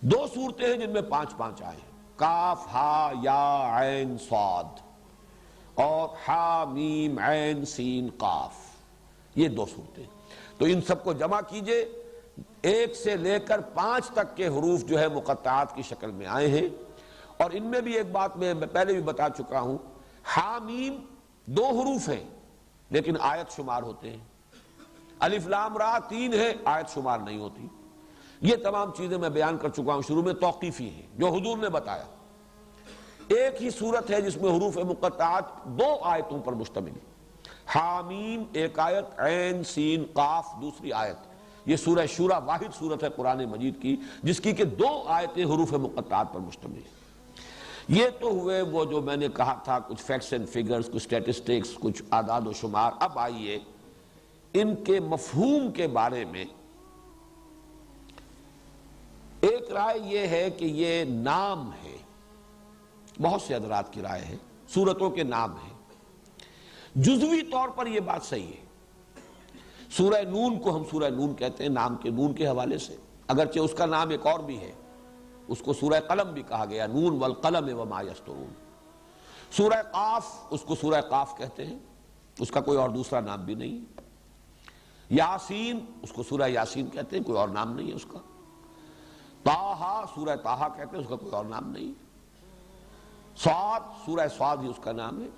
A: 2 صورتیں ہیں جن میں 5 آئے ہیں، کاف ہا یا عین صاد، اور ہا میم عین سین قاف، یہ 2 صورتیں۔ تو ان سب کو جمع کیجئے، 1 سے لے کر 5 تک کے حروف جو ہے مقطعات کی شکل میں آئے ہیں، اور ان میں بھی ایک بات میں پہلے بھی بتا چکا ہوں، حامیم 2 حروف ہیں لیکن آیت شمار ہوتے ہیں، الف لام را 3 ہے، آیت شمار نہیں ہوتی۔ یہ تمام چیزیں میں بیان کر چکا ہوں شروع میں، توقیفی ہیں جو حضور نے بتایا۔ ایک ہی صورت ہے جس میں حروف مقطعات 2 آیتوں پر مشتمل ہے۔ حامیم ایک آیت، عین سین قاف دوسری آیت۔ یہ سورہ شورى واحد صورت ہے قرآن مجید کی جس کی کہ 2 آیتیں حروف مقطعات پر مشتمل ہیں۔ یہ تو ہوئے وہ جو میں نے کہا تھا کچھ فیکٹس اینڈ فگرز، کچھ سٹیٹسٹکس، کچھ اعداد و شمار۔ اب آئیے ان کے مفہوم کے بارے میں۔ ایک رائے یہ ہے کہ یہ نام ہے، بہت سے حضرات کی رائے ہے سورتوں کے نام ہیں۔ جزوی طور پر یہ بات صحیح ہے۔ سورہ نون کو ہم سورہ نون کہتے ہیں نام کے نون کے حوالے سے، اگرچہ اس کا نام ایک اور بھی ہے، اس کو سورہ قلم بھی کہا گیا، نون والقلم وما یسطرون۔ سورہ قاف اس کو سورہ قاف کہتے ہیں، اس کا کوئی اور دوسرا نام بھی نہیں۔ یاسین اس کو سورہ یاسین کہتے ہیں، کوئی اور نام نہیں ہے اس کا۔ طٰہٰ سورہ طٰہٰ کہتے ہیں، اس کا کوئی اور نام نہیں۔ صاد سورہ صاد ہی اس کا نام ہے۔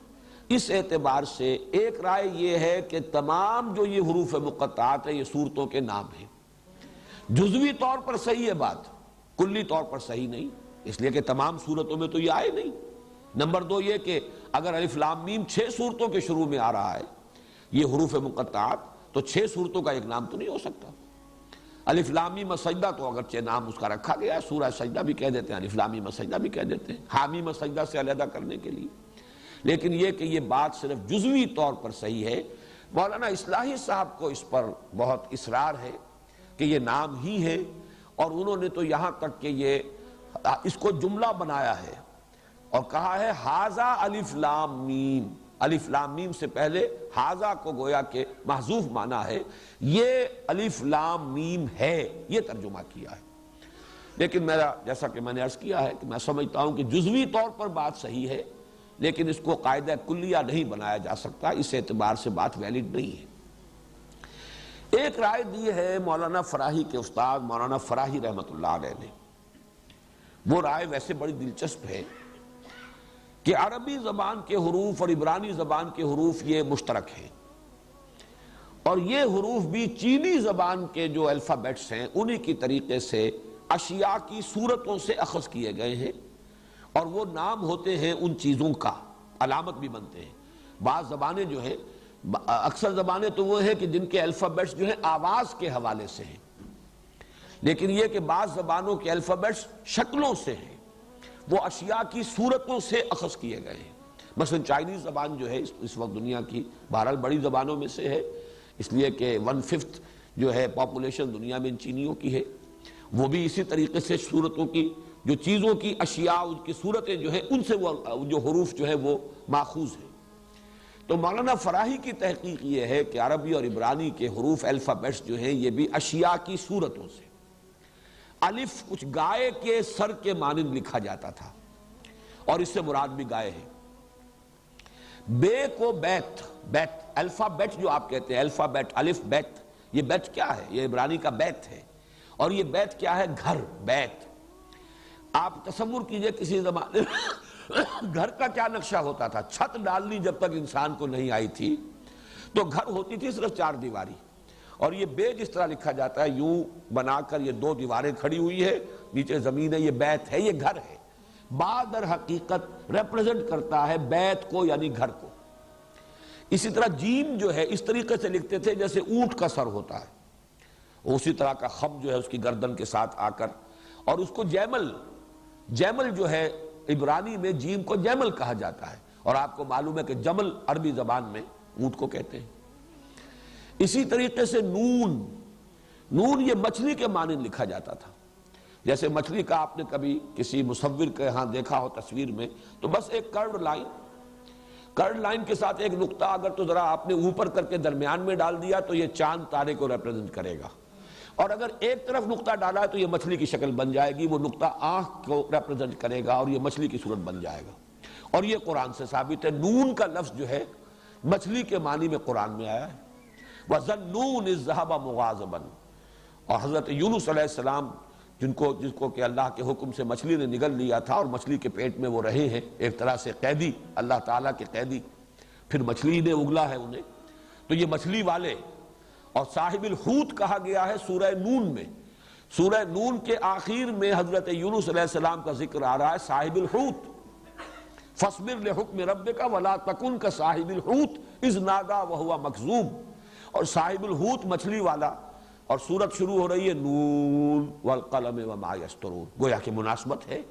A: اس اعتبار سے ایک رائے یہ ہے کہ تمام جو یہ حروف مقطعات ہیں یہ سورتوں کے نام ہیں۔ جزوی طور پر صحیح ہے بات، کلی طور پر صحیح نہیں، اس لیے کہ تمام سورتوں میں تو یہ آئے نہیں۔ نمبر 2 یہ کہ اگر الف لام میم 6 سورتوں کے شروع میں آ رہا ہے یہ حروف مقطعات، تو 6 سورتوں کا ایک نام تو نہیں ہو سکتا۔ الف لام میم سجدہ تو اگرچہ نام اس کا رکھا گیا ہے، سورہ سجدہ بھی کہہ دیتے ہیں، الف لام میم سجدہ بھی کہہ دیتے ہیں، حامیم سجدہ سے علیحدہ کرنے کے لیے۔ لیکن یہ کہ یہ بات صرف جزوی طور پر صحیح ہے، مولانا اصلاحی صاحب کو اس پر بہت اصرار ہے کہ یہ نام ہی ہے، اور انہوں نے تو یہاں تک کہ یہ اس کو جملہ بنایا ہے اور کہا ہے ھذا الف لام میم۔ الف لام میم سے پہلے ھذا کو گویا کہ محذوف مانا ہے، یہ الف لام میم ہے، یہ ترجمہ کیا ہے۔ لیکن میرا جیسا کہ میں نے عرض کیا ہے کہ میں سمجھتا ہوں کہ جزوی طور پر بات صحیح ہے، لیکن اس کو قاعدہ کلیہ نہیں بنایا جا سکتا، اس اعتبار سے بات ویلڈ نہیں ہے۔ ایک رائے دی ہے مولانا فراہی کے استاد مولانا فراہی رحمۃ اللہ علیہ نے۔ وہ رائے ویسے بڑی دلچسپ ہے کہ عربی زبان کے حروف اور عبرانی زبان کے حروف یہ مشترک ہیں، اور یہ حروف بھی چینی زبان کے جو الفابیٹس ہیں انہی کی طریقے سے اشیاء کی صورتوں سے اخذ کیے گئے ہیں، اور وہ نام ہوتے ہیں ان چیزوں کا، علامت بھی بنتے ہیں۔ بعض زبانیں جو ہیں، اکثر زبانیں تو وہ ہیں کہ جن کے الفابیٹس جو ہیں آواز کے حوالے سے ہیں، لیکن یہ کہ بعض زبانوں کے الفابیٹس شکلوں سے ہیں، وہ اشیاء کی صورتوں سے اخذ کیے گئے ہیں۔ مثلا چائنیز زبان جو ہے اس وقت دنیا کی بہرحال بڑی زبانوں میں سے ہے، اس لیے کہ 1/5 جو ہے پاپولیشن دنیا میں ان چینیوں کی ہے، وہ بھی اسی طریقے سے صورتوں کی، جو چیزوں کی اشیاء ان کی صورتیں جو ہیں ان سے وہ جو حروف جو ہے وہ ماخوذ ہیں۔ تو مولانا فراہی کی تحقیق یہ ہے کہ عربی اور عبرانی کے حروف الفابیٹس جو ہیں یہ بھی اشیاء کی صورتوں سے۔ الف کچھ گائے کے سر کے مانند لکھا جاتا تھا، اور اس سے مراد بھی گائے ہے۔ بے کو بیت، بیت الفابیٹ جو آپ کہتے ہیں، الفابیٹ الف بیت، یہ بیت کیا ہے؟ یہ عبرانی کا بیت ہے، اور یہ بیت کیا ہے؟ گھر، بیت۔ آپ تصور کیجئے کسی زمانے میں گھر کا کیا نقشہ ہوتا تھا۔ چھت ڈالنی جب تک انسان کو نہیں آئی تھی تو گھر ہوتی تھی صرف 4 دیواری، اور یہ بے جس طرح لکھا جاتا ہے یوں بنا کر یہ 2 دیواریں کھڑی ہوئی ہے، نیچے زمین ہے، یہ بیت ہے، یہ گھر ہے۔ با در حقیقت ریپرزنٹ کرتا ہے بیت کو، یعنی گھر کو۔ اسی طرح جیم جو ہے اس طریقے سے لکھتے تھے جیسے اونٹ کا سر ہوتا ہے، اسی طرح کا خم جو ہے اس کی گردن کے ساتھ آ کر، اور اس کو جیمل، جیمل جو ہے عبرانی میں جیم کو جیمل کہا جاتا ہے، اور آپ کو معلوم ہے کہ جمل عربی زبان میں اونٹ کو کہتے ہیں۔ اسی طریقے سے نون، نون یہ مچھلی کے مانند لکھا جاتا تھا، جیسے مچھلی کا آپ نے کبھی کسی مصور کے ہاں دیکھا ہو تصویر میں، تو بس ایک کرڈ لائن، کرڈ لائن کے ساتھ ایک نقطہ اگر تو ذرا آپ نے اوپر کر کے درمیان میں ڈال دیا تو یہ چاند تارے کو ریپرزنٹ کرے گا، اور اگر ایک طرف نقطہ ڈالا ہے تو یہ مچھلی کی شکل بن جائے گی، وہ نقطہ آنکھ کو ریپرزنٹ کرے گا اور یہ مچھلی کی صورت بن جائے گا۔ اور یہ قرآن سے ثابت ہے، نون کا لفظ جو ہے مچھلی کے معنی میں قرآن میں آیا ہے۔ وَظَنُّونِ إِذْ ذَهَبَ مُغَاضِبًا، اور حضرت یونس علیہ السلام جس کو کہ اللہ کے حکم سے مچھلی نے نگل لیا تھا اور مچھلی کے پیٹ میں وہ رہے ہیں ایک طرح سے قیدی، اللہ تعالیٰ کے قیدی، پھر مچھلی نے اگلا ہے انہیں، تو یہ مچھلی والے، اور صاحب الحوت کہا گیا ہے سورہ نون میں۔ سورہ نون کے آخر میں حضرت یونس علیہ السلام کا ذکر آ رہا ہے صاحب الحوت، فاصبر لحکم ربک ولا تکن کصاحب الحوت اذ نادی وہو مکظوم، اور صاحب الحوت مچھلی والا، اور سورت شروع ہو رہی ہے نون والقلم وما یسطرون، گویا کہ مناسبت ہے،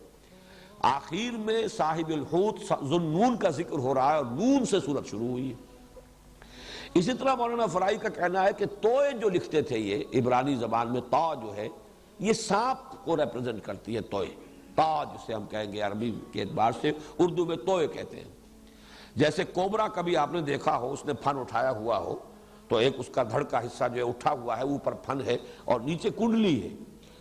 A: آخر میں صاحب الحوت ذو النون کا ذکر ہو رہا ہے اور نون سے سورت شروع ہوئی ہے۔ اسی طرح مولانا فرائی کا کہنا ہے کہ توئے جو لکھتے تھے یہ عبرانی زبان میں، تا جو ہے یہ سانپ کو ریپرزنٹ کرتی ہے، توئے، تا جسے ہم کہیں گے عربی کے اعتبار سے، اردو میں توئے کہتے ہیں۔ جیسے کوبرا کبھی آپ نے دیکھا ہو، اس نے پھن اٹھایا ہوا ہو تو ایک اس کا دھڑ کا حصہ جو ہے اٹھا ہوا ہے، اوپر پھن ہے اور نیچے کنڈلی ہے،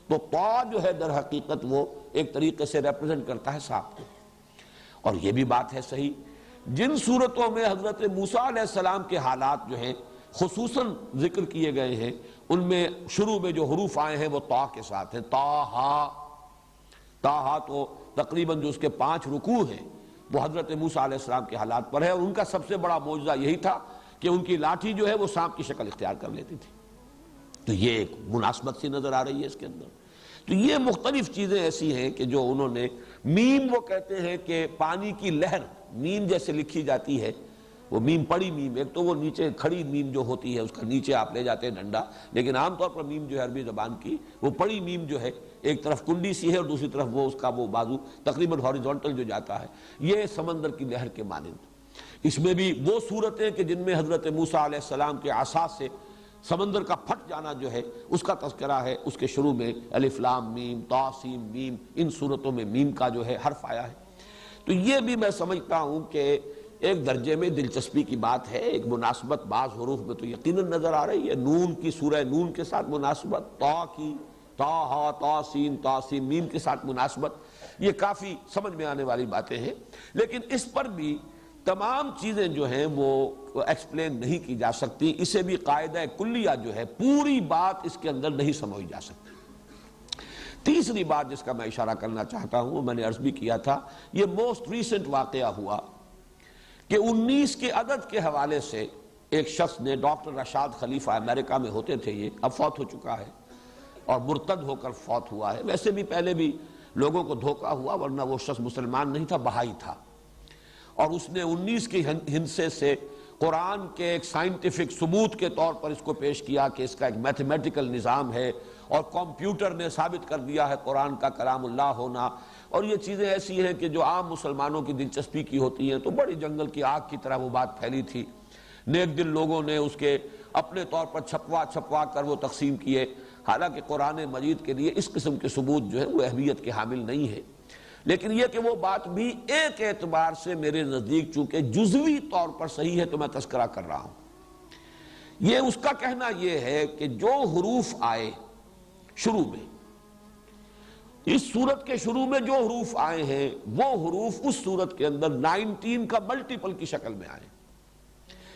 A: تو تا جو ہے در حقیقت وہ ایک طریقے سے ریپرزنٹ کرتا ہے سانپ کو۔ اور یہ بھی بات ہے صحیح، جن صورتوں میں حضرت موسیٰ علیہ السلام کے حالات جو ہیں خصوصاً ذکر کیے گئے ہیں، ان میں شروع میں جو حروف آئے ہیں وہ تا کے ساتھ ہیں، تا تو تقریباً جو اس کے 5 رکوع ہیں وہ حضرت موسیٰ علیہ السلام کے حالات پر ہے، اور ان کا سب سے بڑا معجزہ یہی تھا کہ ان کی لاٹھی جو ہے وہ سانپ کی شکل اختیار کر لیتی تھی۔ تو یہ ایک مناسبت سی نظر آ رہی ہے اس کے اندر۔ تو یہ مختلف چیزیں ایسی ہیں کہ جو انہوں نے، میم وہ کہتے ہیں کہ پانی کی لہر، میم جیسے لکھی جاتی ہے، وہ میم پڑی میم، ایک تو وہ نیچے کھڑی میم جو ہوتی ہے اس کا نیچے آپ لے جاتے ہیں ڈنڈا، لیکن عام طور پر میم جو ہے عربی زبان کی وہ پڑی میم جو ہے ایک طرف کنڈی سی ہے اور دوسری طرف وہ اس کا وہ بازو تقریباً ہاریزونٹل جو جاتا ہے، یہ سمندر کی لہر کے مانند۔ اس میں بھی وہ صورتیں کہ جن میں حضرت موسیٰ علیہ السلام کے عصا سے سمندر کا پھٹ جانا جو ہے اس کا تذکرہ ہے، اس کے شروع میں الف لام میم تا سین میم، ان صورتوں میں میم کا جو ہے حرف آیا ہے۔ تو یہ بھی میں سمجھتا ہوں کہ ایک درجے میں دلچسپی کی بات ہے، ایک مناسبت بعض حروف میں تو یقیناً نظر آ رہی ہے، نون کی سورہ نون کے ساتھ مناسبت، تا کی تا ہا تا سین میم کے ساتھ مناسبت، یہ کافی سمجھ میں آنے والی باتیں ہیں، لیکن اس پر بھی تمام چیزیں جو ہیں وہ ایکسپلین نہیں کی جا سکتی، اسے بھی قاعدہ کلیہ جو ہے پوری بات اس کے اندر نہیں سمجھی جا سکتی۔ تیسری بات جس کا میں اشارہ کرنا چاہتا ہوں، میں نے عرض بھی کیا تھا، یہ موسٹ ریسنٹ واقعہ ہوا کہ 19 کے عدد کے حوالے سے ایک شخص نے، ڈاکٹر رشاد خلیفہ امریکہ میں ہوتے تھے، یہ اب فوت ہو چکا ہے اور مرتد ہو کر فوت ہوا ہے، ویسے بھی پہلے بھی لوگوں کو دھوکہ ہوا، ورنہ وہ شخص مسلمان نہیں تھا، بہائی تھا، اور اس نے 19 کے ہندسے سے قرآن کے ایک سائنٹیفک ثبوت کے طور پر اس کو پیش کیا کہ اس کا ایک میتھمیٹیکل نظام ہے، اور کمپیوٹر نے ثابت کر دیا ہے قرآن کا کلام اللہ ہونا، اور یہ چیزیں ایسی ہیں کہ جو عام مسلمانوں کی دلچسپی کی ہوتی ہیں، تو بڑی جنگل کی آگ کی طرح وہ بات پھیلی تھی، نیک دل لوگوں نے اس کے اپنے طور پر چھپوا کر وہ تقسیم کیے، حالانکہ قرآن مجید کے لیے اس قسم کے ثبوت جو ہے وہ اہمیت کے حامل نہیں ہے۔ لیکن یہ کہ وہ بات بھی ایک اعتبار سے میرے نزدیک چونکہ جزوی طور پر صحیح ہے تو میں تذکرہ کر رہا ہوں۔ یہ اس کا کہنا یہ ہے کہ جو حروف آئے شروع میں، اس سورت کے شروع میں جو حروف آئے ہیں وہ حروف اس سورت کے اندر 19 کا ملٹیپل کی شکل میں آئے،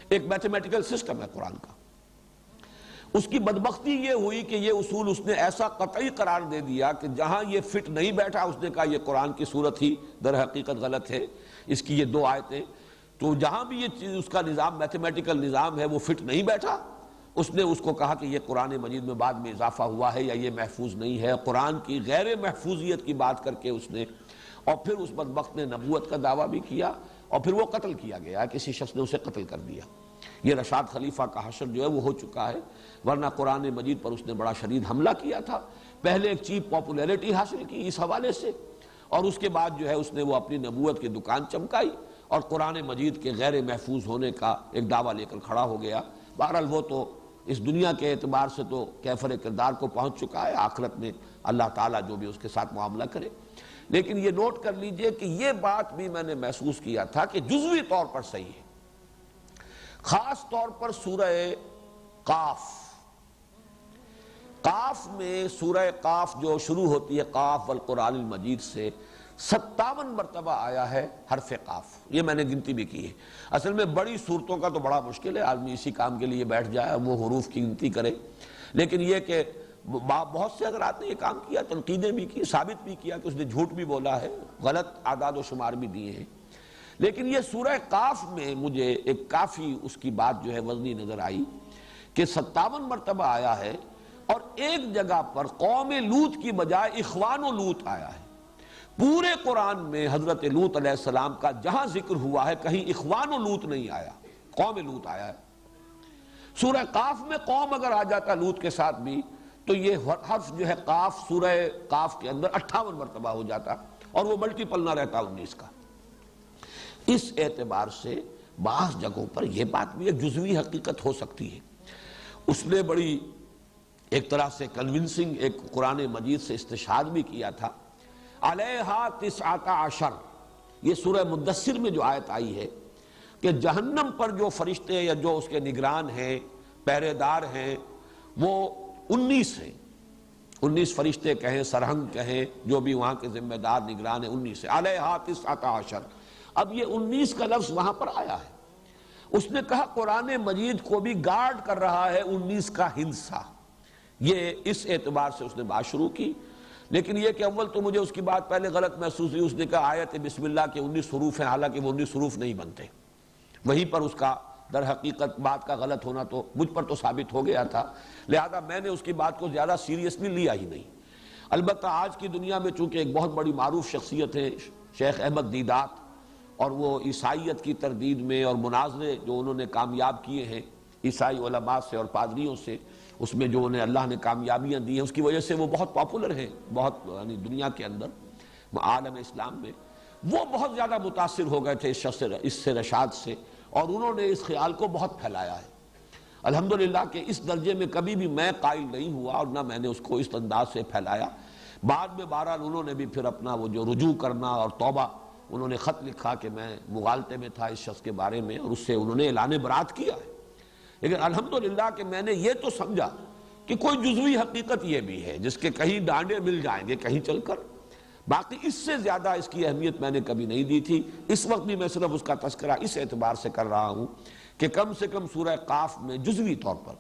A: ایک میتھمیٹیکل سسٹم ہے قرآن کا۔ اس کی بدبختی یہ ہوئی کہ یہ اصول اس نے ایسا قطعی قرار دے دیا کہ جہاں یہ فٹ نہیں بیٹھا اس نے کہا یہ قرآن کی صورت ہی در حقیقت غلط ہے، اس کی یہ 2 آیتیں، تو جہاں بھی یہ چیز اس کا نظام میتھمیٹیکل نظام ہے وہ فٹ نہیں بیٹھا، اس نے اس کو کہا کہ یہ قرآن مجید میں بعد میں اضافہ ہوا ہے یا یہ محفوظ نہیں ہے، قرآن کی غیر محفوظیت کی بات کر کے اس نے، اور پھر اس بدبخت نے نبوت کا دعویٰ بھی کیا، اور پھر وہ قتل کیا گیا، کسی شخص نے اسے قتل کر دیا۔ یہ رشاد خلیفہ کا حشر جو ہے وہ ہو چکا ہے، ورنہ قرآن مجید پر اس نے بڑا شدید حملہ کیا تھا، پہلے ایک چیپ پاپولیرٹی حاصل کی اس حوالے سے، اور اس کے بعد جو ہے اس نے وہ اپنی نبوت کی دکان چمکائی اور قرآن مجید کے غیر محفوظ ہونے کا ایک دعویٰ لے کر کھڑا ہو گیا۔ بہرحال وہ تو اس دنیا کے اعتبار سے تو کیفر کردار کو پہنچ چکا ہے، آخرت میں اللہ تعالیٰ جو بھی اس کے ساتھ معاملہ کرے۔ لیکن یہ نوٹ کر لیجئے کہ یہ بات بھی میں نے محسوس کیا تھا کہ جزوی طور پر صحیح ہے، خاص طور پر سورہ قاف، قاف میں سورہ قاف جو شروع ہوتی ہے قاف والقرآن المجید سے 57 مرتبہ آیا ہے حرف قاف، یہ میں نے گنتی بھی کی ہے۔ اصل میں بڑی صورتوں کا تو بڑا مشکل ہے، آدمی اسی کام کے لیے بیٹھ جائے وہ حروف کی گنتی کرے، لیکن یہ کہ بہت سے حضرات نے یہ کام کیا، تنقیدیں بھی کی، ثابت بھی کیا کہ اس نے جھوٹ بھی بولا ہے، غلط اعداد و شمار بھی دیے ہیں، لیکن یہ سورہ قاف میں مجھے ایک کافی اس کی بات جو ہے وزنی نظر آئی کہ 57 مرتبہ آیا ہے، اور ایک جگہ پر قوم لوط کی بجائے اخوان و لوط آیا ہے۔ پورے قرآن میں حضرت لوط علیہ السلام کا جہاں ذکر ہوا ہے کہیں اخوان و لوط نہیں آیا، قوم لوط آیا ہے۔ سورہ قاف میں قوم اگر آ جاتا لوط کے ساتھ بھی تو یہ حرف جو ہے قاف سورہ قاف کے اندر 58 مرتبہ ہو جاتا اور وہ ملٹیپل نہ رہتا 19 کا۔ اس اعتبار سے بعض جگہوں پر یہ بات بھی ایک جزوی حقیقت ہو سکتی ہے۔ اس نے بڑی ایک طرح سے کنونسنگ ایک قرآن مجید سے استشہاد بھی کیا تھا، علیہا 19 یہ سورہ مدثر میں جو آیت آئی ہے کہ جہنم پر جو فرشتے یا جو اس کے نگران ہیں، پہرے دار ہیں، وہ 19 ہیں۔ 19 فرشتے کہیں، سرہنگ کہیں، جو بھی وہاں کے ذمہ دار نگران ہیں، 19 ہیں، علیہا 19۔ اب یہ 19 کا لفظ وہاں پر آیا ہے۔ اس نے کہا قرآن مجید کو بھی گارڈ کر رہا ہے 19 کا ہندسہ۔ یہ اس اعتبار سے اس نے بات شروع کی، لیکن یہ کہ اول تو مجھے اس کی بات پہلے غلط محسوس ہوئی۔ اس نے کہا آیت بسم اللہ کے 19 حروف ہیں، حالانکہ وہ 19 حروف نہیں بنتے۔ وہیں پر اس کا در حقیقت بات کا غلط ہونا تو مجھ پر تو ثابت ہو گیا تھا، لہذا میں نے اس کی بات کو زیادہ سیریسلی لیا ہی نہیں۔ البتہ آج کی دنیا میں چونکہ ایک بہت بڑی معروف شخصیت ہے شیخ احمد دیدات، اور وہ عیسائیت کی تردید میں اور مناظرے جو انہوں نے کامیاب کیے ہیں عیسائی علماء سے اور پادریوں سے، اس میں جو انہیں اللہ نے کامیابیاں دی ہیں، اس کی وجہ سے وہ بہت پاپولر ہیں، بہت یعنی دنیا کے اندر عالم اسلام میں وہ بہت زیادہ متاثر ہو گئے تھے اس سے رشاد سے، اور انہوں نے اس خیال کو بہت پھیلایا ہے۔ الحمدللہ کہ اس درجے میں کبھی بھی میں قائل نہیں ہوا اور نہ میں نے اس کو اس انداز سے پھیلایا۔ بعد میں بہرحال انہوں نے بھی پھر اپنا وہ جو رجوع کرنا اور توبہ، انہوں نے خط لکھا کہ میں مغالطے میں تھا اس شخص کے بارے میں، اور اس سے انہوں نے اعلان برات کیا ہے۔ لیکن الحمدللہ کہ میں نے یہ تو سمجھا کہ کوئی جزوی حقیقت یہ بھی ہے جس کے کہیں ڈانڈے مل جائیں گے کہیں چل کر، باقی اس سے زیادہ اس کی اہمیت میں نے کبھی نہیں دی تھی۔ اس وقت بھی میں صرف اس کا تذکرہ اس اعتبار سے کر رہا ہوں کہ کم سے کم سورہ قاف میں جزوی طور پر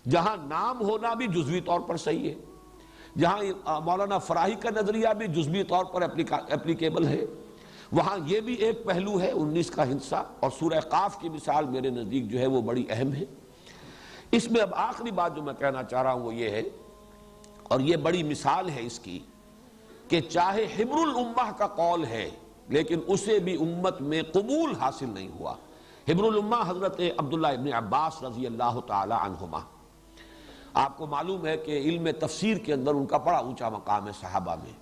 A: جہاں نام ہونا بھی جزوی طور پر صحیح ہے، جہاں مولانا فراہی کا نظریہ بھی جزوی طور پر اپلیکیبل ہے، وہاں یہ بھی ایک پہلو ہے 19 کا ہندسہ، اور سورہ قاف کی مثال میرے نزدیک جو ہے وہ بڑی اہم ہے۔ اس میں اب آخری بات جو میں کہنا چاہ رہا ہوں وہ یہ ہے، اور یہ بڑی مثال ہے اس کی، کہ چاہے حبر الامہ کا قول ہے لیکن اسے بھی امت میں قبول حاصل نہیں ہوا۔ حبر الامہ حضرت عبداللہ ابن عباس رضی اللہ تعالی عنہما، آپ کو معلوم ہے کہ علم تفسیر کے اندر ان کا بڑا اونچا مقام ہے صحابہ میں۔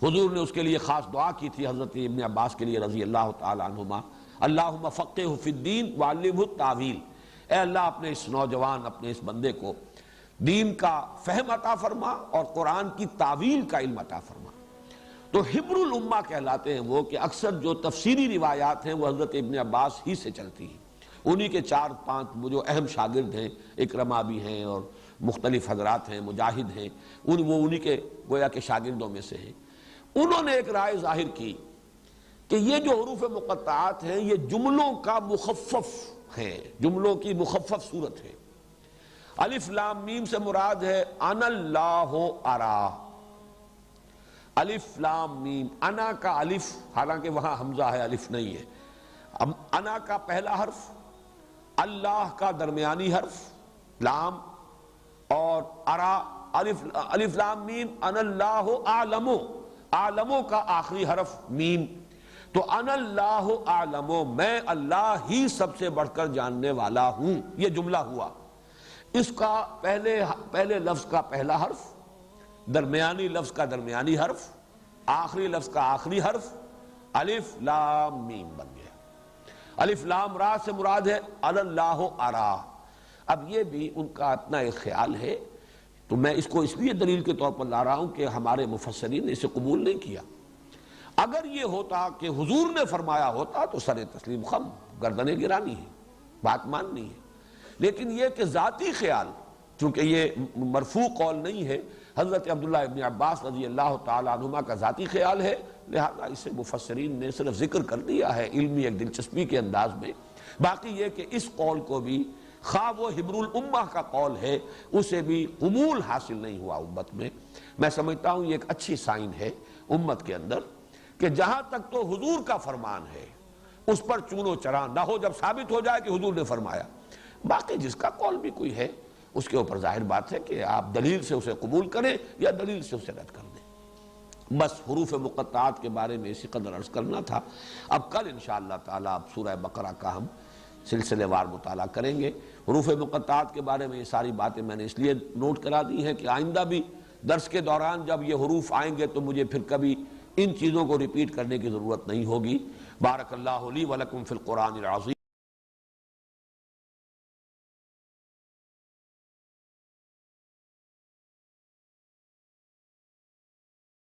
A: حضور نے اس کے لیے خاص دعا کی تھی حضرت ابن عباس کے لیے رضی اللہ تعالی عنہما، اللہم فقہہ فی الدین وعلمہ التاویل، اے اللہ اپنے اس نوجوان اپنے اس بندے کو دین کا فہم عطا فرما اور قرآن کی تاویل کا علم عطا فرما۔ تو حبر الامہ کہلاتے ہیں وہ کہ اکثر جو تفسیری روایات ہیں وہ حضرت ابن عباس ہی سے چلتی ہیں، انہی کے 4-5 وہ جو اہم شاگرد ہیں، اکرمہ بھی ہیں اور مختلف حضرات ہیں، مجاہد ہیں، وہ انہی کے گویا کے شاگردوں میں سے ہیں۔ انہوں نے ایک رائے ظاہر کی کہ یہ جو حروف مقطعات ہیں یہ جملوں کا مخفف ہے، جملوں کی مخفف صورت ہے۔ الف لام میم سے مراد ہے انا اللہ ارا، الف لام میم، انا کا الف، حالانکہ وہاں حمزہ ہے الف نہیں ہے، انا کا پہلا حرف، اللہ کا درمیانی حرف لام، اور ارا الف لام میم، انا اللہ اعلم، اعلموں کا آخری حرف میم، تو انا اللہ اعلم، میں اللہ ہی سب سے بڑھ کر جاننے والا ہوں، یہ جملہ ہوا۔ اس کا پہلے لفظ کا پہلا حرف، درمیانی لفظ کا درمیانی حرف، آخری لفظ کا آخری حرف، الف لام میم بن گیا۔ الف لام را سے مراد ہے اللہ ارا۔ اب یہ بھی ان کا اپنا ایک خیال ہے، تو میں اس کو اس لیے دلیل کے طور پر لا رہا ہوں کہ ہمارے مفسرین نے اسے قبول نہیں کیا۔ اگر یہ ہوتا کہ حضور نے فرمایا ہوتا تو سر تسلیم خم، گردنیں گرانی ہے، بات ماننی ہے، لیکن یہ کہ ذاتی خیال، چونکہ یہ مرفوع قول نہیں ہے، حضرت عبداللہ ابن عباس رضی اللہ تعالی عنہما کا ذاتی خیال ہے، لہذا اسے مفسرین نے صرف ذکر کر دیا ہے علمی ایک دلچسپی کے انداز میں۔ باقی یہ کہ اس قول کو بھی خواہ وہ حبر الامہ کا قول ہے، اسے بھی قبول حاصل نہیں ہوا امت میں۔ میں سمجھتا ہوں یہ ایک اچھی سائن ہے امت کے اندر کہ جہاں تک تو حضور کا فرمان ہے اس پر چون و چرا نہ ہو، جب ثابت ہو جائے کہ حضور نے فرمایا۔ باقی جس کا قول بھی کوئی ہے اس کے اوپر ظاہر بات ہے کہ آپ دلیل سے اسے قبول کریں یا دلیل سے اسے رد کر دیں۔ بس حروف مقطعات کے بارے میں اسی قدر عرض کرنا تھا. اب کل انشاءاللہ تعالی اب سورہ بقرہ کا ہم سلسلے وار مطالعہ کریں گے. حروف مقطعات کے بارے میں یہ ساری باتیں میں نے اس لیے نوٹ کرا دی ہیں کہ آئندہ بھی درس کے دوران جب یہ حروف آئیں گے تو مجھے پھر کبھی ان چیزوں کو ریپیٹ کرنے کی ضرورت نہیں ہوگی. بارک اللہ لی ولکم فی القرآن العظیم.